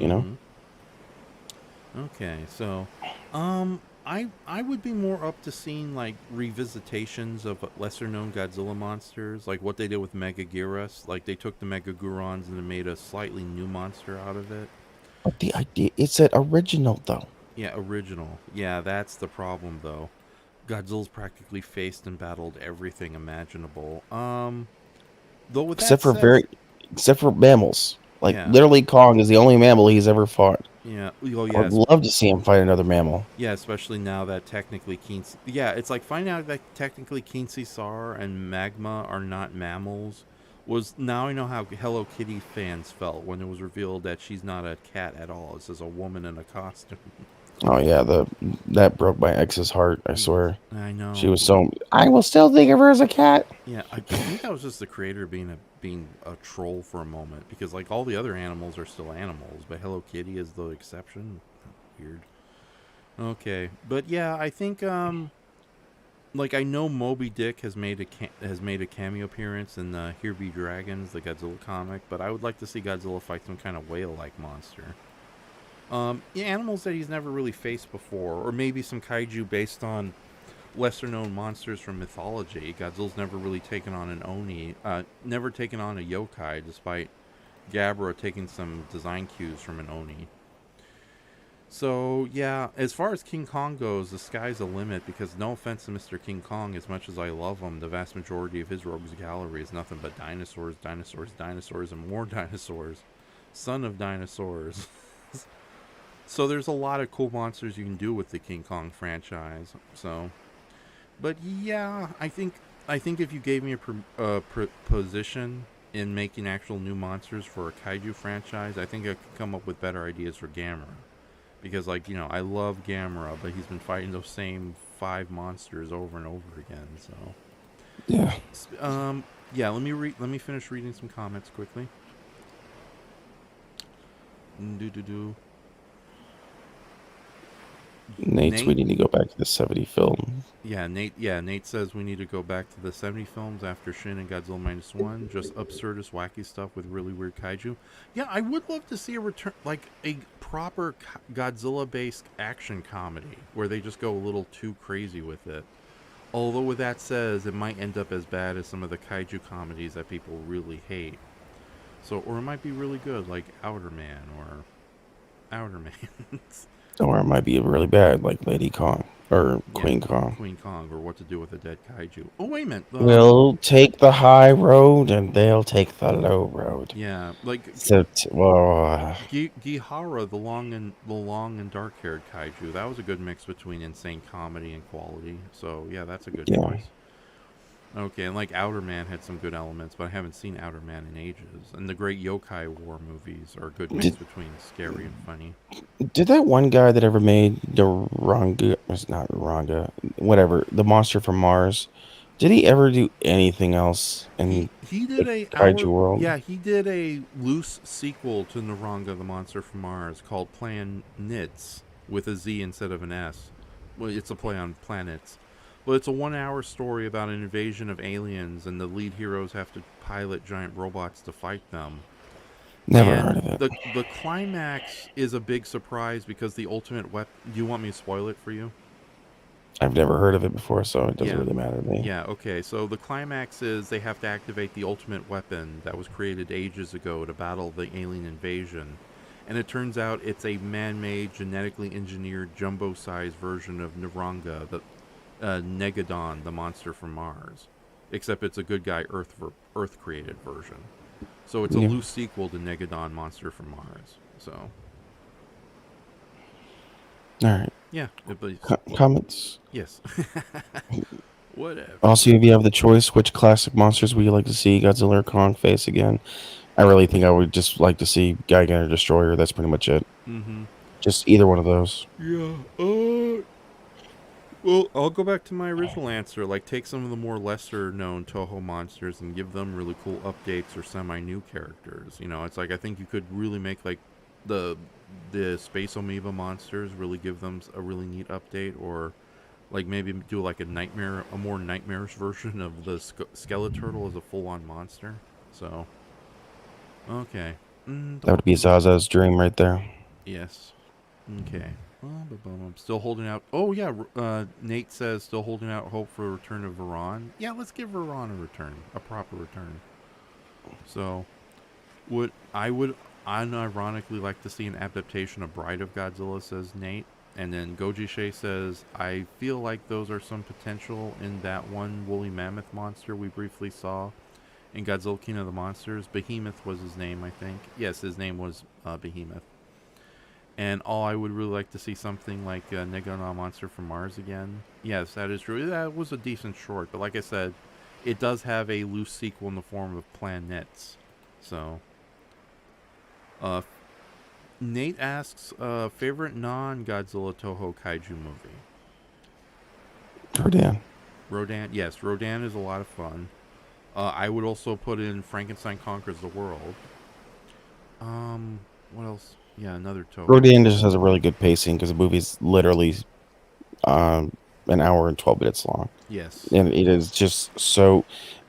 Okay, so, I would be more up to seeing like revisitations of lesser known Godzilla monsters, like what they did with Megaguirus. Like they took the Megagurons and they made a slightly new monster out of it. But the idea, it's an original though. Yeah, original. Yeah, that's the problem though. Godzilla's practically faced and battled everything imaginable. Though with except for mammals. Like yeah. Literally, Kong is the only mammal he's ever fought. Yeah. Oh, yeah. I'd love to see him fight another mammal. Yeah, especially now that technically yeah, it's like finding out that technically Kinsey-Sar and Magma are not mammals. Now I know how Hello Kitty fans felt when it was revealed that she's not a cat at all. It's just a woman in a costume. Oh yeah, that broke my ex's heart. I swear, I know. she was so. I will still think of her as a cat. Yeah, I think that was just the creator being a troll for a moment, because like all the other animals are still animals, but Hello Kitty is the exception. Weird. Okay, but yeah, I think like I know Moby Dick has made a cameo appearance in Here Be Dragons, the Godzilla comic, but I would like to see Godzilla fight some kind of whale-like monster. Yeah, animals that he's never really faced before, or maybe some kaiju based on lesser-known monsters from mythology. Godzilla's never really taken on an oni, never taken on a yokai, despite Gabra taking some design cues from an oni. So, yeah, as far as King Kong goes, the sky's the limit, because no offense to Mr. King Kong, as much as I love him, the vast majority of his rogues gallery is nothing but dinosaurs, dinosaurs, dinosaurs, and more dinosaurs. Son of dinosaurs. So there's a lot of cool monsters you can do with the King Kong franchise. So, but yeah, I think if you gave me a position in making actual new monsters for a kaiju franchise, I think I could come up with better ideas for Gamera. Because, like, you know, I love Gamera, but he's been fighting those same 5 monsters over and over again. So, Yeah. Yeah. Let me finish reading some comments quickly. Nate, we need to go back to the 70 film. Yeah, Nate says we need to go back to the 70 films after Shin and Godzilla -1. Just absurdist, wacky stuff with really weird kaiju. Yeah, I would love to see a return, like a proper Godzilla-based action comedy where they just go a little too crazy with it. Although, with that said, it might end up as bad as some of the kaiju comedies that people really hate. So, or it might be really good, like Outer Man or Outer Man. Or it might be really bad, like Lady Kong or Queen Kong. Queen Kong, or What to Do with a Dead Kaiju. Oh, wait a minute. We'll take the high road and they'll take the low road. Yeah, like So, Gihara, the long and dark-haired kaiju. That was a good mix between insane comedy and quality. So yeah, that's a good choice. Okay, and like Outer Man had some good elements, but I haven't seen Outer Man in ages. And the Great Yokai War movies are a good mix between scary and funny. Did that one guy that ever made the Ranga, it's not Ranga, whatever, the monster from Mars, did he ever do anything else in he did the kaiju world? Yeah, he did a loose sequel to Naranga, the Monster from Mars, called Planets, with a Z instead of an S. Well, it's a play on planets. Well, it's a 1-hour story about an invasion of aliens, and the lead heroes have to pilot giant robots to fight them. Never heard of it. The climax is a big surprise because the ultimate weapon... Do you want me to spoil it for you? I've never heard of it before, so it doesn't really matter to me. Yeah, okay. So the climax is they have to activate the ultimate weapon that was created ages ago to battle the alien invasion. And it turns out it's a man-made, genetically engineered, jumbo-sized version of Naranga, the Negadon, the monster from Mars. Except it's a good guy Earth-created version. So it's a loose sequel to Negadon, Monster from Mars. So... Alright. Yeah. Comments? Yes. Whatever. Also, if you have the choice, which classic monsters would you like to see Godzilla or Kong face again? I really think I would just like to see Gigan or Destroyer. That's pretty much it. Mm-hmm. Just either one of those. Yeah. Well, I'll go back to my original answer. Like, take some of the more lesser-known Toho monsters and give them really cool updates or semi-new characters. You know, it's like I think you could really make like the space amoeba monsters, really give them a really neat update, or like maybe do like a more nightmarish version of the Skeleturtle as a full-on monster. So, okay. That would be Zaza's dream right there. Yes. Okay. I'm still holding out. Oh yeah, Nate says still holding out hope for a return of Varan. Yeah, let's give Varan a return, a proper return. So, I would unironically like to see an adaptation of Bride of Godzilla, says Nate. And then Goji Shea says, I feel like those are some potential in that one woolly mammoth monster we briefly saw in Godzilla King of the Monsters. Behemoth was his name, I think. Yes, his name was Behemoth. And I would really like to see something like Negadon Monster from Mars again. Yes, that is true. That was a decent short, but like I said, it does have a loose sequel in the form of Planets. So, Nate asks, favorite non-Godzilla Toho kaiju movie. Rodan. Rodan. Yes, Rodan is a lot of fun. I would also put in Frankenstein Conquers the World. What else? Yeah, another Toho. Rodan just has a really good pacing because the movie's literally um, an hour and 12 minutes long, Yes. and it is just so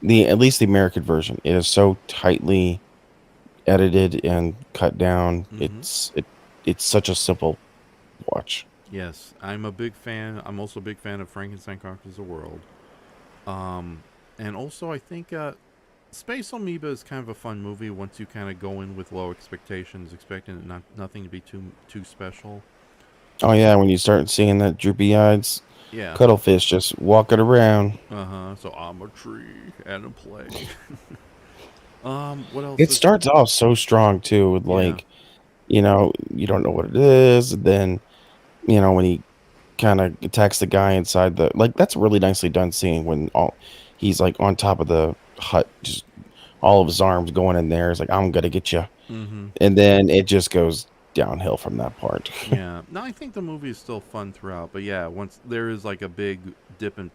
at least the American version, it is so tightly edited and cut down. Mm-hmm. It's such a simple watch. Yes, I'm a big fan. I'm also a big fan of Frankenstein Conquers the World. Um, and also I think Space Amoeba is kind of a fun movie once you kind of go in with low expectations, expecting it nothing to be too special. Oh yeah, when you start seeing that droopy eyed Yeah. cuttlefish just walking around. So I'm a tree and a play. What else It is? starts off so strong too, with Yeah. like, you don't know what it is, and then when he kind of attacks the guy inside the, like, that's a really nicely done scene when he's like on top of the hut, just all of his arms going in there. It's like, I'm gonna get you, Mm-hmm. and then it just goes downhill from that part. Yeah. No, I think the movie is still fun throughout, but yeah, once there is like a big dip in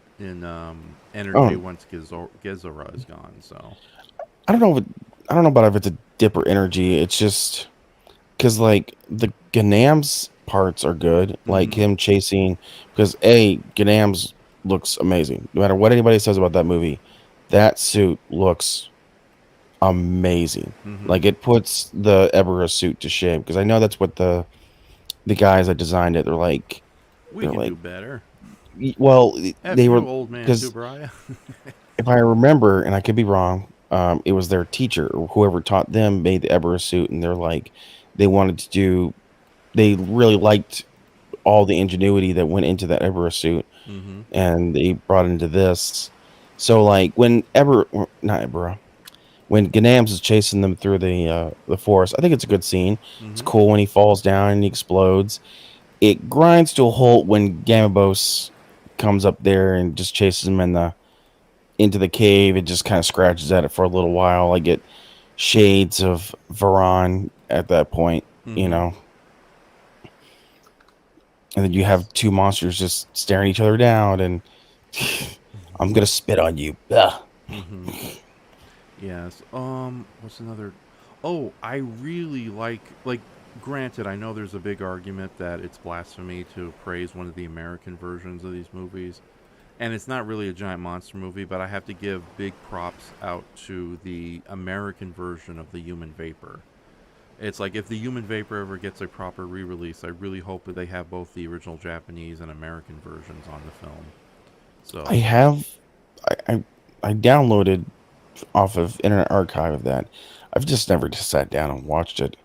energy Oh, once Gezora is gone. So. I don't know. I don't know about if it's a dipper energy. It's just because like the Ganam's parts are good, like Mm-hmm. him chasing. Because Ganam's looks amazing. No matter what anybody says about that movie, that suit looks amazing. Mm-hmm. Like it puts the Ebera suit to shame. Because I know that's what the guys that designed it. We They're can like, do better. well, F they were, you, old man because Subraya. if I remember, and I could be wrong, it was their teacher or whoever taught them made the Ebera suit, and they're like, they wanted to do, they really liked all the ingenuity that went into that Ebera suit, Mm-hmm. and they brought it into this. So like when not Ebera, when Ganams is chasing them through the forest, I think it's a good scene. It's Mm-hmm. cool when he falls down and he explodes. It grinds to a halt when Gamabos comes up there and just chases him into the cave. It just kind of scratches at it for a little while. I get shades of Varan at that point, you Mm-hmm. know. And then you have two monsters just staring each other down, and I'm gonna spit on you. Ugh. Mm-hmm. Yes. What's another? Oh, I really like. Granted, I know there's a big argument that it's blasphemy to praise one of the American versions of these movies, and it's not really a giant monster movie. But I have to give big props out to the American version of the Human Vapor. It's like if the Human Vapor ever gets a proper re-release, I really hope that they have both the original Japanese and American versions on the film. I So have, I downloaded off of Internet Archive of that. I've just never just sat down and watched it.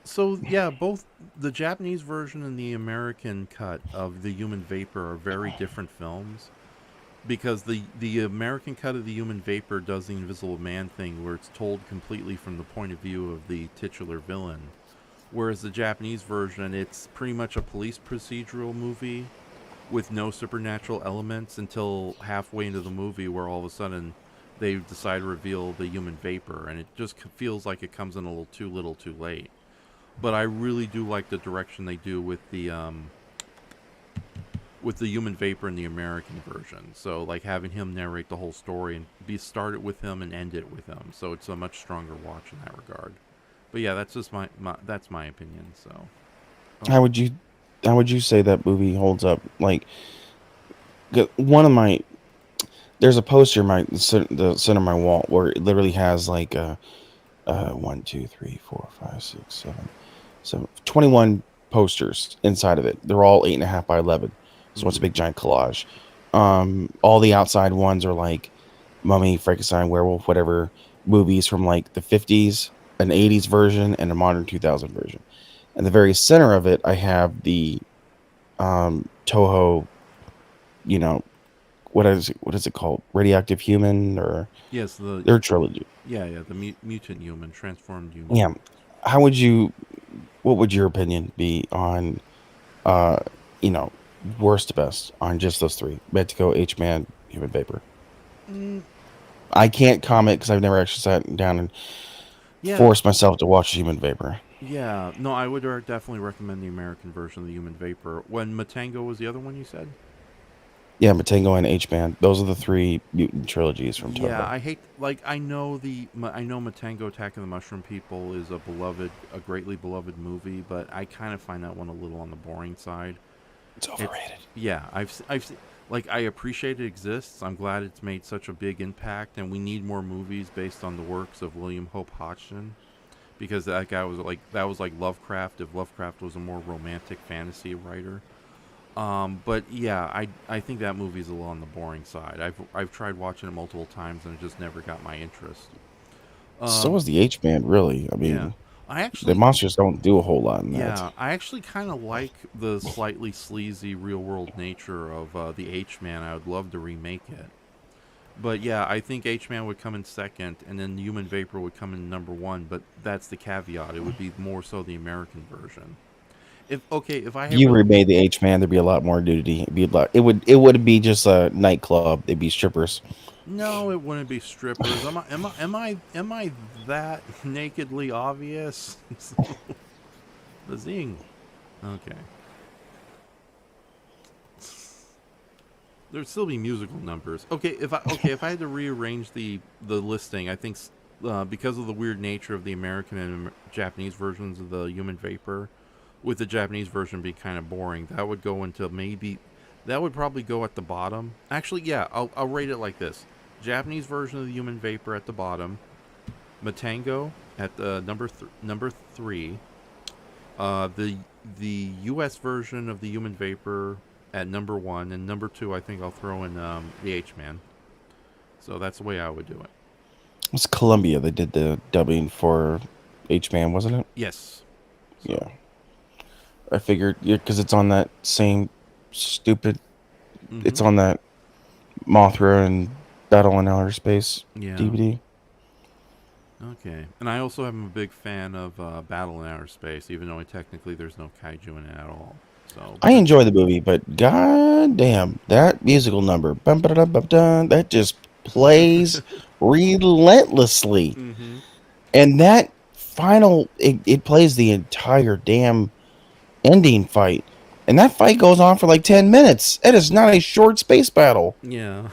so yeah, both the Japanese version and the American cut of the Human Vapor are very different films because the American cut of the Human Vapor does the Invisible Man thing where it's told completely from the point of view of the titular villain, whereas the Japanese version it's pretty much a police procedural movie with no supernatural elements until halfway into the movie where all of a sudden they decide to reveal the Human Vapor and it just feels like it comes in a little too late. But I really do like the direction they do with the Human Vapor in the American version. So like having him narrate the whole story and be started with him and end it with him. So it's a much stronger watch in that regard. But yeah, that's just my that's my opinion. So How um would you, how would you say that movie holds up? Like one of my, there's a poster in the center of my wall where it literally has like 1, 2, 3, 4, 5, 6, 7, 21 posters inside of it. They're all 8.5 by 11. So it's a mhm. big giant collage. All the outside ones are like Mummy, Frankenstein, Werewolf, whatever movies from like the 50s, an 80s version, and a modern 2000 version. And the very center of it, I have the Toho, you know, what is it called? Radioactive Human, or Yes, their trilogy. yeah, the mutant human, transformed human. Yeah. How would you, what would your opinion be on uh you know worst to best on just those three: Metico, H-Man, Human Vapor? Mm, I can't comment because I've never actually sat down and yeah, forced myself to watch Human Vapor. Yeah, no, I would definitely recommend the American version of the Human Vapor. When Matango was the other one you said? Yeah, Matango and H-Man. Those are the three mutant trilogies from Yeah, Toho. I hate like I know Matango Attack of the Mushroom People is a greatly beloved movie, but I kind of find that one a little on the boring side. It's It's overrated. yeah, like I appreciate it exists. I'm glad it's made such a big impact, and we need more movies based on the works of William Hope Hodgson because that was like Lovecraft if Lovecraft was a more romantic fantasy writer. But yeah, I think that movie's a little on the boring side. I've tried watching it multiple times and it just never got my interest. So Um, is the H-Man, really. I yeah, mean, I the actually monsters don't do a whole lot in that. yeah I actually kind of like the slightly sleazy real world nature of the H Man. I would love to remake it. But yeah, I think H Man would come in second, and then Human Vapor would come in number one. But that's the caveat; it would be more so the American version. If I If you ever remade the H-Man, there'd be a lot more nudity. It'd be a lot. It would be just a nightclub. They'd be strippers. no, it wouldn't be strippers. Am I that nakedly obvious? The zing. Okay. There'd still be musical numbers. If I had to rearrange the listing, I think because of the weird nature of the American and Japanese versions of the Human Vapor, with the Japanese version being kind of boring, that would probably go at the bottom. Actually, yeah, I'll rate it like this: Japanese version of the Human Vapor at the bottom, Matango at the number three, the U.S. version of the Human Vapor at number one, and number two, I think I'll throw in the H Man. So that's the way I would do it. It's Columbia that did the dubbing for H-Man, wasn't it? Yes. Yeah, So. I figured. Yeah, because it's on that same stupid. Mm-hmm. It's on that Mothra and Battle in Outer Space Yeah. DVD. Okay. And I also am a big fan of Battle in Outer Space, even though technically there's no kaiju in it at all. So, I but enjoy the movie, but god damn, that musical number, bum, ba, da, bum, dun, that just plays relentlessly. mm-hmm. And that final, it plays the entire damn ending fight. And that fight goes on for like 10 minutes. It is not a short space battle. Yeah.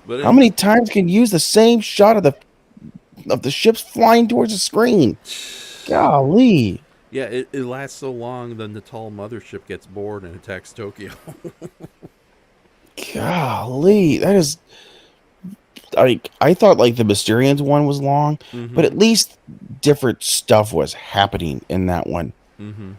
But How many times can you use the same shot of the ships flying towards the screen? Golly. yeah, it lasts so long the Natal mothership gets bored and attacks Tokyo. Golly. That is I thought like the Mysterians one was long, but mm-hmm. at least different stuff was happening in that one. Mm-hmm.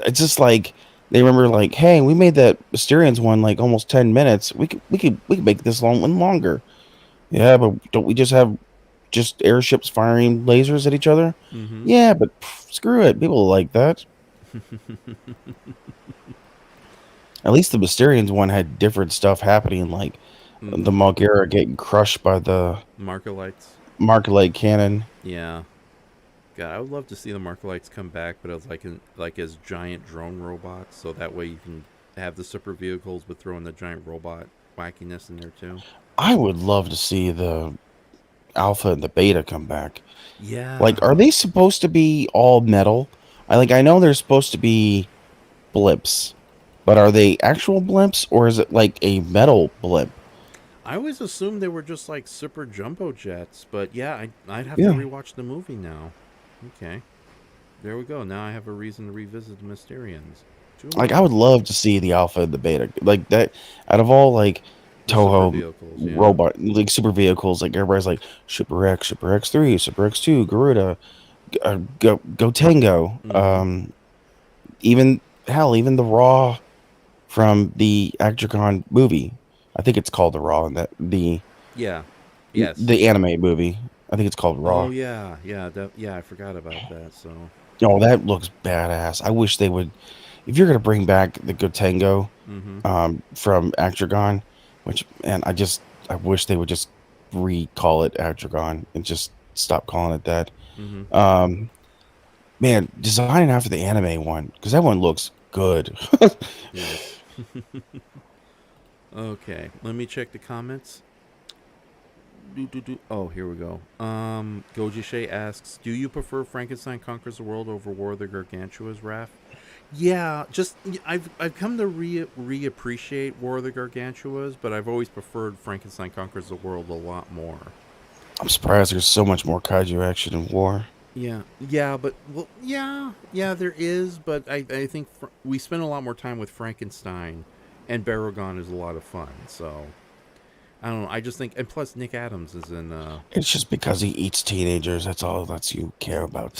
It's just like they remember like, hey, we made that Mysterians one like almost 10 minutes. We could make this long one longer. Yeah, but don't we just have just airships firing lasers at each other? Mm-hmm. Yeah, but screw it. People like that. At least the Mysterians one had different stuff happening, like the mm-hmm. Mulgara getting crushed by the Markolites. Markalite cannon. Yeah. God, I would love to see the Markolites come back, but as like as giant drone robots, so that way you can have the super vehicles, but throw in the giant robot wackiness in there too. I would love to see the Alpha and the Beta come back. Like, Yeah, are they supposed to be all metal? I know they're supposed to be blips, but are they actual blimps or is it like a metal blimp? I always assumed they were just like super jumbo jets, but yeah, I'd have to Yeah. rewatch the movie now. Okay, there we go. Now I have a reason to revisit the Mysterians. Like, Cool. I would love to see the Alpha and the Beta. Like that out of all like The super Toho vehicles, yeah. robot like super vehicles, like everybody's like Super X, Super X3, Super X2, Garuda, Go Tango. Mm-hmm. Even hell, even the Raw from the Actricon movie. I think it's called the Raw, and that Yeah. Yes. the anime movie. I think it's called Oh Raw. yeah, yeah, yeah. I forgot about that. So. Oh, that looks badass. I wish they would. If you're gonna bring back the Gotengo Mm-hmm. from Actragon, which and I wish they would just recall it Actragon and just stop calling it that. Mm-hmm. Um, man, design after the anime one because that one looks good. Yes. Okay. Let me check the comments. Oh, here we go. Goji Shay asks, "Do you prefer Frankenstein Conquers the World over War of the Gargantuas, Raph?" Yeah, just I've come to reappreciate War of the Gargantuas, but I've always preferred Frankenstein Conquers the World a lot more. I'm surprised there's so much more kaiju action in War. Yeah, but yeah, there is, but I think we spend a lot more time with Frankenstein, and Baragon is a lot of fun. So I don't know. I just think, and plus Nick Adams is in. It's just because he eats teenagers. That's all that you care about.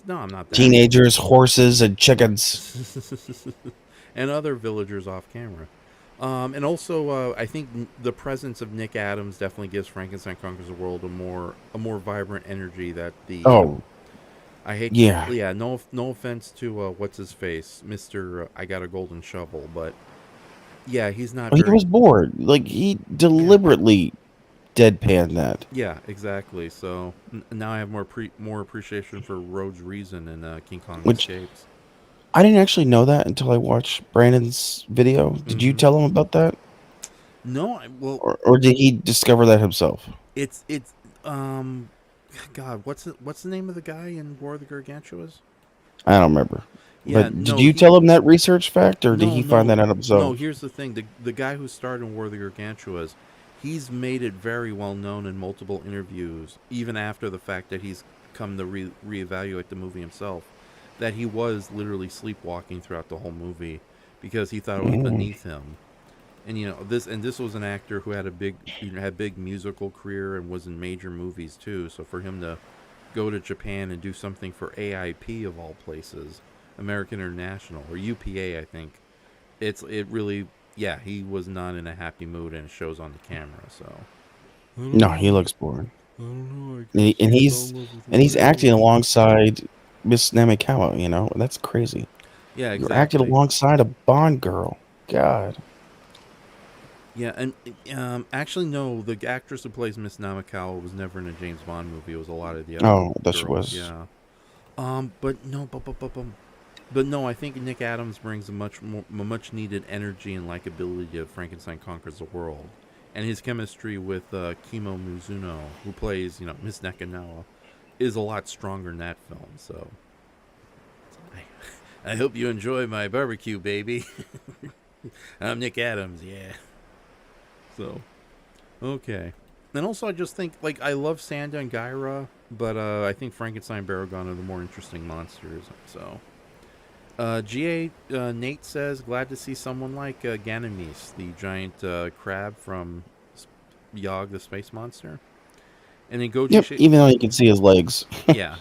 No, I'm not that. Teenagers, horses, and chickens. And other villagers off camera. And also, I think the presence of Nick Adams definitely gives Frankenstein Conquers the World a more vibrant energy that the. Oh, I hate. yeah. Yeah. No offense to what's his face, Mister. I got a golden shovel, but yeah, he's not. He was bored. Like he deliberately deadpanned that. Yeah, exactly. So now I have more appreciation for Rhodes' Reason and King Kong Which Escapes. I didn't actually know that until I watched Brandon's video. Did you tell him about that? No, or did he discover that himself? It's God, what's the name of the guy in War of the Gargantuas? I don't remember. Yeah, but did you tell him that research fact, or did he find that out himself? No, here's the thing: the guy who starred in War of the Gargantuas, he's made it very well known in multiple interviews, even after the fact that he's come to reevaluate the movie himself, that he was literally sleepwalking throughout the whole movie because he thought it was beneath him. And this was an actor who had a big musical career and was in major movies too. So for him to go to Japan and do something for AIP of all places, American International, or UPA, I think, it really, he was not in a happy mood, and it shows on the camera. So no, he looks bored. I don't know. And he's acting alongside Miss Namikawa. That's crazy. Yeah, exactly. You're acting alongside a Bond girl. God. Yeah, and actually, no, the actress who plays Miss Namikawa was never in a James Bond movie. It was a lot of the other. Oh, that she was. Yeah. But no, I think Nick Adams brings a much needed energy and likability to Frankenstein Conquers the World, and his chemistry with Kimo Mizuno, who plays Miss Nakanawa, is a lot stronger in that film. So I hope you enjoy my barbecue, baby. I'm Nick Adams, yeah. So, okay. And also, I just think, I love Sanda and Gyra, but I think Frankenstein and Baragon are the more interesting monsters. So, Nate says, glad to see someone like Ganymedes, the giant crab from Yog, the space monster. And then Goji even though you can see his legs. Yeah.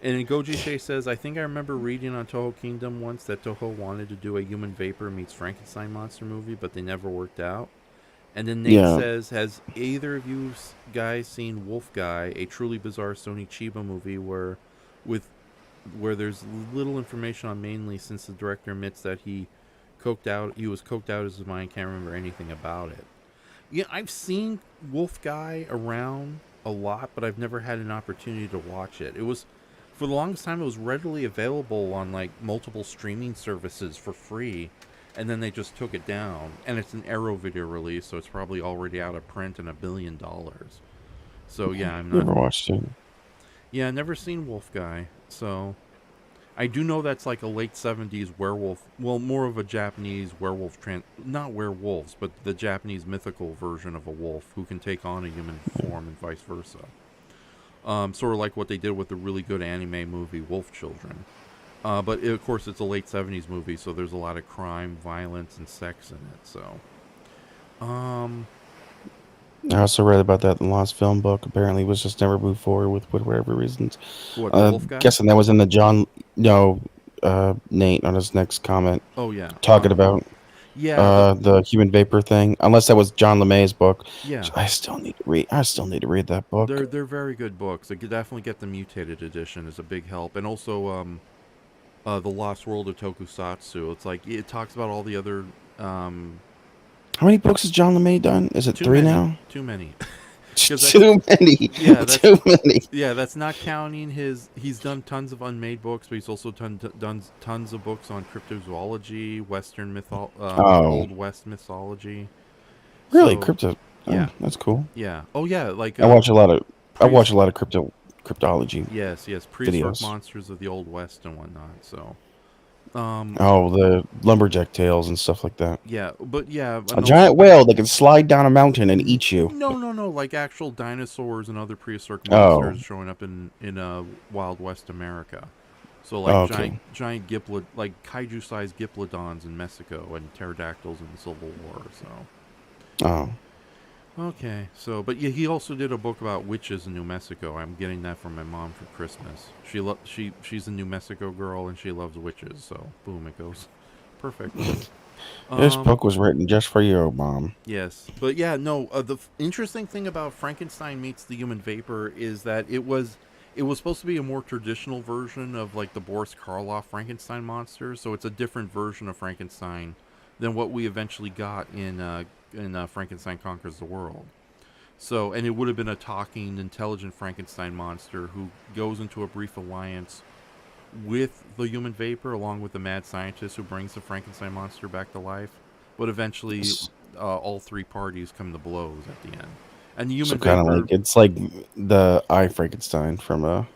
And then Goji Shay says, I think I remember reading on Toho Kingdom once that Toho wanted to do a Human Vapor meets Frankenstein monster movie, but they never worked out. And then Nate says, has either of you guys seen Wolf Guy, a truly bizarre Sony Chiba movie where there's little information on mainly since the director admits that he was coked out of his mind, can't remember anything about it. Yeah, I've seen Wolf Guy around a lot, but I've never had an opportunity to watch it. For the longest time, it was readily available on multiple streaming services for free, and then they just took it down. And it's an Arrow video release, so it's probably already out of print and $1 billion. So yeah, I'm not. Never watched it. Yeah, never seen Wolf Guy. So I do know that's like a late 70s werewolf. Well, more of a Japanese werewolf not werewolves, but the Japanese mythical version of a wolf who can take on a human form and vice versa. Sort of like what they did with the really good anime movie Wolf Children. But of course it's a late 70s movie, so there's a lot of crime, violence, and sex in it. So, I also read about that in the Lost Film book. Apparently, it was just never moved forward with whatever reasons. What, the Wolf Guy? Guessing that was in the Nate on his next comment. Oh yeah, talking about the Human Vapor thing. Unless that was John LeMay's book. Yeah, I still need to read that book. They're very good books. I could definitely get the mutated edition is a big help, and also the Lost World of Tokusatsu. It's like it talks about all the other. How many books has John LeMay done? Is it 3 now? Too many. Too many. Yeah, too many. Yeah, that's not counting he's done tons of unmade books, but he's also done tons of books on cryptozoology, Western old West mythology. Really, so, Yeah. That's cool. Yeah. Oh yeah, like I watch a lot of cryptology yes, prehistoric videos. monsters of the old west and whatnot. So, Oh, the lumberjack tales and stuff like that. yeah, but yeah, A and also giant whale that can slide down a mountain and eat you. no, like actual dinosaurs and other prehistoric Oh, monsters showing up in Wild West America. So like okay. giant like kaiju-sized Giplodons in Mexico and pterodactyls in the Civil War. So Oh, okay, so but yeah, he also did a book about witches in New Mexico. I'm getting that from my mom for Christmas. She's a New Mexico girl and she loves witches. So boom, it goes perfect. this Um, book was written just for you, Mom. yes, but yeah, no. The interesting thing about Frankenstein meets the Human Vapor is that it was supposed to be a more traditional version of like the Boris Karloff Frankenstein monster. So it's a different version of Frankenstein than what we eventually got in Frankenstein Conquers the World. So, and it would have been a talking, intelligent Frankenstein monster who goes into a brief alliance with the human vapor, along with the mad scientist who brings the Frankenstein monster back to life. But eventually, all three parties come to blows at the end. And the So human kind of vapor, like it's like the I Frankenstein from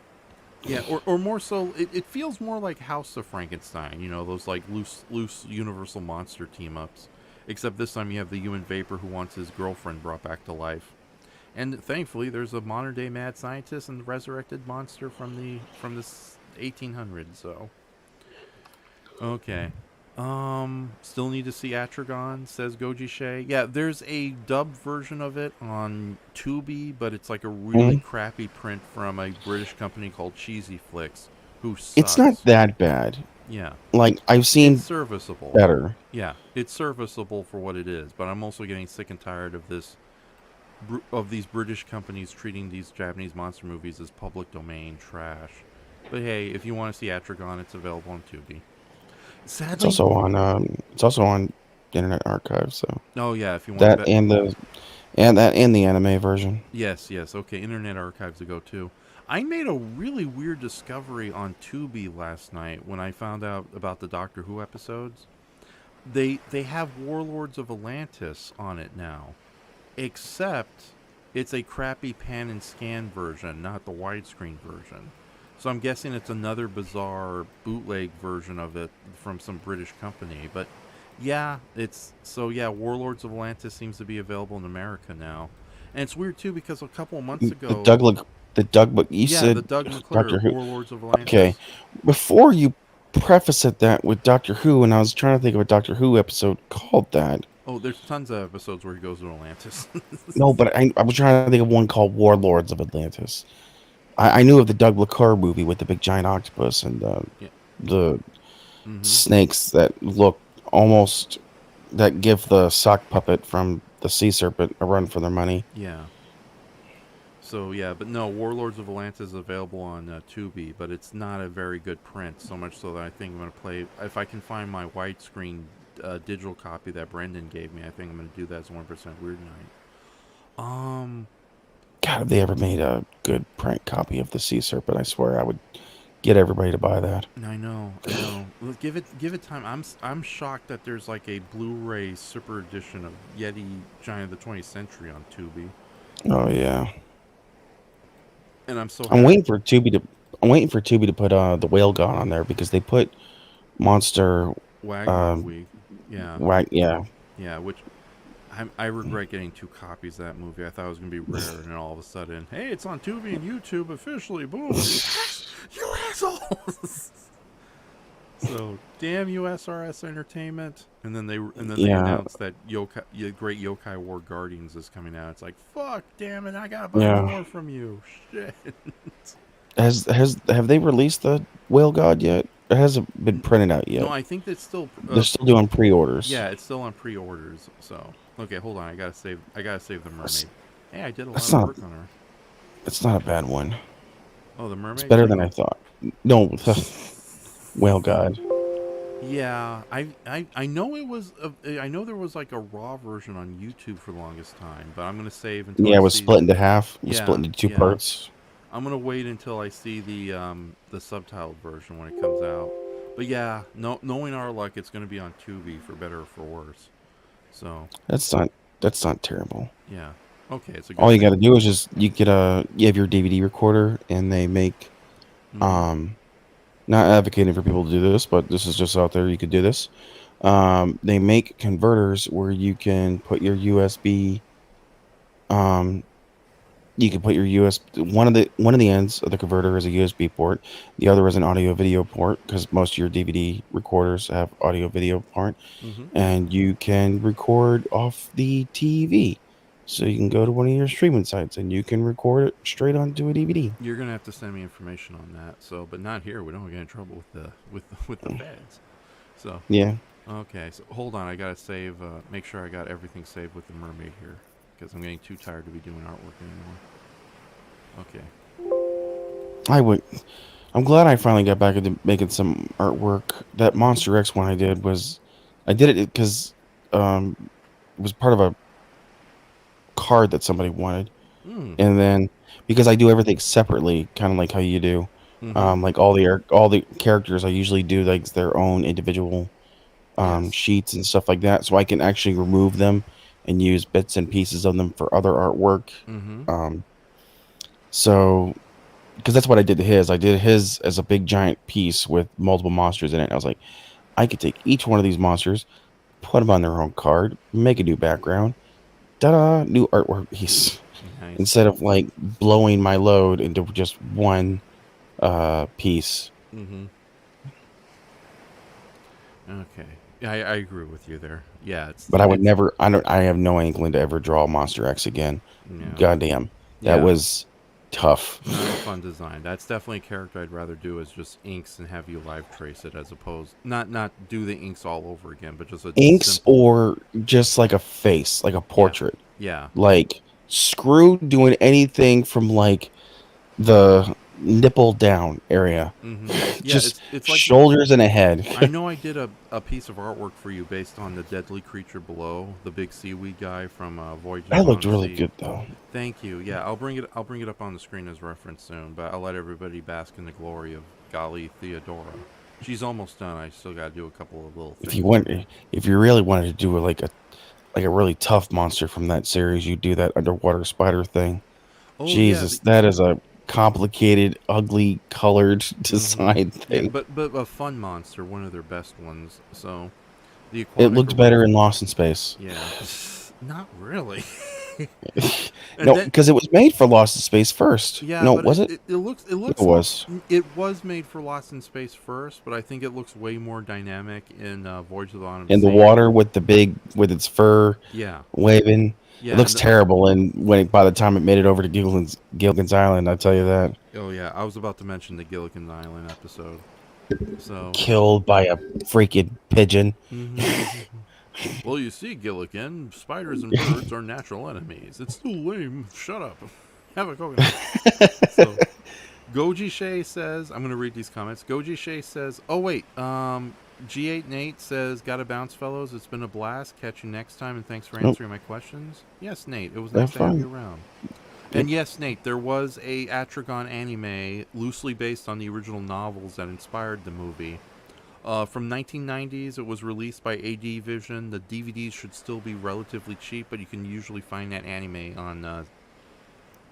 yeah, or more so, it feels more like House of Frankenstein. You know, those like loose Universal monster team ups. Except this time you have the human vapor who wants his girlfriend brought back to life. And thankfully, there's a modern day mad scientist and resurrected monster from the 1800s. So okay, still need to see Atragon, says Goji Shay. Yeah, there's a dubbed version of it on Tubi, but it's like a really Mhm. crappy print from a British company called Cheesy Flicks, who It's not sucks. that bad. Yeah, Like I've it's seen serviceable. better. Yeah, it's serviceable for what it is, but I'm also getting sick and tired of these British companies treating these Japanese monster movies as public domain trash. But hey, if you want to see Atragon, it's available on Tubi. It's Sadly, also on it's also on Internet Archive. So oh yeah, if you want that to, and the anime version. yes, okay, Internet Archives to go too. I made a really weird discovery on Tubi last night when I found out about the Doctor Who episodes. They have Warlords of Atlantis on it now, except it's a crappy pan and scan version, not the widescreen version. So I'm guessing it's another bizarre bootleg version of it from some British company. But yeah, Warlords of Atlantis seems to be available in America now. And it's weird too because a couple of months The ago, Doug Look the Doug but you yeah, the said Doug Doctor McClure Who. Warlords of Okay, Atlantis. before you preface it that with Doctor Who, and I was trying to think of a Doctor Who episode called that. Oh, there's tons of episodes where he goes to Atlantis. No, but I was trying to think of one called Warlords of Atlantis. I knew of the Doug LaCar movie with the big giant octopus and Yeah. the Mm-hmm. snakes that look almost that give the sock puppet from the sea serpent a run for their money. Yeah. So yeah, but no, Warlords of Atlantis is available on Tubi, but it's not a very good print. So much so that I think I'm gonna play if I can find my widescreen digital copy that Brendan gave me. I think I'm gonna do that as 1% Weird Night. God, if they ever made a good print copy of the sea serpent, I swear I would get everybody to buy that. I know. Well, give it time. I'm shocked that there's like a Blu-ray super edition of Yeti Giant of the 20th Century on Tubi, Oh yeah, and I'm so I'm happy. waiting for Tubi to. I'm waiting for Tubi to put the whale god on there because they put monster. Wagner Week, yeah, Yeah. yeah, which I regret getting 2 copies of that movie. I thought it was going to be rare, and then all of a sudden, hey, it's on Tubi and YouTube officially. Boom. You assholes! So, damn USRS Entertainment. And then they announced that Great Yokai War Guardians is coming out. It's like, fuck, damn it, I got to buy more from you. Shit. Have they released the whale god yet? It hasn't been printed out yet. No, I think that's still They're still doing pre-orders. yeah, it's still on pre-orders. So, okay, hold on. I got to save the mermaid. Hey, I did a lot That's of not. work on her. It's not a bad one. Oh, the mermaid? It's better than I thought. No, the whale god. Yeah, I know it was. I know there was like a raw version on YouTube for the longest time, but I'm gonna save until Yeah, I it was see. split into half. It was split Yeah, into two yeah. parts. I'm gonna wait until I see the subtitled version when it comes out. But yeah, knowing our luck, it's gonna be on Tubi for better or for worse. So That's not. That's not terrible. Yeah. Okay, it's a All good you got thing. to do is just you have your DVD recorder, and they make Mm-hmm. um not advocating for people to do this, but this is just out there. You could do this. They make converters where um you can put your US one of the ends of the converter is a USB port. The other is an audio video port because most of your DVD recorders have audio video port, Mm-hmm. and you can record off the TV. So you can go to one of your streaming sites and you can record it straight onto a DVD. You're gonna have to send me information on that. So, but not here. We don't get in trouble with the feds. So, Yeah. okay. So hold on. I gotta save. Make sure I got everything saved with the mermaid here because I'm getting too tired to be doing artwork anymore. Okay. I would I'm glad I finally got back into making some artwork. That Monster X one I did it because it was part of a card that somebody wanted, Mm. and then because I do everything separately, kind of like how you do, Mm-hmm. like all the characters, I usually do like their own individual Yes. sheets and stuff like that, so I can actually remove them and use bits and pieces of them for other artwork. Mm-hmm. Um, so because that's what I did to his. I did his as a big giant piece with multiple monsters in it. I was like, I could take each one of these monsters, put them on their own card, make a new background, ta-da, new artwork piece. Nice. Instead of like blowing my load into just one piece. Mm-hmm. Okay. Yeah, I agree with you there. Yeah, But I would it's never. I have no inkling to ever draw Monster X again. no. Goddamn, that Yeah. was tough. Not a fun design. That's definitely a character I'd rather do as just inks and have you live trace it as opposed not do the inks all over again, but just a Inks simple. or just like a face, like a Yeah. portrait. Yeah. Like screw doing anything from like the nipple down area. Mm-hmm. Yeah, Just it's like shoulders and a head. I know I did a piece of artwork for you based on the deadly creature below, the big seaweed guy from Voyage of the That looked Bottom really Sea. good though. Thank you. Yeah, I'll bring it up on the screen as reference soon, but I'll let everybody bask in the glory of Golly Theodora. She's almost done. I still got to do a couple of little If things you with want, her. if you really wanted to do like a really tough monster from that series, you do that underwater spider thing. Oh yeah, Jesus, that is a complicated, ugly, colored mm-hmm. design Yeah, thing. but a fun monster, one of their best ones. So the It aquatic looked better in erosion. Lost in Space. Yeah, not really. And No, then because it was made for Lost in Space first. yeah, No, but was it? it It looks was. it was made for Lost in Space first, but I think it looks way more dynamic in Voyage of the Bottom In the Sea. water with its fur Yeah, waving. It yeah, looks terrible. And by the time it made it over to Gilligan's Island, I tell you that, oh yeah, I was about to mention the Gilligan Island episode. So, killed by a freaking pigeon. hmm well, you see, Gilligan, spiders and birds are natural enemies. It's too lame. Shut up. Have a coconut. So, Goji Shay says, I'm going to read these comments. Goji Shay says, oh, wait. G8 Nate says, gotta bounce, fellows. It's been a blast. Catch you next time, and thanks for Nope, answering my questions. Yes, Nate. It was nice that's to have you fine. around. Yep. And yes, Nate, there was a Atragon anime loosely based on the original novels that inspired the movie. From 1990s, it was released by AD Vision. The DVDs should still be relatively cheap, but you can usually find that anime on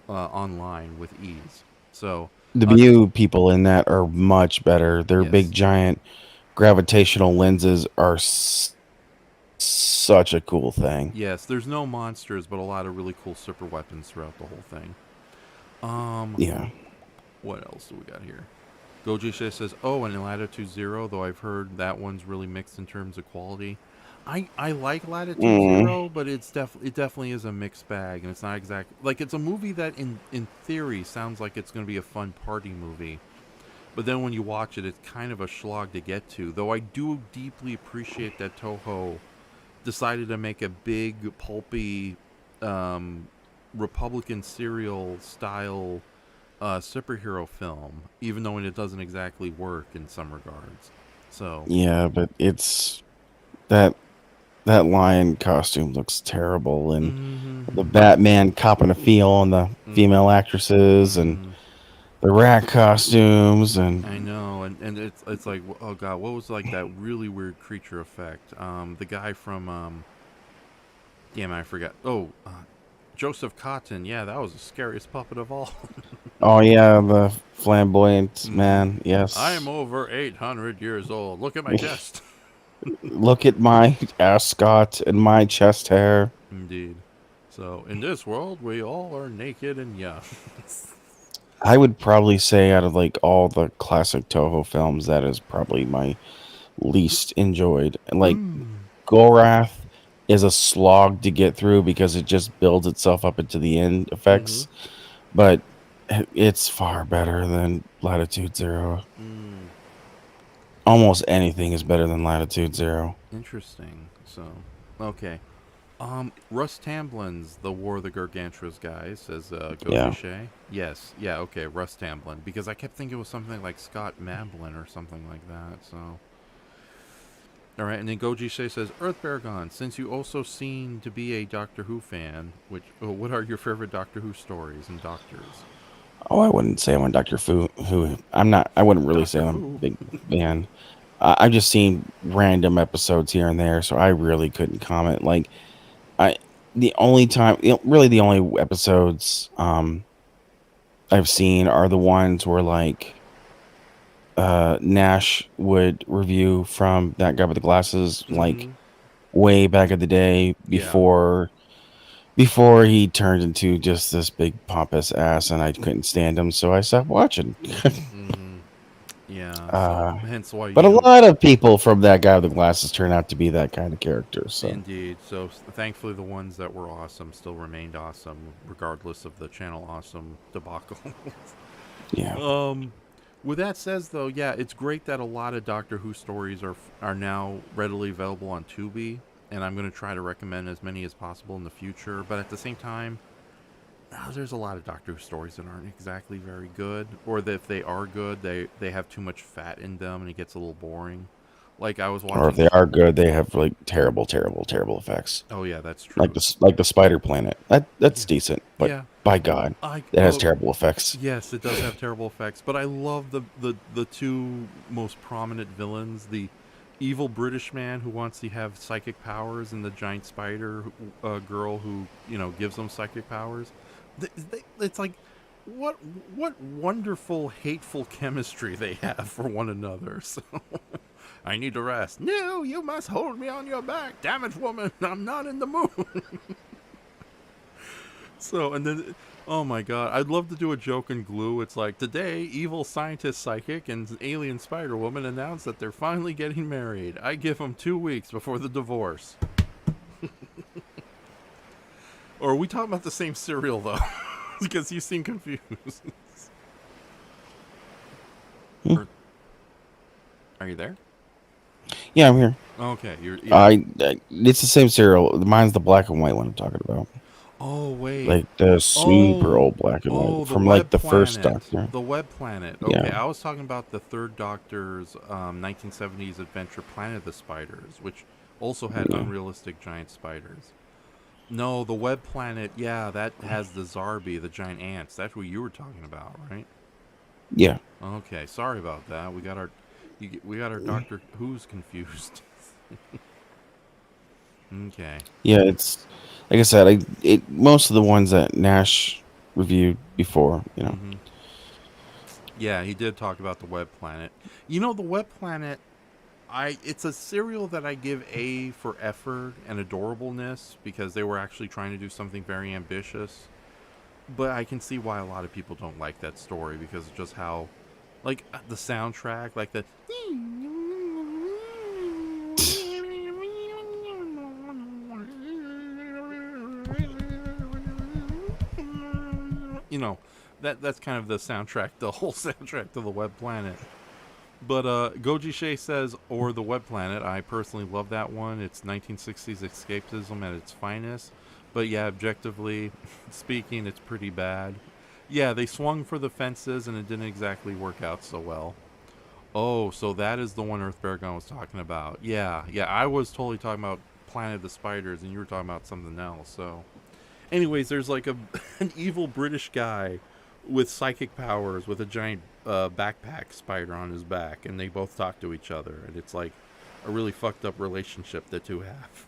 online with ease. So, The uh, Mew people in that are much better. Their big yes, giant gravitational lenses are such a cool thing. yes, there's no monsters, but a lot of really cool super weapons throughout the whole thing. Um, Yeah. what else do we got here? Gojisha says, "Oh, and Latitude Zero, though I've heard that one's really mixed in terms of quality. I like Latitude Mm. Zero, but it definitely is a mixed bag, and it's not exact like it's a movie that in theory sounds like it's going to be a fun party movie, but then when you watch it, it's kind of a slog to get to. Though I do deeply appreciate that Toho decided to make a big pulpy um, Republican serial style superhero film, even though it doesn't exactly work in some regards. So, Yeah, but it's that that lion costume looks terrible, and mm-hmm, the Batman copping a feel on the mm-hmm, female actresses, and mm-hmm. the rat costumes, and I know, and it's like, oh god, what was like that really weird creature effect? The guy from Damn, I forgot. Oh, Joseph Cotton. Yeah, that was the scariest puppet of all. Oh yeah, the flamboyant Mm-hmm. man. I'm Yes. over 800 years old. Look at my chest. Look at my ascot and my chest hair. Indeed. So, in this world, we all are naked and young. I would probably say out of like all the classic Toho films, that is probably my least enjoyed. Like Gorath is a slog to get through because it just builds itself up into the end Mm-hmm. effects, but it's far better than Latitude Zero. Mm, Almost anything is better than Latitude Zero. interesting. So, okay. Russ Tamblin's The War of the Gargantuas guy, says Goji Yeah. Shea. Yes, yeah, okay, Russ Tamblin. Because I kept thinking it was something like Scott Mablin or something like that, so. Alright, and then Goji Shea says, EarthBaragon, since you also seem to be a Doctor Who fan, what are your favorite Doctor Who stories and doctors? Oh, I wouldn't say I'm a Doctor Who. I'm not. I wouldn't really say Doctor I'm a Who? big fan. I've just seen random episodes here and there, so I really couldn't comment. Like I, the only time, really, the only episodes I've seen are the ones where like Nash would review from that guy with the glasses, like Mm-hmm. way back in the day Yeah. before he turned into just this big pompous ass, and I couldn't stand him, so I stopped watching. Mm-hmm. Yeah, so uh, hence why but a you don't. lot of people from that guy with the glasses turn out to be that kind of character. So Indeed. So thankfully, the ones that were awesome still remained awesome, regardless of the channel awesome debacle. yeah, um, with that says though, yeah, it's great that a lot of Doctor Who stories are now readily available on Tubi, and I'm going to try to recommend as many as possible in the future. But at the same time, there's a lot of Doctor Who stories that aren't exactly very good, or that if they are good, they have too much fat in them, and it gets a little boring. Like I was or if watching. they are good, they have like terrible, terrible, terrible effects. Oh yeah, that's Like true. the Spider Planet. That's Yeah, decent, but yeah. by God, I that has terrible effects. yes, it does have terrible effects, but I love the two most prominent villains: the evil British man who wants to have psychic powers, and the giant spider girl who gives them psychic powers. It's like what what wonderful hateful chemistry they have for one another. So I need to rest. No, you must hold me on your back, damn it, woman! I'm not in the mood. So, and then, oh my god, I'd love to do a joke in Glue. It's like, today, evil scientist psychic and alien Spider Woman announce that they're finally getting married. I give them 2 weeks before the divorce. Or are we talking about the same cereal, though? Because you seem confused. Hmm. Are you there? Yeah, I'm here. Okay, yeah. It's the same cereal. Mine's the black and white one I'm talking about. Oh, wait. Like the super Oh, old black and oh, white the from like Web the first Planet. Doctor. The Web Planet. Okay, Yeah. I was talking about the third Doctor's 1970s adventure Planet of the Spiders, which also had Yeah. unrealistic giant spiders. No, the Web Planet, yeah, that has the Zarbi, the giant ants. That's what you were talking about, right? Yeah. Okay, sorry about that. We got our Doctor Who's confused. Okay. Yeah, it's like I said, most of the ones that Nash reviewed before, Mm-hmm. Yeah, he did talk about the Web Planet. The Web Planet, it's a serial that I give A for effort and adorableness because they were actually trying to do something very ambitious. But I can see why a lot of people don't like that story because of just how, like, the soundtrack, like the, you know, that's kind of the soundtrack, the whole soundtrack to the Web Planet. But Goji Shea says, or the Web Planet. I personally love that one. It's 1960s escapism at its finest. But yeah, objectively speaking, it's pretty bad. Yeah, they swung for the fences and it didn't exactly work out so well. Oh, so that is the one EarthBaragon was talking about. Yeah, I was totally talking about Planet of the Spiders and you were talking about something else. So, anyways, there's like an evil British guy with psychic powers with a giant backpack spider on his back, and they both talk to each other, and it's like a really fucked up relationship the two have.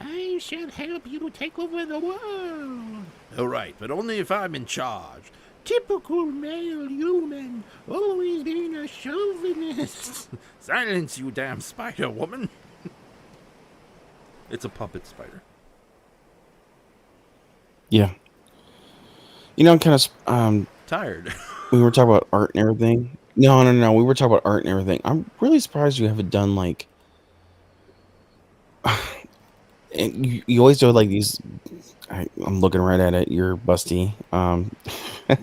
I shall help you take over the world. All right, but only if I'm in charge. Typical male human, always being a chauvinist. Silence, you damn spider woman. It's a puppet spider. Yeah. You know, I'm kind of tired. We were talking about art and everything. No. We were talking about art and everything. I'm really surprised you haven't done like. And you always do like these. I'm looking right at it. You're busty.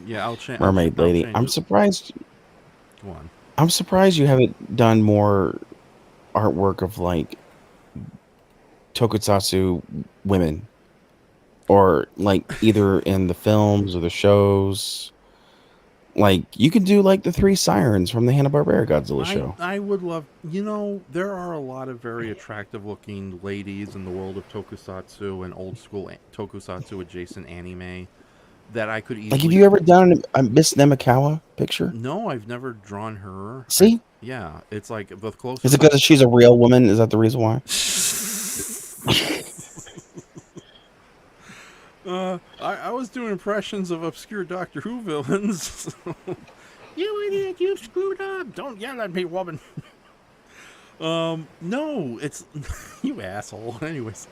Yeah, I'll change. Mermaid lady. I'm surprised. Go on. I'm surprised you haven't done more artwork of like tokusatsu women, or like either in the films or the shows. Like you could do like the 3 sirens from the Hanna-Barbera Godzilla show. I would love. You know, there are a lot of very attractive looking ladies in the world of tokusatsu and old school tokusatsu adjacent anime that I could easily. Like, have you ever done a Miss Nemikawa picture? No, I've never drawn her. See? Yeah, it's like the closest. Is it because she's a real woman? Is that the reason why? I was doing impressions of obscure Doctor Who villains. You idiot, you screwed up. Don't yell at me, woman. No, it's you asshole. Anyways,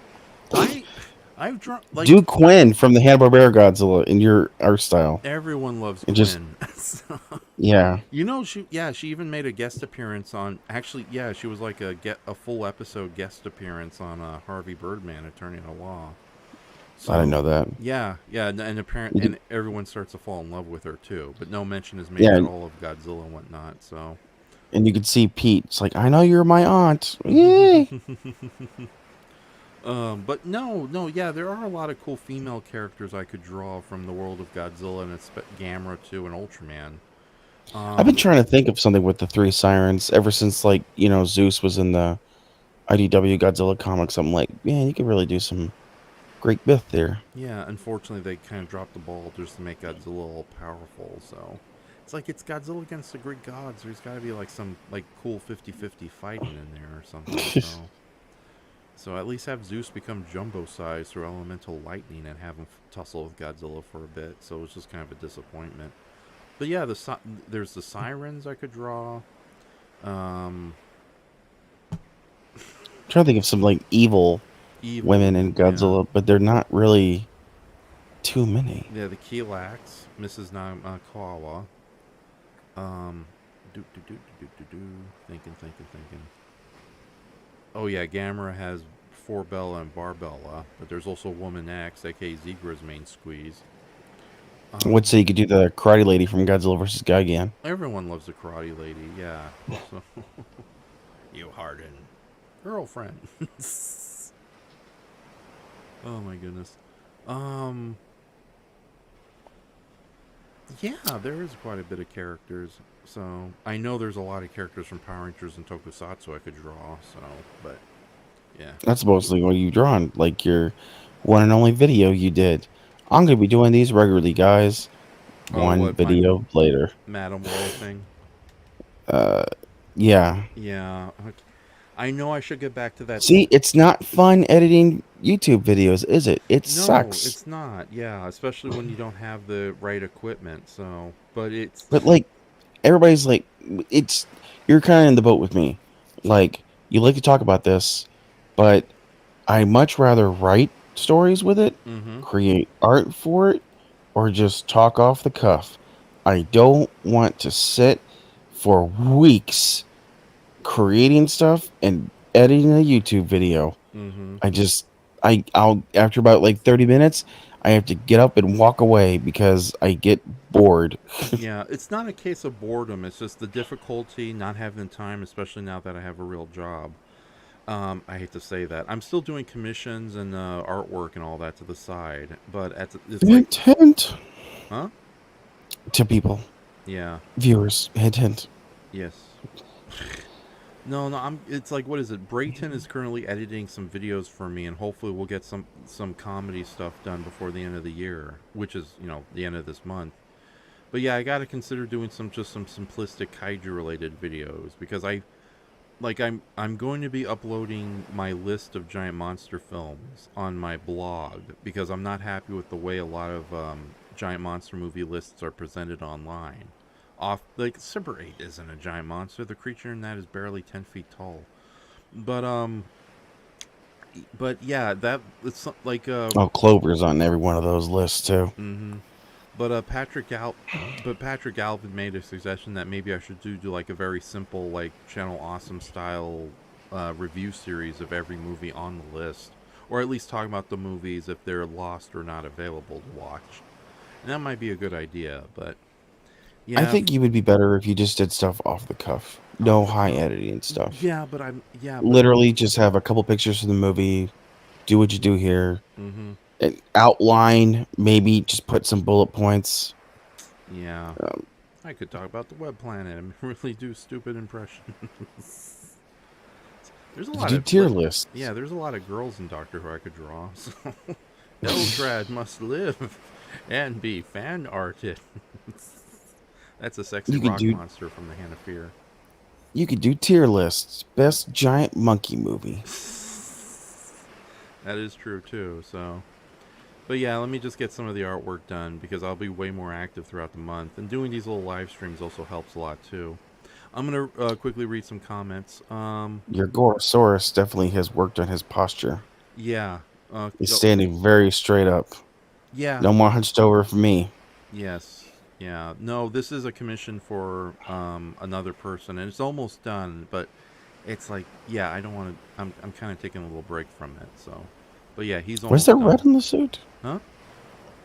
I've drawn like do Quinn from the Hanna-Barbera Godzilla in your art style. Everyone loves Quinn. So, yeah. You know, she even made a guest appearance on. Actually, yeah, she was like a full episode guest appearance on Harvey Birdman, Attorney at Law. So, I didn't know that. Yeah, and apparently, and everyone starts to fall in love with her too. But no mention is made at all of Godzilla and whatnot. So, and you could see Pete. It's like, I know you're my aunt. Yay! But no, yeah, there are a lot of cool female characters I could draw from the world of Godzilla and Gamera too, and Ultraman. I've been trying to think of something with the 3 sirens ever since, like, you know, Zeus was in the IDW Godzilla comics. I'm like, man, you could really do some great myth there. Yeah, unfortunately, they kind of dropped the ball just to make Godzilla all powerful. So it's like it's Godzilla against the Greek gods. There's got to be like some like cool 50-50 fighting in there or something. So at least have Zeus become jumbo sized through elemental lightning and have him tussle with Godzilla for a bit. So it's just kind of a disappointment. But yeah, there's the sirens I could draw. I'm trying to think of some like evil women in Godzilla, but they're not really too many. Yeah, the Kilax, Mrs. Namakawa. Thinking. Oh yeah, Gamera has Forbella and Barbella, but there's also Woman X, aka Zegra's main squeeze. Would say you could do the karate lady from Godzilla vs. Gigan. Everyone loves the karate lady, yeah. So, you hardened girlfriend. Oh my goodness. Yeah, there is quite a bit of characters. So I know there's a lot of characters from Power Rangers and Tokusatsu I could draw. So, but yeah, that's mostly what you've drawn. Like your one and only video you did. I'm gonna be doing these regularly, guys. One video later. Madam World thing. Yeah. Yeah. I know I should get back to that. See, it's not fun editing YouTube videos, is it? It sucks. No, it's not. Yeah, especially when you don't have the right equipment. So, but like, everybody's like, you're kind of in the boat with me. Like, you like to talk about this, but I much rather write stories with it, create art for it, or just talk off the cuff. I don't want to sit for weeks creating stuff and editing a YouTube video. I'll after about like 30 minutes, I have to get up and walk away because I get bored. Yeah, it's not a case of boredom. It's just the difficulty, not having the time, especially now that I have a real job. I hate to say that. I'm still doing commissions and artwork and all that to the side, but hint. Huh? To people. Yeah. Viewers. Hint. Yes. No. It's like, what is it? Brayton is currently editing some videos for me, and hopefully we'll get some comedy stuff done before the end of the year, which is the end of this month. But yeah, I got to consider doing some simplistic kaiju-related videos because like I'm going to be uploading my list of giant monster films on my blog because I'm not happy with the way a lot of giant monster movie lists are presented online. Off like Super 8 isn't a giant monster. The creature in that is barely 10 feet tall. But yeah, that it's like Oh, Clover's on every one of those lists too. mm-hmm. But Patrick Galvin made a suggestion that maybe I should do like a very simple like Channel Awesome style review series of every movie on the list, or at least talk about the movies if they're lost or not available to watch. And that might be a good idea, but I yeah, think you would be better if you just did stuff off the cuff. off No the high cuff. editing stuff. But Literally just have a couple pictures of the movie, do what you do here, mm-hmm. and outline, maybe just put some bullet points. Yeah, Um, I could talk about the web planet and really do stupid impressions. There's a you could lot do of tier lists. yeah, there's a lot of girls in Doctor Who I could draw. So Eldrad must live and be fan arted. That's a sexy You could rock do monster from the Hand of Fear. tier lists. Best giant monkey movie. That is true too. So, but yeah, let me just get some of the artwork done because I'll be way more active throughout the month, and doing these little live streams also helps a lot too. I'm gonna quickly read some comments. Your Gorosaurus definitely has worked on his posture. Yeah. He's standing very straight up. Yeah. No more hunched over for me. Yes. Yeah. No, this is a commission for another person, and it's almost done. But it's like, yeah, I don't want to. I'm kind of taking a little break from it. So, but yeah, he's Was there almost red done. in the suit? Huh?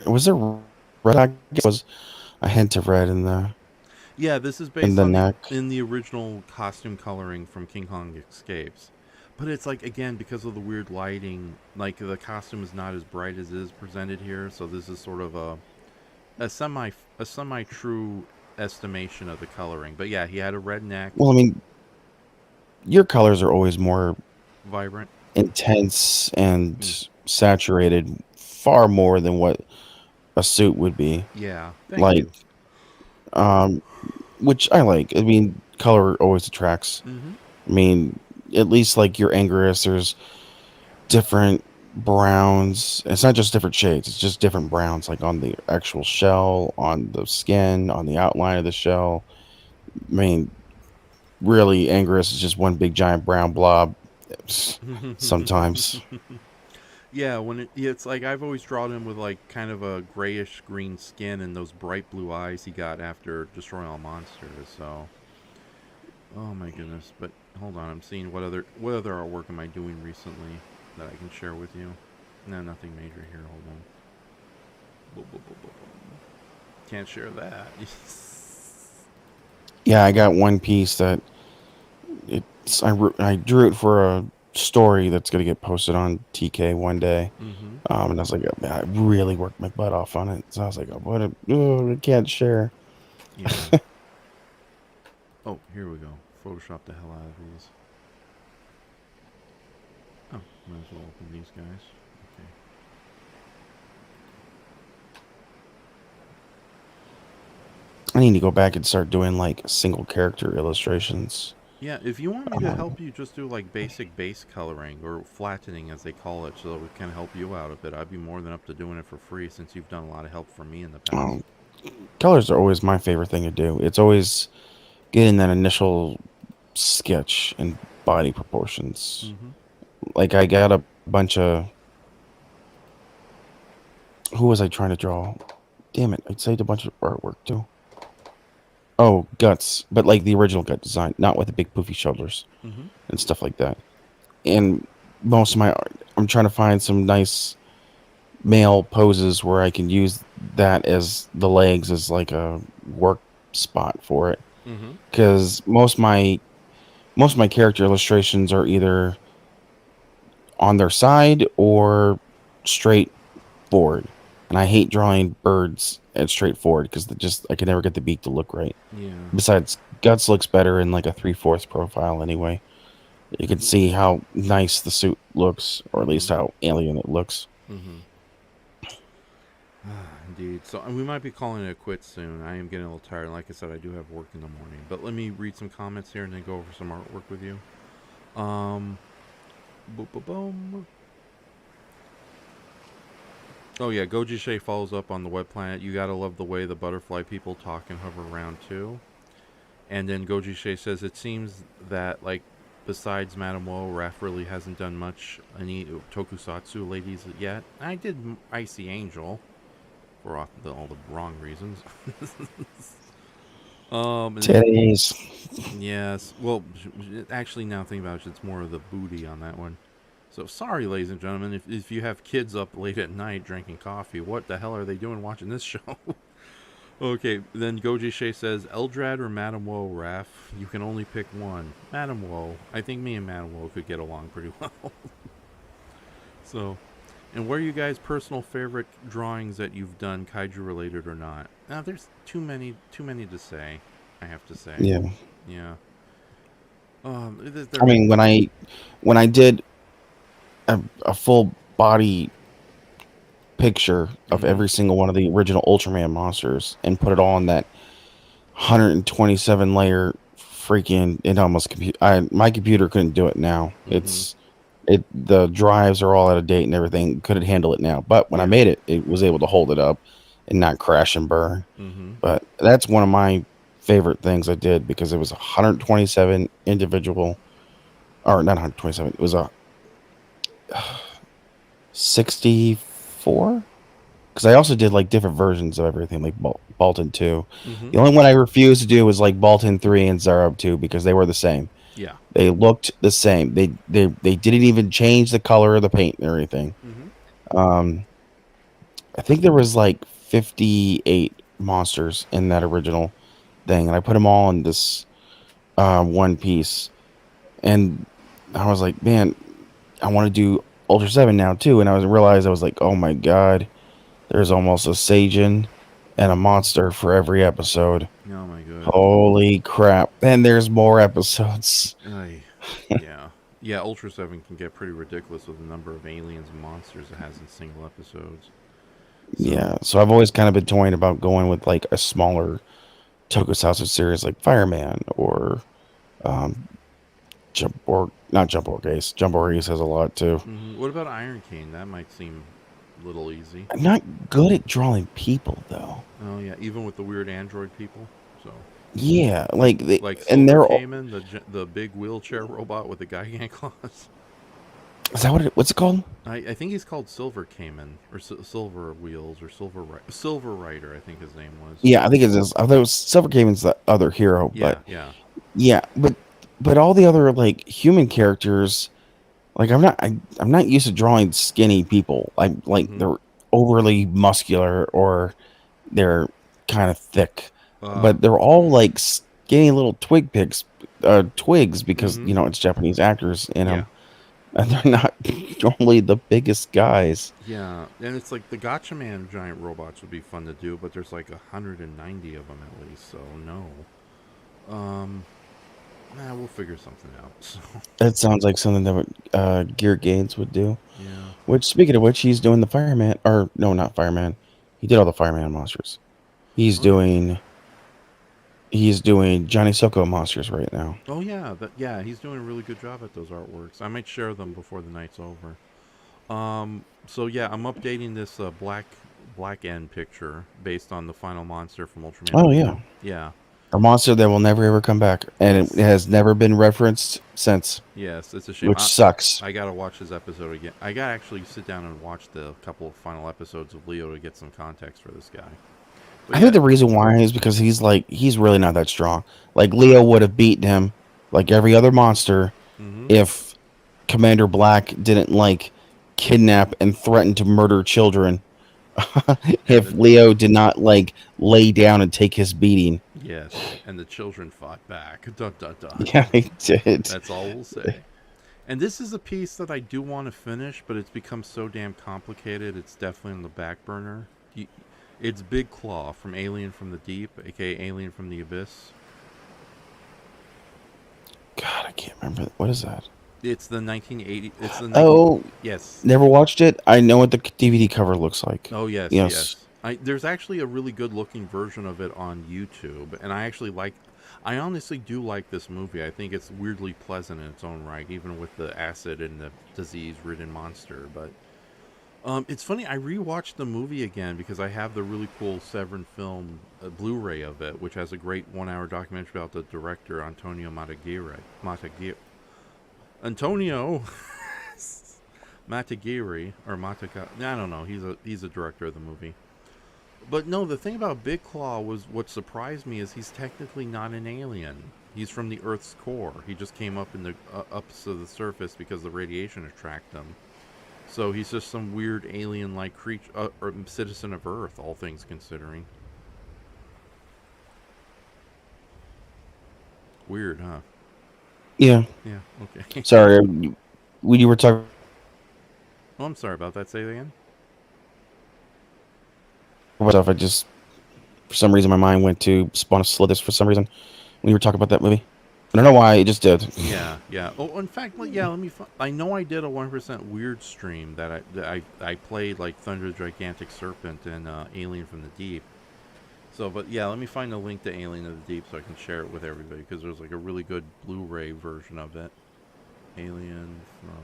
Was there red? I guess was a hint of red Yeah, this is in based the on neck. the original costume coloring from King Kong Escapes. But it's like again because of the weird lighting, like the costume is not as bright as it is presented here. So this is sort of a semi true estimation of the coloring. But yeah, he had a red neck, Well, I mean, your colors are always more vibrant. intense and saturated, far more than what a suit would be. Yeah, thank Like, you. um, which I like. I mean, color always attracts. Mm-hmm. I mean, at least like your Anguirus, there's different browns. It's not just different shades, it's just different browns, like on the actual shell, on the skin, on the outline of the shell. I mean, really, Anguirus is just one big giant brown blob sometimes. Yeah, it's like I've always drawn him with like kind of a grayish green skin and those bright blue eyes he got after destroying all monsters. So, oh my goodness! But hold on, I'm seeing what other artwork am I doing recently that I can share with you. No, nothing major here. Hold on. Boop, boop, boop, boop, boop. Can't share that. Yeah, I got one piece that I drew it for a story that's gonna get posted on TK one day. Mm-hmm. And I was like, man, I really worked my butt off on it. So I was like, I can't share. Yeah. Oh, here we go. Photoshop the hell out of these. Oh, might as well open these guys. Okay. I need to go back and start doing like single character illustrations. Yeah, if you want me to help you just do like basic base coloring or flattening as they call it, so that we can help you out a bit, I'd be more than up to doing it for free since you've done a lot of help for me in the past. Colors are always my favorite thing to do. It's always getting that initial sketch and body proportions. Mm-hmm. Like I got a bunch of. Who was I trying to draw? Damn it! I saved a bunch of artwork too. Oh, Guts, but like the original Gut design, not with the big poofy shoulders Mm-hmm. and stuff like that. And most of my art, I'm trying to find some nice male poses where I can use that as the legs as like a work spot for it. Mm-hmm. Because most of my character illustrations are either on their side or straight forward, and I hate drawing birds at straight forward because I can never get the beak to look right. Yeah. Besides, Guts looks better in like a 3/4 profile anyway. You can see how nice the suit looks, or at least how alien it looks. Mm-hmm. Indeed. So we might be calling it a quit soon. I am getting a little tired. Like I said, I do have work in the morning. But let me read some comments here and then go over some artwork with you. Um, boom, boom, boom. Oh yeah, Goji Shay follows up on the web planet. You gotta love the way the butterfly people talk and hover around too. And then Goji Shay says it seems that like besides Madame Woe, Raf really hasn't done much any tokusatsu ladies yet. I did Icy Angel for all the wrong reasons. Titties. Yes. Well, actually, now thinking about it, it's more of the booty on that one. So sorry, ladies and gentlemen, if you have kids up late at night drinking coffee, what the hell are they doing watching this show? Okay, then Goji Shay says, Eldrad or Madame Woe, Raf? You can only pick one. Madame Woe. I think me and Madame Woe could get along pretty well. So, and what are you guys' personal favorite drawings that you've done, kaiju related or not? Now, there's too many to say. I have to say. Yeah. Yeah. I mean, when I did a full body picture of every single one of the original Ultraman monsters and put it all in that 127 layer freaking, it almost my computer couldn't do it now. The drives are all out of date and everything, couldn't handle it now. But when I made it, it was able to hold it up and not crash and burn. But that's one of my favorite things I did because it was 127 individual, or not 127. It was a 64, because I also did like different versions of everything, like Baltan 2. The only one I refused to do was like Baltan 3 and Zarub 2 because they were the same. Yeah, they looked the same. They didn't even change the color of the paint and everything. I think there was like 58 monsters in that original thing, and I put them all in this one piece. And I was like, man, I want to do Ultra 7 now too. And I realized I was like, oh my god, there's almost a Sajin and a monster for every episode. Oh my god. Holy crap. And there's more episodes. Yeah, Ultra 7 can get pretty ridiculous with the number of aliens and monsters it has in single episodes. So I've always kind of been toying about going with like a smaller tokusatsu series like Fireman or Jump Ace. Jump Ace has a lot too. What about Iron Cane? That might seem a little easy. I'm not good at drawing people though. Oh yeah, even with the weird android people. So yeah, like and they're Cayman, the big wheelchair robot with the Gigan claws. Is that what's it called? I think he's called Silver Cayman or Silver Wheels or Silver Rider. I think his name was. Yeah, I think it is. I thought it was Silver Cayman's the other hero. Yeah, but yeah, but all the other like human characters, like I'm not used to drawing skinny people. They're overly muscular or they're kind of thick, but they're all like skinny little twigs because it's Japanese actors in them. And they're not normally the biggest guys. Yeah, and it's like the Gotcha Man giant robots would be fun to do, but there's like 190 of them at least, so no. We'll figure something out. So. That sounds like something that Gear Gaines would do. Yeah. Which, speaking of which, he's doing the Fireman, or no, not Fireman. He did all the Fireman monsters. He's doing Johnny Soko monsters right now. Oh yeah, he's doing a really good job at those artworks. I might share them before the night's over. So yeah, I'm updating this black end picture based on the final monster from Ultraman. Oh yeah, yeah, a monster that will never ever come back, and it has never been referenced since. Yes, it's a shame. Which sucks. I gotta watch this episode again. I gotta actually sit down and watch the couple of final episodes of Leo to get some context for this guy. I think the reason why is because he's really not that strong. Like Leo would have beaten him like every other monster if Commander Black didn't like kidnap and threaten to murder children. If Leo did not like lay down and take his beating. Yes, and the children fought back. Dun, dun, dun. Yeah, they did. That's all we'll say. And this is a piece that I do want to finish, but it's become so damn complicated. It's definitely on the back burner. It's Big Claw from Alien from the Deep, aka Alien from the Abyss. God, I can't remember. What is that? It's the 1980. It's the yes. Never watched it. I know what the DVD cover looks like. Oh yes. There's actually a really good looking version of it on YouTube, and I I honestly do like this movie. I think it's weirdly pleasant in its own right, even with the acid and the disease-ridden monster. But it's funny. I rewatched the movie again because I have the really cool Severin film Blu-ray of it, which has a great one-hour documentary about the director Antonio Mataguiri. Antonio Mataguiri or Mataga. I don't know. He's a director of the movie. But no, the thing about Big Claw was what surprised me is he's technically not an alien. He's from the Earth's core. He just came up in the up to the surface because the radiation attracted him. So he's just some weird alien-like creature, or citizen of Earth, all things considering. Weird, huh? Yeah. Yeah. Okay. Sorry, when you were talking. Oh, I'm sorry about that. Say it again. Stuff, I just, for some reason, my mind went to Spawn of Slithers for some reason when you were talking about that movie. I don't know why, it just did. Yeah, yeah. Oh, in fact, yeah. Let me. I know I did a 1% weird stream that I played like Thunder the Gigantic Serpent and Alien from the Deep. So, but yeah, let me find a link to Alien of the Deep so I can share it with everybody because there's like a really good Blu-ray version of it. Alien from.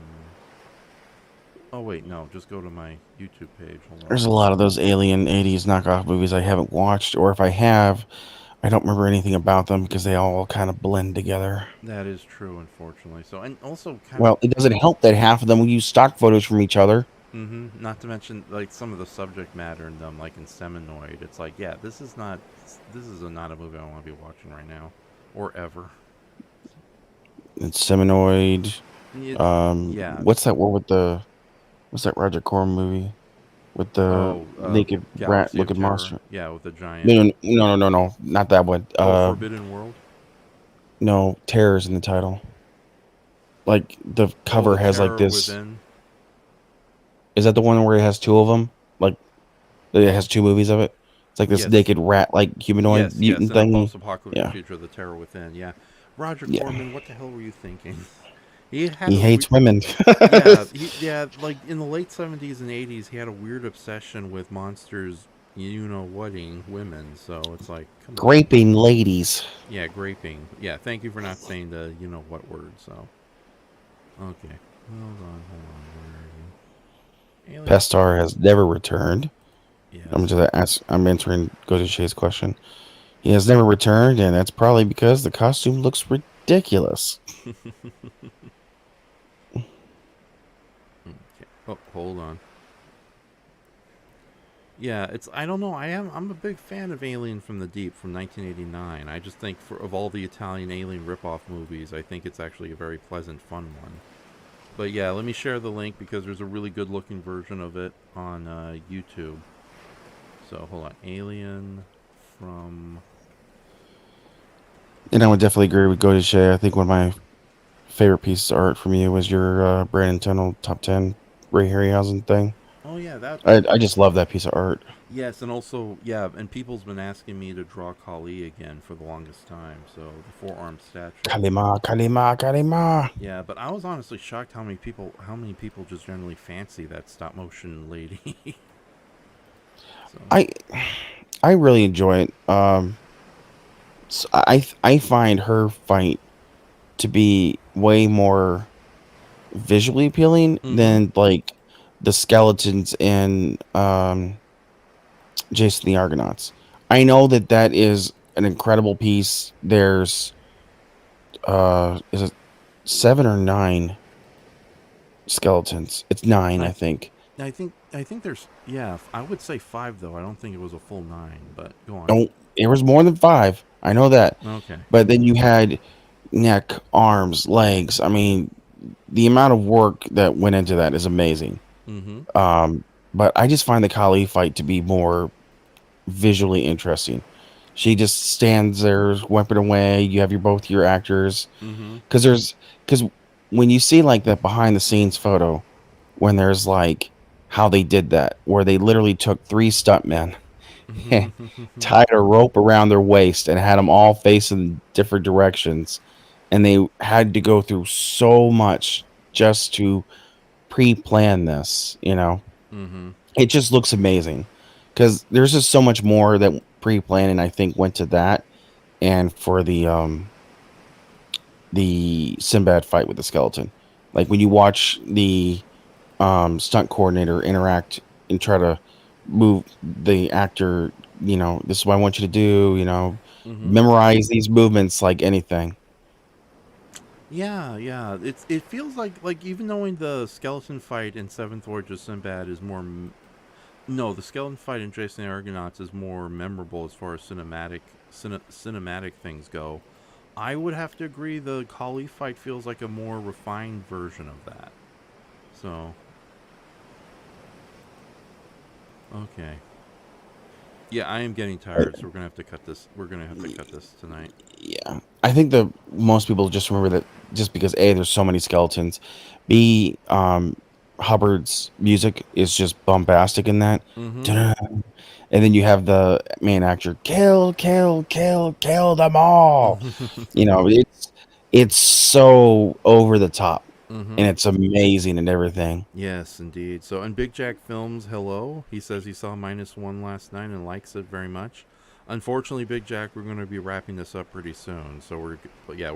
Oh wait, no, just go to my YouTube page. Hold on. There's a lot of those Alien 80s knockoff movies I haven't watched, or if I have, I don't remember anything about them because they all kind of blend together. That is true, unfortunately. So, and also Well, it doesn't help that half of them use stock photos from each other. Mm-hmm. Not to mention, like, some of the subject matter in them, like in Seminoid. It's like, yeah, this is not a movie I want to be watching right now, or ever. It's Seminoid. Yeah. What's that one with the? What's that Roger Corman movie with the naked rat-looking monster? Yeah, with the giant. No, not that one. Forbidden World. No, Terror's in the title. Like the cover has like this. Within. Is that the one where it has two of them? Like it has two movies of it. It's like this naked rat, like humanoid mutant thing. Post-apocalyptic future of the Terror Within. Yeah, Roger Corman. What the hell were you thinking? He hates women. Like in the late 70s and 80s, he had a weird obsession with monsters, whatting women. So it's like graping ladies. Yeah, graping. Yeah, thank you for not saying the what word. So okay, hold on. Where are you? Pestar has never returned. Yes. I'm answering Gojo Shay's question. He has never returned, and that's probably because the costume looks ridiculous. Oh, hold on. Yeah, I don't know. I'm a big fan of Alien from the Deep from 1989. I just think of all the Italian alien ripoff movies, I think it's actually a very pleasant, fun one. But yeah, let me share the link because there's a really good looking version of it on YouTube. So hold on, Alien from. And I would definitely agree with Gojo Shay. I think one of my favorite pieces of art from you was your Brandon Tunnel top 10 Ray Harryhausen thing. Oh yeah, I just love that piece of art. Yes, and also and people's been asking me to draw Kali again for the longest time. So the four-armed statue. Kalima. Yeah, but I was honestly shocked how many people just generally fancy that stop motion lady. So. I really enjoy it. So I find her fight to be way more visually appealing than like the skeletons in Jason the Argonauts. I know that is an incredible piece. There's is it 7 or 9 skeletons? It's 9, I think. I think there's I would say 5 though. I don't think it was a full 9, but go on. No, it was more than 5. I know that. Okay. But then you had neck, arms, legs. I mean, the amount of work that went into that is amazing. Mm-hmm. But I just find the Kali fight to be more visually interesting. She just stands there, weapon away. You have both your actors. Because when you see like that behind the scenes photo, when there's like how they did that, where they literally took 3 stuntmen, tied a rope around their waist, and had them all facing different directions, and they had to go through so much just to pre-plan this. It just looks amazing because there's just so much more that pre-planning I think went to that and for the Sinbad fight with the skeleton. Like when you watch the stunt coordinator interact and try to move the actor, this is what I want you to do, Mm-hmm. memorize these movements like anything. Yeah, yeah. It feels like even knowing the skeleton fight in Seventh Voyage of Sinbad is more. No, the skeleton fight in Jason and the Argonauts is more memorable as far as cinematic things go. I would have to agree. The Kali fight feels like a more refined version of that. So, okay. Yeah, I am getting tired, so we're gonna have to cut this. We're gonna have to cut this tonight. Yeah, I think that most people just remember that just because A, there's so many skeletons, B, Hubbard's music is just bombastic in that. Mm-hmm. Dun. And then you have the main actor, kill, kill, kill, kill them all. It's so over the top, Mm-hmm. and it's amazing and everything. Yes, indeed. So, and Big Jack Films, hello. He says he saw -1 last night and likes it very much. Unfortunately, Big Jack, we're going to be wrapping this up pretty soon. So we're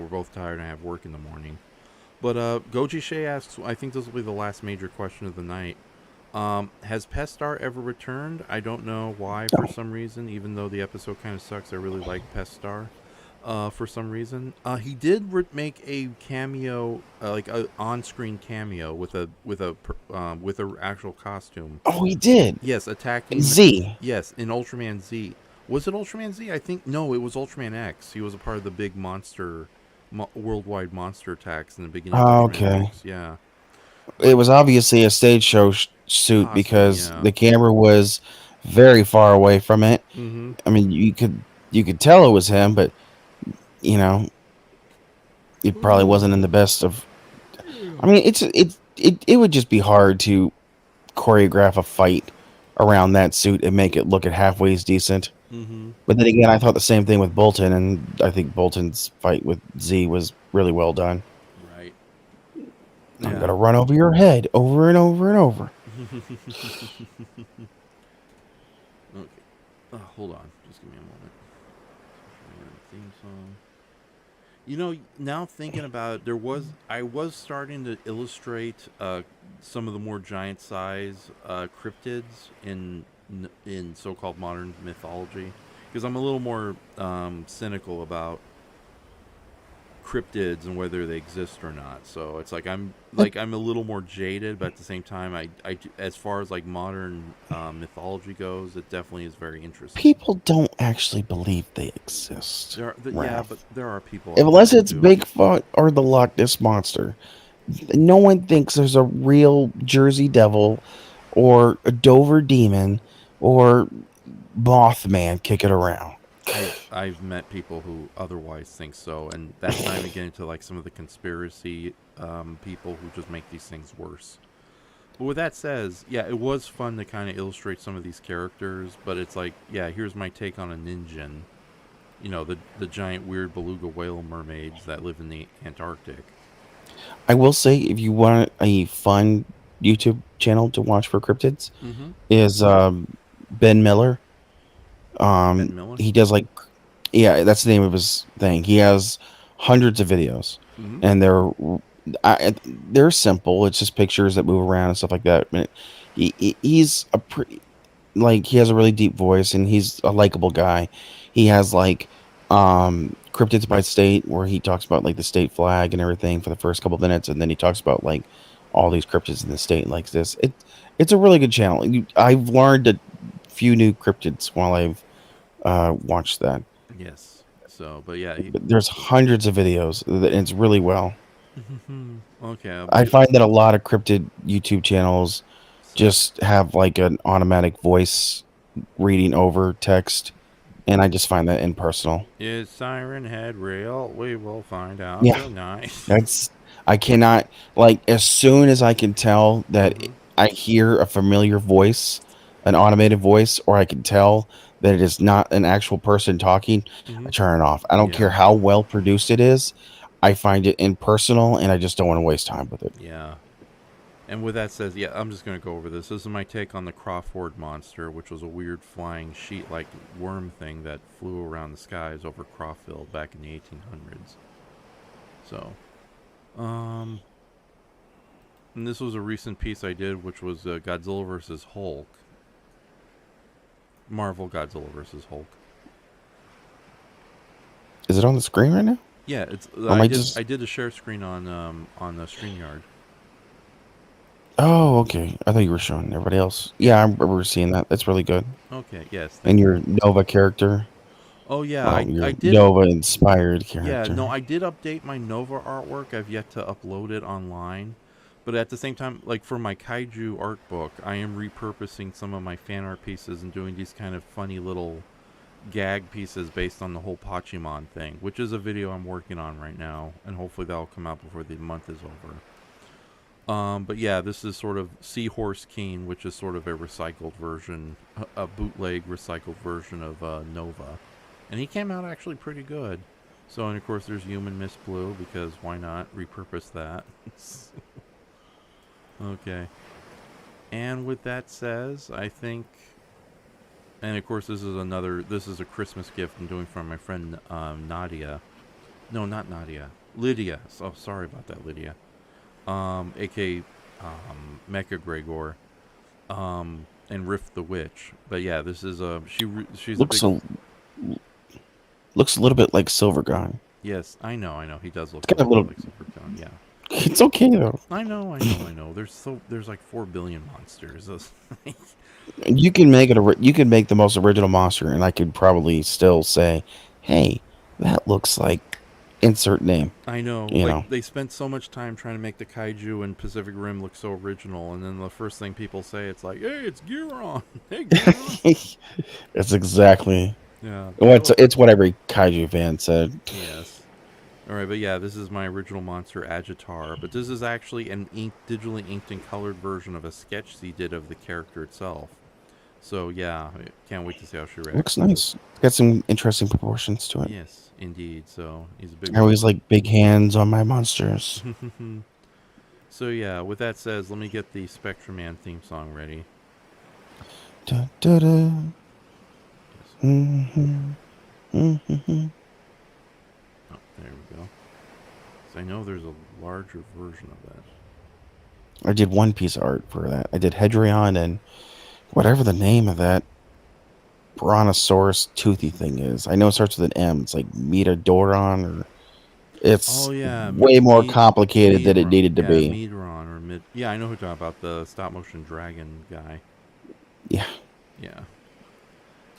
both tired and I have work in the morning. But Goji Shea asks, I think this will be the last major question of the night. Has Pestar ever returned? I don't know why. For some reason, even though the episode kind of sucks, I really like Pestar. For some reason, he did make a cameo, like a on-screen cameo with a actual costume. Oh, he did. Yes, attacking. Z. Yes, in Ultraman Z. Was it Ultraman Z? I think no, it was Ultraman X. He was a part of the big worldwide monster attacks in the beginning of Ultraman Okay. X. Yeah, It but was obviously a stage show suit costume. because Yeah. the camera was very far away from it. Mm-hmm. I mean, you could tell it was him, but you know, it probably wasn't in the best of. I mean, it would just be hard to choreograph a fight around that suit and make it look at halfway as decent. Mm-hmm. But then again, I thought the same thing with Bolton, and I think Bolton's fight with Z was really well done. Right. I'm Yeah. gonna run over your head over and over and over. Okay. Hold on. Just give me a moment. Theme song. Now thinking about it, I was starting to illustrate some of the more giant size cryptids in so-called modern mythology, because I'm a little more cynical about cryptids and whether they exist or not. So it's I'm a little more jaded, but at the same time, as far as like modern mythology goes, it definitely is very interesting. People don't actually believe they exist. Yeah, but Ralph. there are people out there Unless who it's do. Bigfoot or the Loch Ness monster, no one thinks there's a real Jersey Devil or a Dover Demon or Mothman kicking around. I've met people who otherwise think so, and that's not even getting to like some of the conspiracy people who just make these things worse. But with that says, yeah, it was fun to kind of illustrate some of these characters, but it's like, yeah, here's my take on a ninjin. The giant weird beluga whale mermaids that live in the Antarctic. I will say, if you want a fun YouTube channel to watch for cryptids, Mm-hmm. is Ben Miller. Ben Miller. He does like, yeah, that's the name of his thing. He has hundreds of videos, Mm-hmm. and they're simple. It's just pictures that move around and stuff like that. But he's a pretty, like, he has a really deep voice, and he's a likable guy. He has like cryptids by state, where he talks about like the state flag and everything for the first couple of minutes, and then he talks about like all these cryptids in the state like this. It's a really good channel. I've learned a few new cryptids while I've watched that. Yes. So, but yeah. But there's hundreds of videos, and it's really well. Okay. I find that a lot of cryptid YouTube channels So, just have like an automatic voice reading over text, and I just find that impersonal. is Siren Head real? We will find out Yeah, tonight. that's I cannot, like, as soon as I can tell that Mm-hmm. I hear a familiar voice, an automated voice, or I can tell that it is not an actual person talking, Mm-hmm. I turn it off. I don't care Yeah. how well produced it is. I find it impersonal, and I just don't want to waste time with it. Yeah. And with that said, yeah, I'm just going to go over this. This is my take on the Crawford monster, which was a weird flying sheet-like worm thing that flew around the skies over Crawfield back in the 1800s. So, and this was a recent piece I did, which was Godzilla vs. Hulk. Marvel Godzilla vs. Hulk. Is it on the screen right now? Yeah, it's. I did a share screen on the StreamYard. Oh, okay. I thought you were showing everybody else. Yeah, I remember seeing that. That's really good. Okay, yes, And thank your you. Nova character. Oh yeah, Well, your I did. Nova-inspired Yeah, character. no, I did update my Nova artwork. I've yet to upload it online. But at the same time, like for my kaiju art book, I am repurposing some of my fan art pieces and doing these kind of funny little gag pieces based on the whole Pachimon thing, which is a video I'm working on right now, and hopefully that'll come out before the month is over. But yeah, this is sort of Seahorse Keen, which is sort of a recycled version, a bootleg recycled version of Nova. And he came out actually pretty good. So, and of course there's Human Miss Blue, because why not repurpose that? Okay. And with that says, I think, and of course this is a Christmas gift I'm doing from my friend Nadia. No, not Nadia. Lydia. So sorry about that, Lydia. A.K. Mecha Gregor, and Riff the Witch. But yeah, this is she's Looks a big. looks a little bit like Silvergun. Yes, I know. He does look It's a got a little little. bit like Supercon. Yeah, It's okay though. I know. There's like 4 billion monsters. You can make it. You can make the most original monster, and I could probably still say, "Hey, that looks like insert name." I know. You Like know. they spent so much time trying to make the kaiju in Pacific Rim look so original, and then the first thing people say, it's like, "Hey, it's Giron." Hey, Giron. It's exactly. Yeah. Well, it's what every kaiju fan said. Yes. All right, but yeah, this is my original monster, Agitar. But this is actually an digitally inked and colored version of a sketch he did of the character itself. So yeah, I can't wait to see how she reacts. Looks nice. It's got some interesting proportions to it. Yes, indeed. So he's a big. I always like big hands on my monsters. So yeah, with that said, let me get the Spectrum Man theme song ready. Da, da, da. Mm-hmm. Mm-hmm. Oh, there we go. So I know there's a larger version of that. I did one piece of art for that. I did Hedrion and whatever the name of that brontosaurus toothy thing is. I know it starts with an M. It's like Metadoron, or it's Oh yeah, way more complicated than it needed to yeah, be. Meteoron or Mid. Yeah, I know who you're talking about, the stop motion dragon guy. Yeah. Yeah.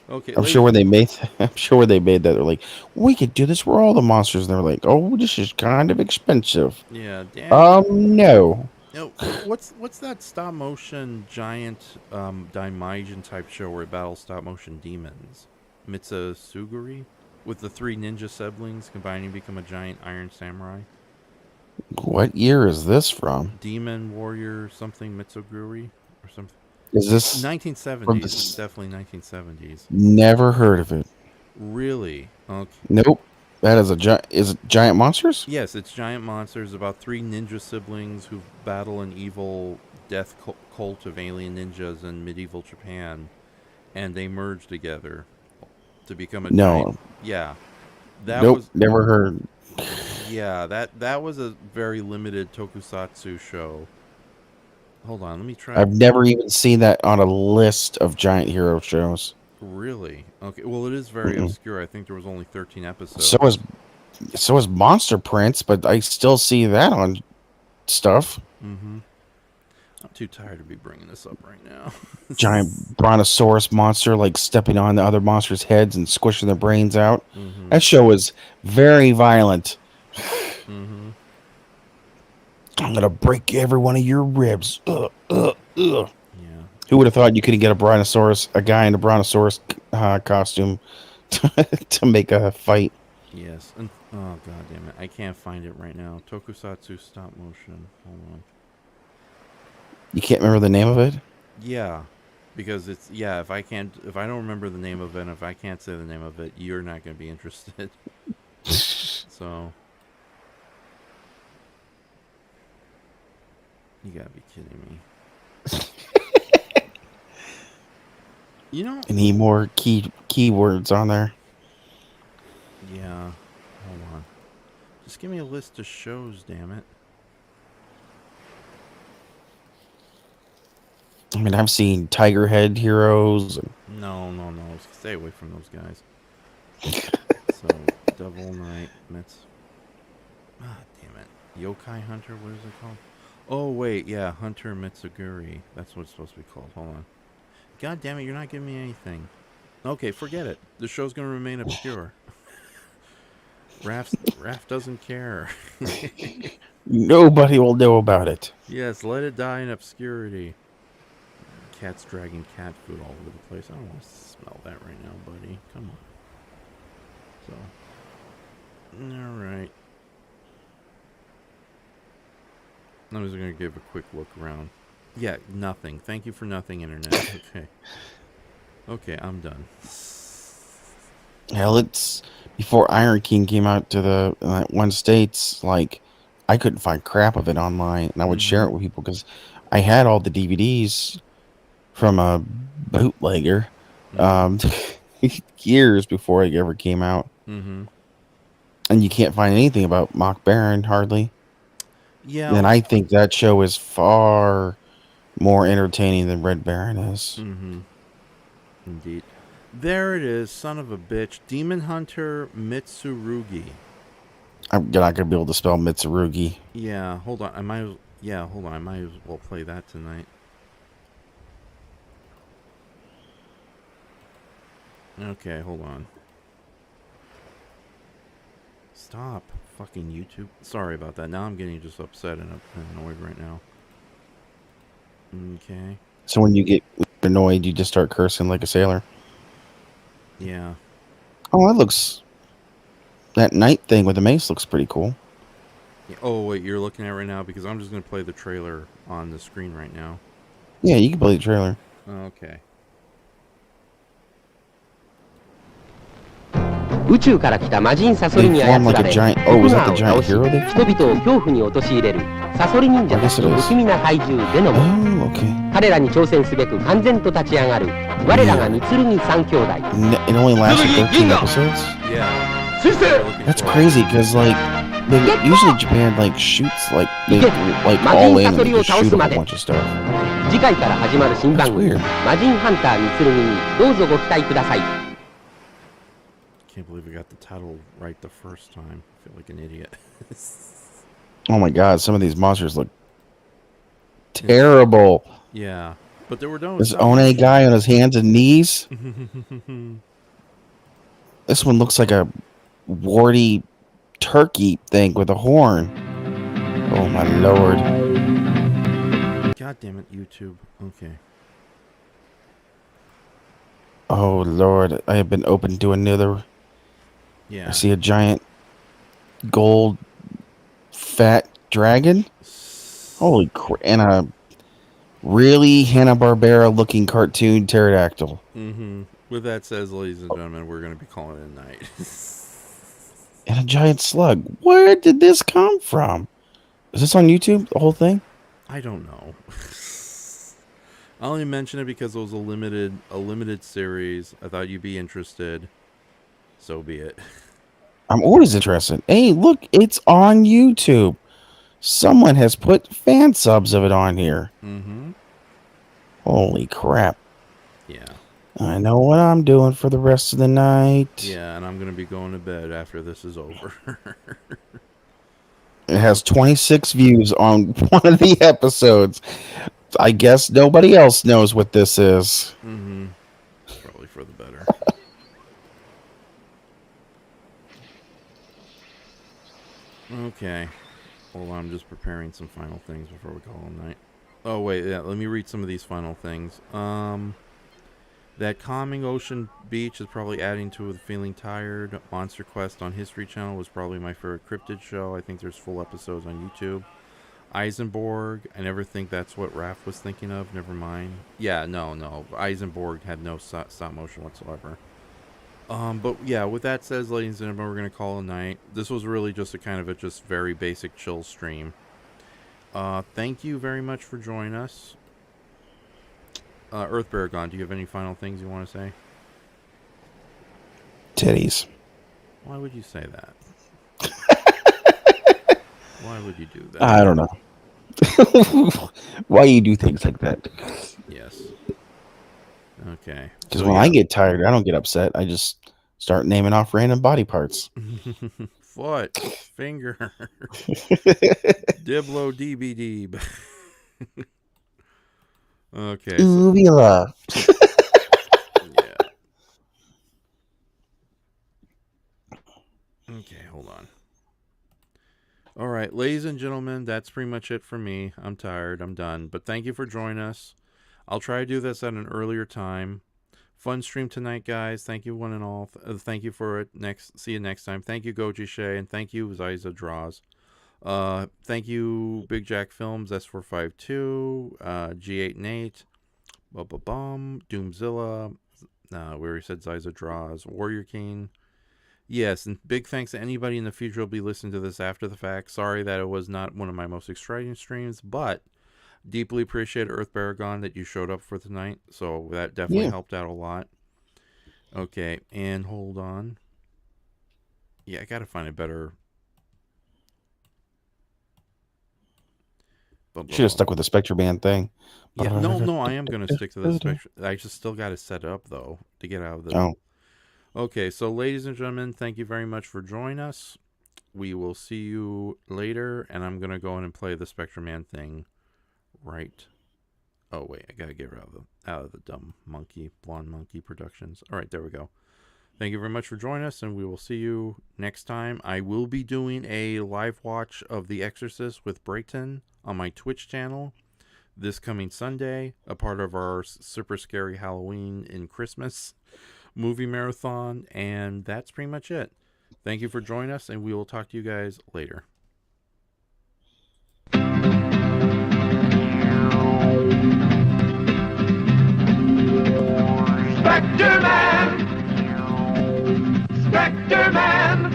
Okay. I'm sure when they made that, they're like, we could do this for all the monsters. And they're like, oh, this is kind of expensive. Yeah. Damn. No. You know, what's that stop motion giant Daimajin type show where it battles stop motion demons? Mitsasuguri, with the 3 ninja siblings combining to become a giant iron samurai. What year is this from? Demon Warrior something Mitsuguri or something. Is this 1970s? It's definitely 1970s. Never heard of it. Really? Okay. Nope. That is is it giant monsters? Yes, it's giant monsters about 3 ninja siblings who battle an evil death cult of alien ninjas in medieval Japan, and they merge together to become a giant. Yeah. Nope, never heard. Yeah, that was a very limited tokusatsu show. Hold on, let me try. I've never even seen that on a list of giant hero shows. Really? Okay. Well, it is very obscure. I think there was only 13 episodes. So is Monster Prince, but I still see that on stuff. Mm-hmm. I'm too tired to be bringing this up right now. Giant brontosaurus monster, like stepping on the other monsters' heads and squishing their brains out. Mm-hmm. That show was very violent. Mm-hmm. I'm gonna break every one of your ribs. Yeah. Who would have thought you could get a guy in a brontosaurus costume to make a fight? Yes. And, oh god damn it! I can't find it right now. Tokusatsu stop motion. Hold on. You can't remember the name of it? Yeah, because it's if I don't remember the name of it, and if I can't say the name of it, you're not going to be interested. So. You gotta be kidding me. You know... Any more keywords on there? Yeah. Hold on. Just give me a list of shows, damn it. I mean, I've seen Tiger Head Heroes. No. Stay away from those guys. So, Devil Knight, Mets. Ah, damn it. Yokai Hunter, what is it called? Oh, wait, yeah, Hunter Mitsuguri. That's what it's supposed to be called. Hold on. God damn it, you're not giving me anything. Okay, forget it. The show's going to remain obscure. Raf doesn't care. Nobody will know about it. Yes, let it die in obscurity. Cat's dragging cat food all over the place. I don't want to smell that right now, buddy. Come on. So, alright. I'm just going to give a quick look around. Yeah, nothing. Thank you for nothing, Internet. Okay. Okay, I'm done. Hell, it's before Iron King came out to the one states. Like, I couldn't find crap of it online, and I would share it with people because I had all the DVDs from a bootlegger years before it ever came out. And you can't find anything about Mock Baron hardly. Yeah. And I think that show is far more entertaining than Red Baron is. Indeed. There it is, son of a bitch. Demon Hunter Mitsurugi. I'm not gonna be able to spell Mitsurugi. Yeah, hold on. I might as well play that tonight. Okay, hold on. Stop, fucking YouTube. Sorry about that. Now I'm getting just upset and annoyed right now. Okay. So when you get annoyed, you just start cursing like a sailor. Yeah. Oh, that night thing with the mace looks pretty cool. Yeah. Oh, wait, you're looking at it right now? Because I'm just going to play the trailer on the screen right now. Yeah, you can play the trailer. Okay. 宇宙から来た魔人サソリに操られ、徳川を倒し、人々を恐怖に陥れるサソリ忍者たちの不気味な怪獣デノモン。彼らに挑戦すべく完全と立ち上がる我らが三剣三兄弟。It only lasted 13 episodes? Yeah. That's crazy, because usually Japan shoots all in and just shoot a whole bunch of stuff. 次回から始まる新番組魔人ハンター三剣にどうぞご期待ください。 Can't believe we got the title right the first time. I feel like an idiot. Oh my god, some of these monsters look terrible. Yeah, but there were no... This One guy on his hands and knees. This one looks like a warty turkey thing with a horn. Oh my lord. God damn it, YouTube. Okay. Oh lord, I have been open to another... Yeah. I see a giant gold fat dragon. Holy crap. And a really Hanna-Barbera looking cartoon pterodactyl. With that said, ladies and gentlemen, we're going to be calling it a night. And a giant slug. Where did this come from? Is this on YouTube, the whole thing? I don't know. I only mention it because it was a limited series. I thought you'd be interested. So be it. I'm always interested. Hey, look, it's on YouTube. Someone has put fan subs of it on here. Holy crap. Yeah. I know what I'm doing for the rest of the night. Yeah, and I'm going to be going to bed after this is over. It has 26 views on one of the episodes. I guess nobody else knows what this is. Probably for the better. Okay. Hold on, I'm just preparing some final things before we call it night. Oh, wait, yeah, let me read some of these final things. That calming ocean beach is probably adding to the feeling tired. Monster Quest on History Channel was probably my favorite cryptid show. I think there's full episodes on YouTube. Eisenborg, I never think that's what Raf was thinking of. Never mind. Yeah, no. Eisenborg had no stop motion whatsoever. But yeah, with that said, ladies and gentlemen, we're going to call it a night. This was really just a kind of a just very basic chill stream. Thank you very much for joining us. EarthBaragon, do you have any final things you want to say? Titties. Why would you say that? Why would you do that? I don't know. Why you do things like that? Yes. Okay. Because when I get tired, I don't get upset. I just start naming off random body parts. Foot, finger, diblo, dbd. Okay. Uvula. Yeah. Okay, hold on. All right, ladies and gentlemen, that's pretty much it for me. I'm tired. I'm done. But thank you for joining us. I'll try to do this at an earlier time. Fun stream tonight, guys. Thank you, one and all. Thank you for it. See you next time. Thank you, Goji Shay, and thank you, Ziza Draws. Thank you, Big Jack Films, S452, G8 and 8, Bum, Doomzilla. We already said Ziza Draws, Warrior King. Yes, and big thanks to anybody in the future who'll be listening to this after the fact. Sorry that it was not one of my most exciting streams, but deeply appreciate EarthBaragon that you showed up for tonight. So that definitely helped out a lot. Okay, and hold on. Yeah, I gotta find a better. Should have stuck with the Spectreman thing. Yeah, no, I am gonna stick to the Spectre. I just still gotta set it up though to get out of the. Oh. Okay, so ladies and gentlemen, thank you very much for joining us. We will see you later, and I'm gonna go in and play the Spectreman thing. Right. Oh wait, I gotta get out of the dumb monkey, blonde monkey productions. All right, there we go. Thank you very much for joining us, and we will see you next time. I will be doing a live watch of The Exorcist with Brayton on my Twitch channel this coming Sunday, a part of our super scary Halloween and Christmas movie marathon, and that's pretty much it. Thank you for joining us, and we will talk to you guys later. Spectreman! Spectreman!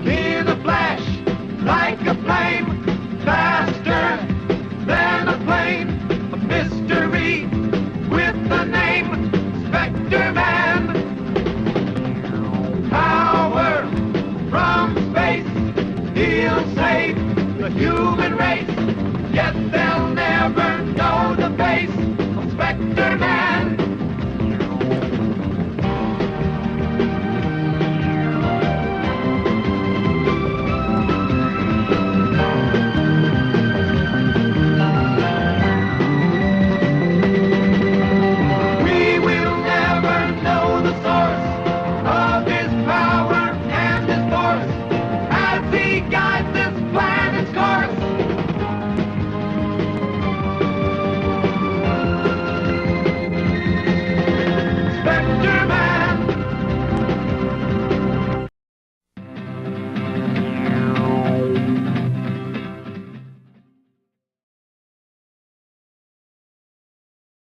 In a flash, like a flame, faster than a plane, a mystery with a name, Spectreman. Power from space, he'll save the human race, yet they'll never know the face of Spectreman.